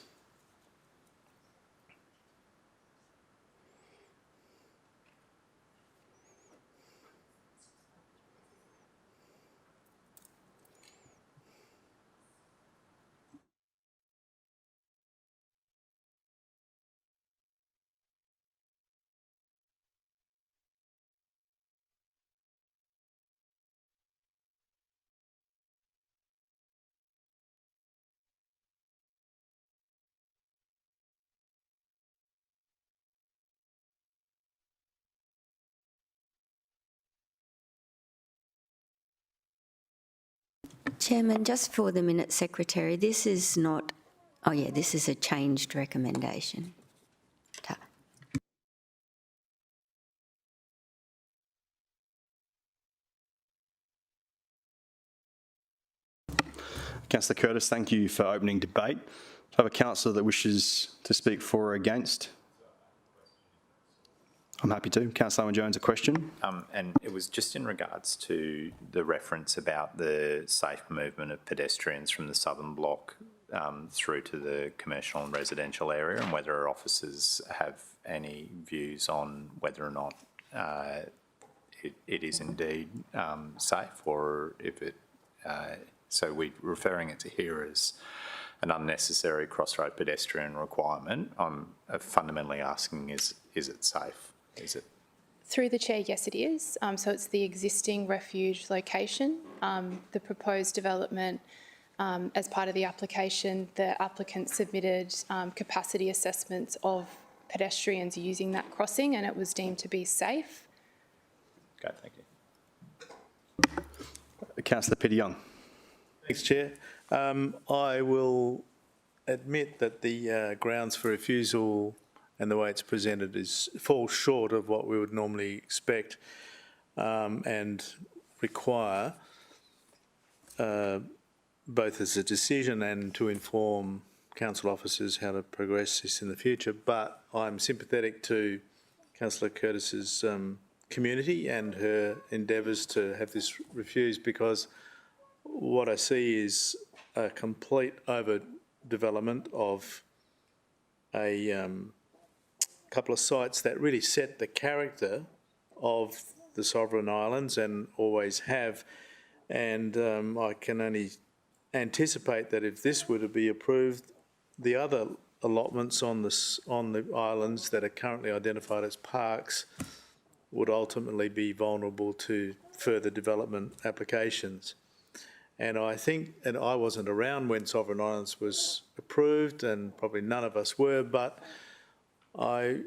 Chairman, just for the minute secretary, this is not, oh yeah, this is a changed recommendation. Councillor Curtis, thank you for opening debate. Do I have a councillor that wishes to speak for or against? I'm happy to. Councillor Owen-Jones, a question? And it was just in regards to the reference about the safe movement of pedestrians from the southern block through to the commercial and residential area, and whether officers have any views on whether or not it is indeed safe, or if it... so we're referring it to here as an unnecessary crossroad pedestrian requirement. I'm fundamentally asking, is it safe? Is it? Through the chair, yes it is. So it's the existing refuge location. The proposed development, as part of the application, the applicant submitted capacity assessments of pedestrians using that crossing, and it was deemed to be safe. Okay, thank you. Councillor Peter-Young. Thanks, Chair. I will admit that the grounds for refusal and the way it's presented falls short of what we would normally expect and require, both as a decision and to inform council officers how to progress this in the future. But I'm sympathetic to Councillor Curtis's community and her endeavours to have this refused, because what I see is a complete overdevelopment of a couple of sites that really set the character of the sovereign islands and always have. And I can only anticipate that if this were to be approved, the other allotments on the islands that are currently identified as parks would ultimately be vulnerable to further development applications. And I think, and I wasn't around when Sovereign Islands was approved, and probably none of us were, but I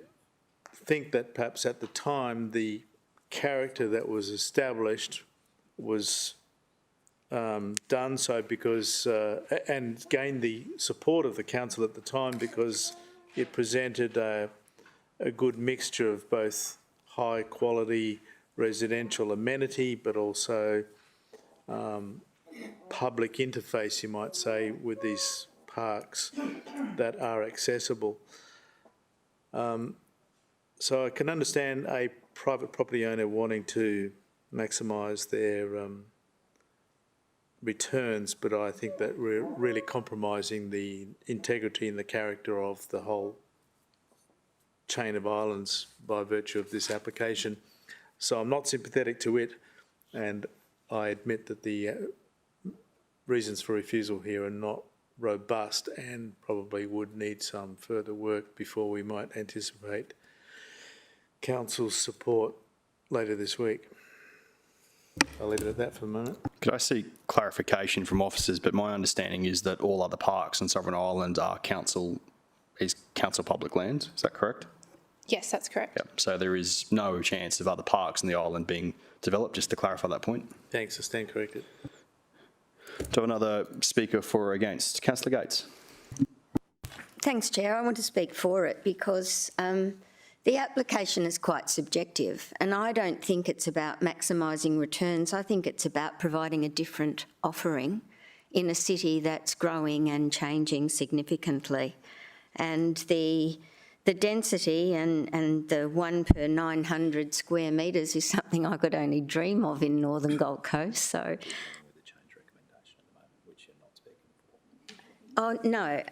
think that perhaps at the time the character that was established was done so because, and gained the support of the council at the time because it presented a good mixture of both high quality residential amenity, but also public interface, you might say, with these parks that are accessible. So I can understand a private property owner wanting to maximise their returns, but I think that we're really compromising the integrity and the character of the whole chain of islands by virtue of this application. So I'm not sympathetic to it, and I admit that the reasons for refusal here are not robust and probably would need some further work before we might anticipate Council's support later this week. I'll leave it at that for a moment. Could I seek clarification from officers? But my understanding is that all other parks on Sovereign Island are council public lands. Is that correct? Yes, that's correct. Yep. So there is no chance of other parks on the island being developed, just to clarify that point. Thanks, I stand corrected. Do another speaker for or against? Councillor Gates. Thanks, Chair. I want to speak for it because the application is quite subjective, and I don't think it's about maximising returns. I think it's about providing a different offering in a city that's growing and changing significantly. And the density and the 1 per 900 square metres is something I could only dream of in Northern Gold Coast. So, oh no,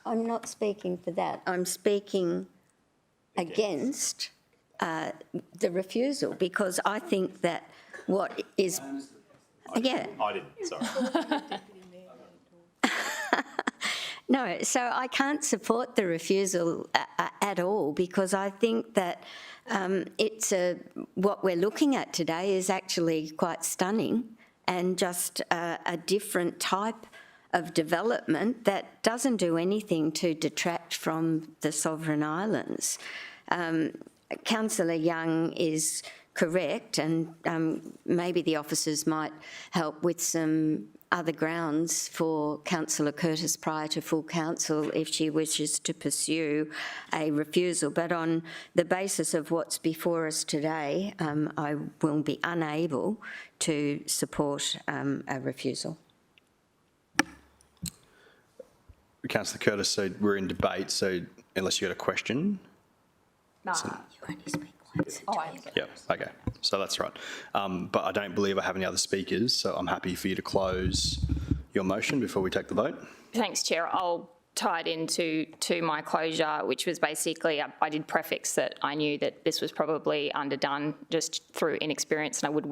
I'm not speaking for that. I'm speaking against the refusal, because I think that what is, yeah. I didn't, sorry. No, so I can't support the refusal at all, because I think that what we're looking at today is actually quite stunning, and just a different type of development that doesn't do anything to detract from the sovereign islands. Councillor Young is correct, and maybe the officers might help with some other grounds for Councillor Curtis prior to full council if she wishes to pursue a refusal. But on the basis of what's before us today, I will be unable to support a refusal. Councillor Curtis, so we're in debate, so unless you've got a question. No. You only speak once. Yeah, okay, so that's right. But I don't believe I have any other speakers, so I'm happy for you to close your motion before we take the vote. Thanks, Chair. I'll tie it into my closure, which was basically, I did prefix that I knew that this was probably underdone just through inexperience, and I would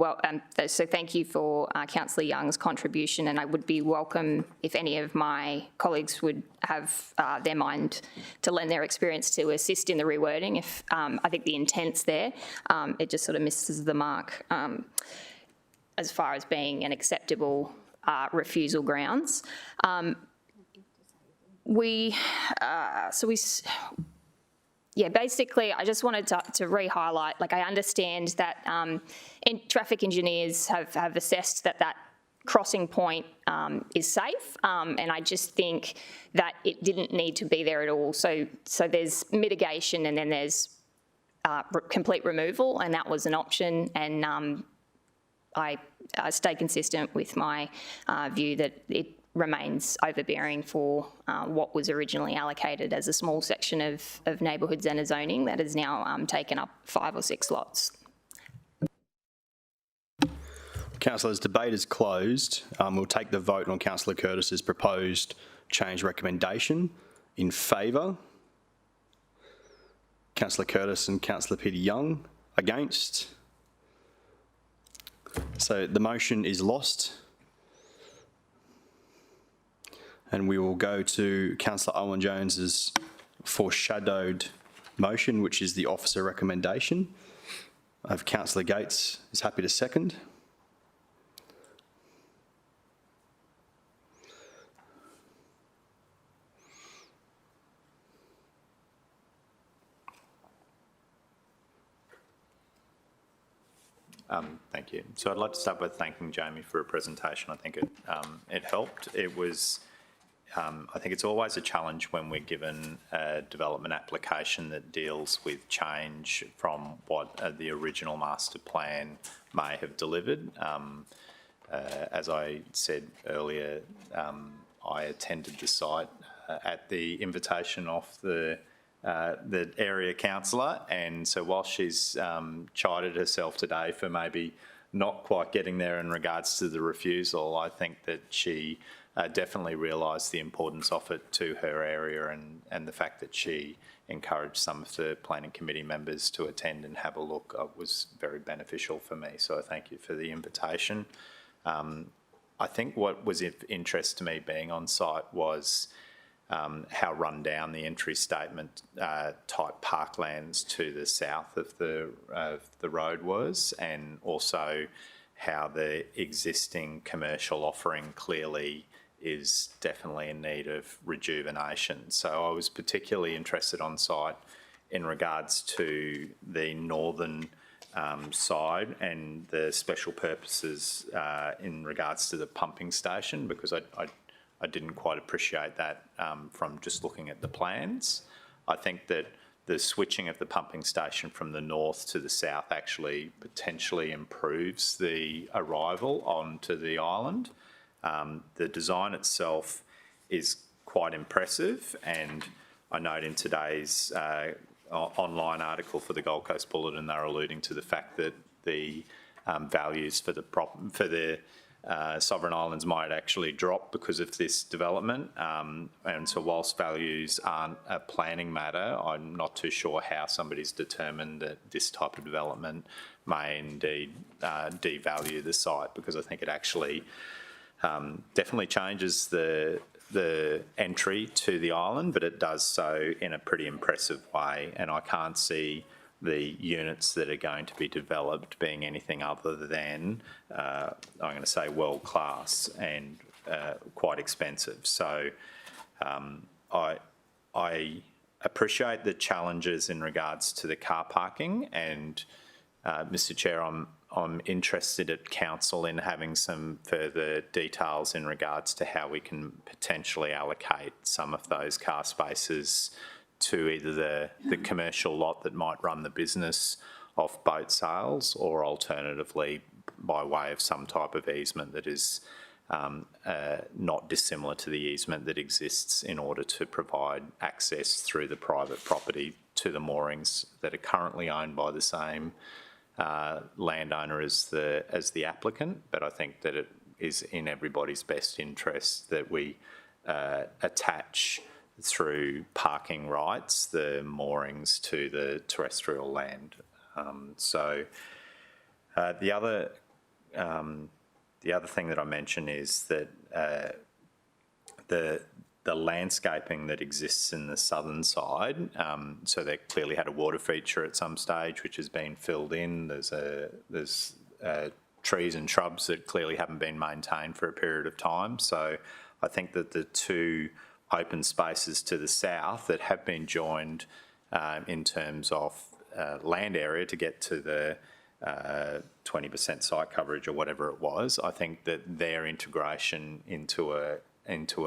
so thank you for Councillor Young's contribution, and I would be welcome if any of my colleagues would have their mind to lend their experience to assist in the rewording. If I think the intent's there, it just sort of misses the mark as far as being an acceptable refusal grounds. Basically, I just wanted to re-highlight, like, I understand that traffic engineers have assessed that crossing point is safe, and I just think that it didn't need to be there at all. So there's mitigation, and then there's complete removal, and that was an option, and I stay consistent with my view that it remains overbearing for what was originally allocated as a small section of neighbourhoods and a zoning that has now taken up 5 or 6 lots. Councillors, debate is closed. We'll take the vote on Councillor Curtis's proposed change recommendation. In favour, Councillor Curtis and Councillor Peter Young. Against. So the motion is lost. And we will go to Councillor Owen Jones's foreshadowed motion, which is the officer recommendation. I have Councillor Gates is happy to second. Thank you. So I'd like to start by thanking Jamie for a presentation. I think it helped. It was I think it's always a challenge when we're given a development application that deals with change from what the original master plan may have delivered. As I said earlier, I attended the site at the invitation of the area councillor, and so while she's chided herself today for maybe not quite getting there in regards to the refusal, I think that she definitely realised the importance of it to her area, and the fact that she encouraged some of the planning committee members to attend and have a look was very beneficial for me. So I thank you for the invitation. I think what was of interest to me being on site was how run down the entry statement type parklands to the south of the road was, and also how the existing commercial offering clearly is definitely in need of rejuvenation. So I was particularly interested on site in regards to the northern side and the special purposes in regards to the pumping station, because I didn't quite appreciate that from just looking at the plans. I think that the switching of the pumping station from the north to the south actually potentially improves the arrival onto the island. The design itself is quite impressive, and I note in today's online article for the Gold Coast Bulletin, they're alluding to the fact that the values for the sovereign islands might actually drop because of this development. And so whilst values aren't a planning matter, I'm not too sure how somebody's determined that this type of development may indeed devalue the site, because I think it actually definitely changes the entry to the island, but it does so in a pretty impressive way, and I can't see the units that are going to be developed being anything other than, I'm going to say, world class and quite expensive. So I appreciate the challenges in regards to the car parking, and Mr. Chair, I'm interested at council in having some further details in regards to how we can potentially allocate some of those car spaces to either the commercial lot that might run the business off boat sales, or alternatively by way of some type of easement that is not dissimilar to the easement that exists in order to provide access through the private property to the moorings that are currently owned by the same landowner as the applicant. But I think that it is in everybody's best interest that we attach through parking rights the moorings to the terrestrial land. The other thing that I mention is that the landscaping that exists in the southern side, so they clearly had a water feature at some stage which has been filled in. There's trees and shrubs that clearly haven't been maintained for a period of time. So I think that the two open spaces to the south that have been joined in terms of land area to get to the 20% site coverage or whatever it was, I think that their integration into a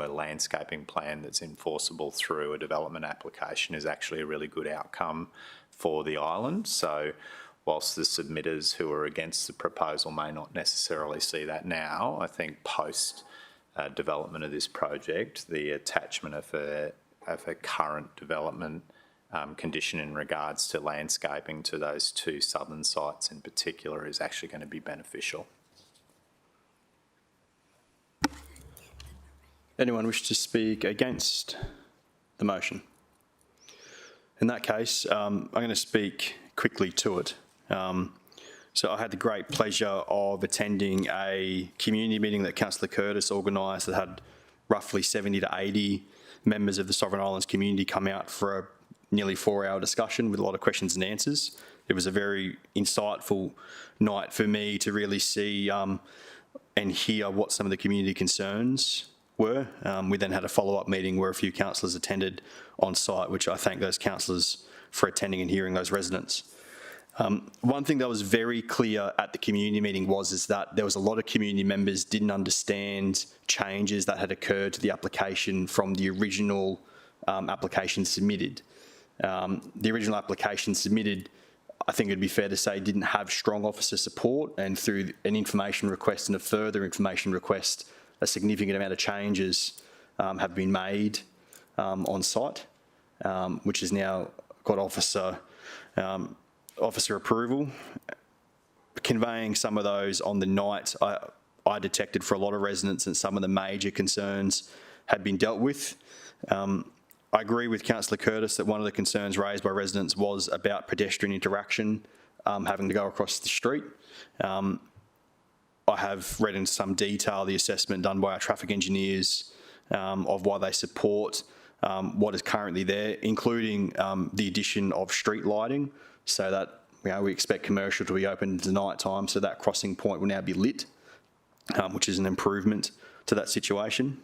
landscaping plan that's enforceable through a development application is actually a really good outcome for the island. So whilst the submitters who are against the proposal may not necessarily see that now, I think post development of this project, the attachment of a current development condition in regards to landscaping to those two southern sites in particular is actually going to be beneficial. Anyone wish to speak against the motion? In that case, I'm going to speak quickly to it. So I had the great pleasure of attending a community meeting that Councillor Curtis organised that had roughly 70 to 80 members of the Sovereign Islands community come out for a nearly 4-hour discussion with a lot of questions and answers. It was a very insightful night for me to really see and hear what some of the community concerns were. We then had a follow-up meeting where a few councillors attended on site, which I thank those councillors for attending and hearing those residents. One thing that was very clear at the community meeting is that there was a lot of community members didn't understand changes that had occurred to the application from the original application submitted. The original application submitted, I think it'd be fair to say, didn't have strong officer support, and through an information request and a further information request, a significant amount of changes have been made on site, which has now got officer approval. Conveying some of those on the night, I detected for a lot of residents that some of the major concerns had been dealt with. I agree with Councillor Curtis that one of the concerns raised by residents was about pedestrian interaction having to go across the street. I have read in some detail the assessment done by our traffic engineers of why they support what is currently there, including the addition of street lighting, so that we expect commercial to be open at night time, so that crossing point will now be lit, which is an improvement to that situation.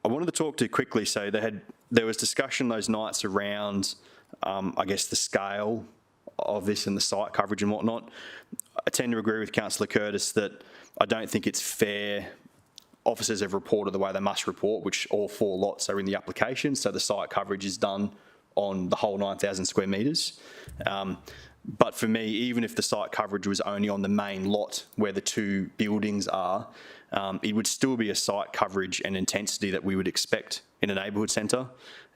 I wanted to talk to quickly, so there was discussion those nights around, I guess, the scale of this and the site coverage and whatnot. I tend to agree with Councillor Curtis that I don't think it's fair. Officers have reported the way they must report, which all 4 lots are in the application, so the site coverage is done on the whole 9,000 square metres. But for me, even if the site coverage was only on the main lot where the 2 buildings are, it would still be a site coverage and intensity that we would expect in a neighbourhood centre.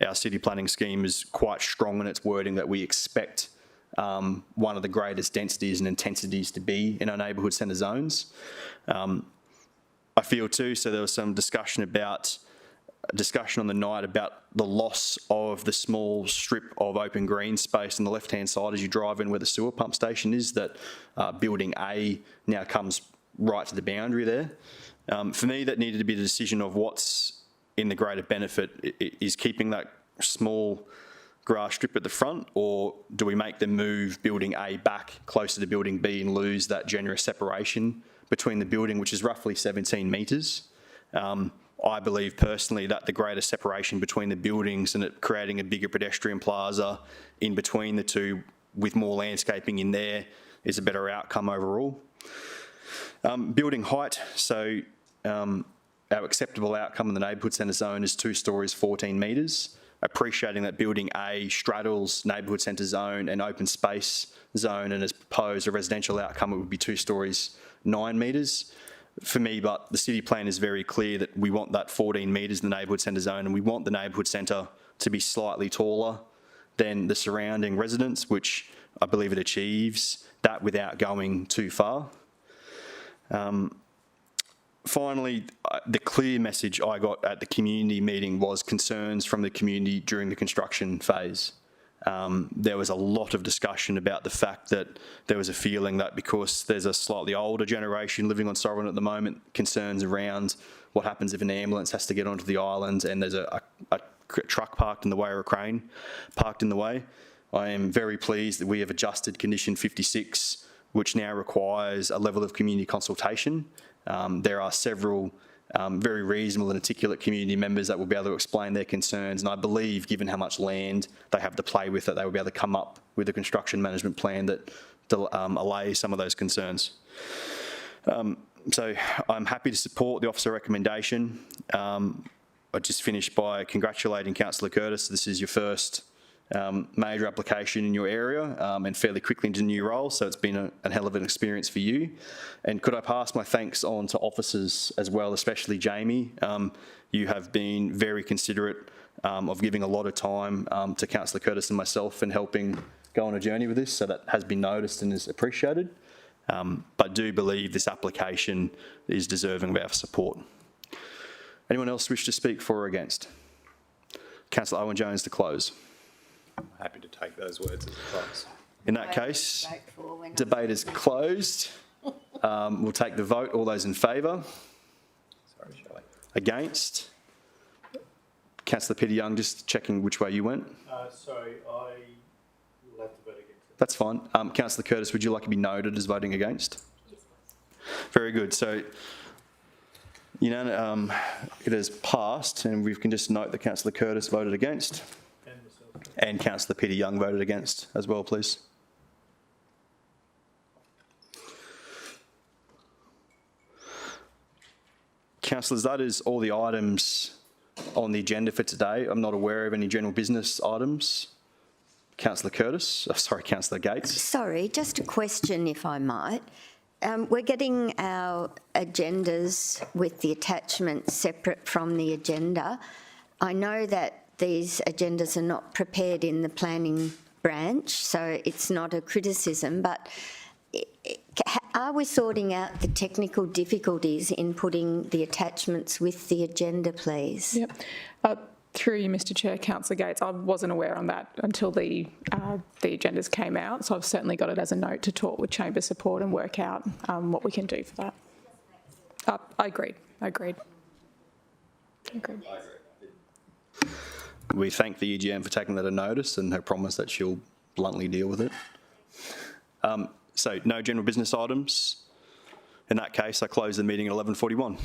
Our city planning scheme is quite strong in its wording that we expect one of the greatest densities and intensities to be in our neighbourhood centre zones. I feel too, so there was some discussion on the night about the loss of the small strip of open green space on the left-hand side as you drive in where the sewer pump station is, that building A now comes right to the boundary there. For me, that needed to be the decision of what's in the greater benefit. Is keeping that small grass strip at the front, or do we make them move building A back closer to building B and lose that generous separation between the building, which is roughly 17 metres? I believe personally that the greater separation between the buildings and it creating a bigger pedestrian plaza in between the two with more landscaping in there is a better outcome overall. Building height, so our acceptable outcome in the neighbourhood centre zone is 2 stories, 14 metres. Appreciating that building A straddles neighbourhood centre zone and open space zone, and as proposed a residential outcome, it would be 2 stories, 9 metres. For me, but the city plan is very clear that we want that 14 metres in the neighbourhood centre zone, and we want the neighbourhood centre to be slightly taller than the surrounding residents, which I believe it achieves that without going too far. Finally, the clear message I got at the community meeting was concerns from the community during the construction phase. There was a lot of discussion about the fact that there was a feeling that because there's a slightly older generation living on Sovereign at the moment, concerns around what happens if an ambulance has to get onto the island and there's a truck parked in the way or a crane parked in the way. I am very pleased that we have adjusted condition 56, which now requires a level of community consultation. There are several very reasonable and articulate community members that will be able to explain their concerns, and I believe, given how much land they have to play with, that they will be able to come up with a construction management plan that allays some of those concerns. So I'm happy to support the officer recommendation. I just finished by congratulating Councillor Curtis. This is your first major application in your area and fairly quickly into a new role, so it's been a hell of an experience for you. And could I pass my thanks on to officers as well, especially Jamie. You have been very considerate of giving a lot of time to Councillor Curtis and myself and helping go on a journey with this, so that has been noticed and is appreciated. But do believe this application is deserving of our support. Anyone else wish to speak for or against? Councillor Owen Jones to close. I'm happy to take those words as advice. In that case, debate is closed. We'll take the vote. All those in favour? Sorry, Shelley. Against? Councillor Peter Young, just checking which way you went. Sorry, I will have to vote against it. That's fine. Councillor Curtis, would you like to be noted as voting against? Yes, please. Very good. So, it has passed, and we can just note that Councillor Curtis voted against. And Councillor Peter Young voted against as well, please. Councillors, that is all the items on the agenda for today. I'm not aware of any general business items. Councillor Councillor Gates. Sorry, just a question, if I might. We're getting our agendas with the attachments separate from the agenda. I know that these agendas are not prepared in the planning branch, so it's not a criticism, but are we sorting out the technical difficulties in putting the attachments with the agenda, please? Yep. Through you, Mr Chair, Councillor Gates, I wasn't aware on that until the agendas came out, so I've certainly got it as a note to talk with Chamber support and work out what we can do for that. I agreed. We thank the EGM for taking that a notice and her promise that she'll bluntly deal with it. So no general business items. In that case, I close the meeting at 11:41.